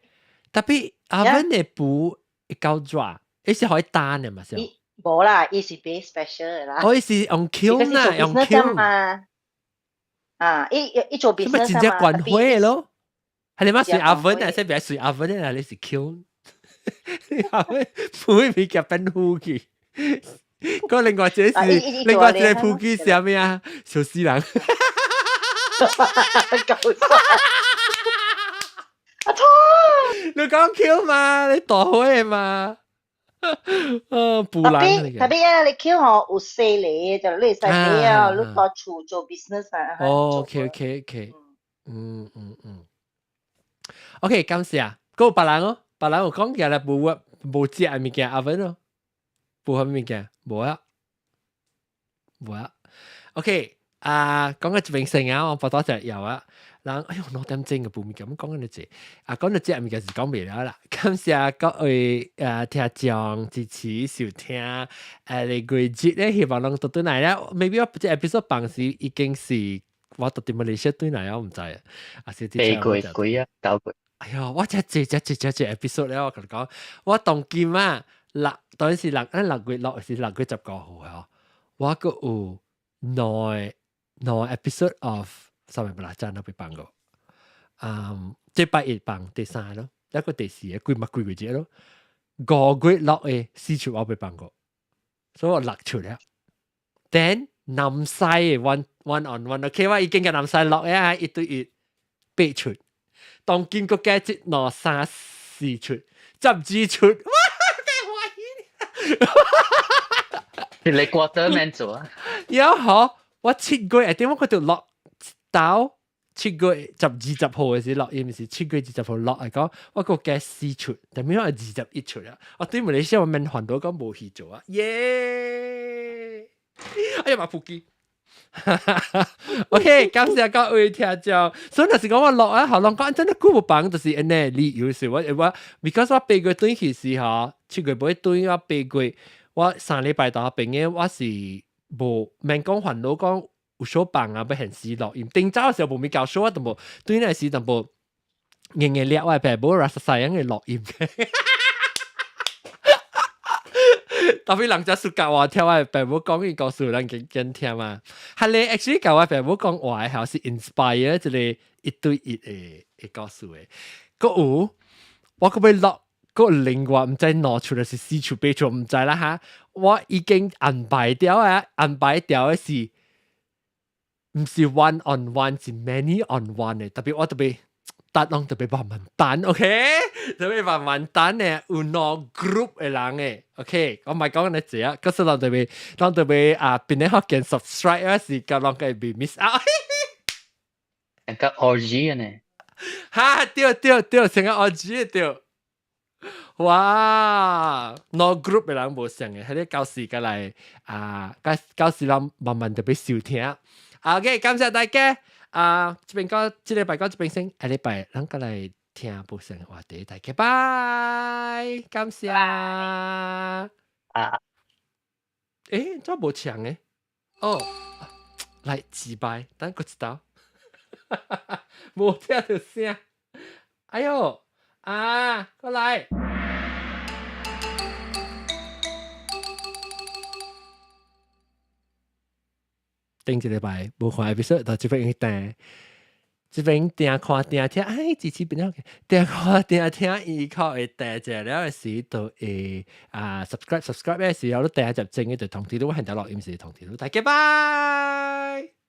特別 oven 嘅布夠 dry， 係可以彈嘅嘛先。冇啦，伊是比 special 嘅啦。我係用 kiln 啊，用 kiln 伊做 business 嘛，直接滾開咯。係你乜水 oven 啊？即係別水 oven 啊？你是 kiln。每味夾冰糊嘅，嗰另外一個鋪機係咩啊？小絲人，你講 Q 嘛？你大開嘛？布蘭特別啊！你 Q 我有細嚟，就你細啲啊，你個厝做 business 啊。OK。OK， 感謝啊！嗰個別人哦，別人有講嘅啦，冇接係物件 oven 咯，冇係物件，冇啊。OK， 講嘅明星啊，我多謝有啊。人哎呦，攞點正嘅報物件，咁講緊你字講到接係物件是講未了啦。感謝各位聽眾支持收聽你季節咧，希望能到嚟咧。maybe 我即係 episode 辦事已經是我到點馬來西亞對嚟啊，我唔知啊。8季啊，9季。哎呀，我真係episode 咧，我同你講，我當劍啊，當時6月6是6月19號啊，我個有9 episode of 三日不啦，真係被辦過，即拜一辦第3咯，一個第4嘅幾個節咯，5月6嘅4出我被辦過，所以我6出了 ，then 南西 one on one，OK， 我已經嘅南西6啊，一對一8出。當見個價值攞3、4出，12出，哇！幾你 quarterman 做啊？有好，我7個月點解佢條落到7個月12號嘅時落，唔是7個月20號落嚟講，我個價4出，但係我21出啦。我對馬來西亞我問環島講冇去做啊，耶！哎呀，馬撲機。OK， 感謝各位聽眾。所以就是講我落啊，後浪講真係估唔幫，就是因為理由是我，because 我8月轉去時候，7月尾轉我8月，我3禮拜到病嘅，我是無免講煩惱講有所幫啊，要現時錄音。頂早嘅時候無咪教數，我都無轉來時都無硬硬叻，我係平無拉實曬樣嘅錄音嘅。特別人家暑假話聽我爸母講嘅故事，人見聽嘛。係你 actually 教我爸母講話係是 inspire 即係一對一嘅故事嘅。個有我個要落個另外唔知攞出嚟是四處八處唔知啦嚇。我已經安排掉啊，安排掉嘅是唔是 one on one，是 many on one 嘅。特別我特別。特別慢慢單 ，OK？ 特別慢慢單嘅，有no group 嘅人嘅 ，OK？ 我唔係講緊你字啊，嗰時當特別啊，邊啲學見 subscribe 嗰時，咁啷個被 miss out？ 成個 orgy 呢？哈，對，成個 orgy 對。哇 ！no group 嘅人冇上嘅，喺啲教時嘅嚟啊，教時人慢慢特別少聽。OK， 感謝大家。這邊講，這禮拜講這邊先，下禮拜咱個來聽部分話題，大家拜，感謝。誒，做冇搶嘅，哦，來自拜，等我知道，冇聽到聲，哎呦，過來。頂一禮拜無看 episode，到這邊訂，這邊訂看訂聽，哎，支持邊個？訂看訂聽，依靠會訂隻了嘅時就會subscribe 嘅時候都訂入正嘅就通知到，我現在錄音時通知到，大家拜。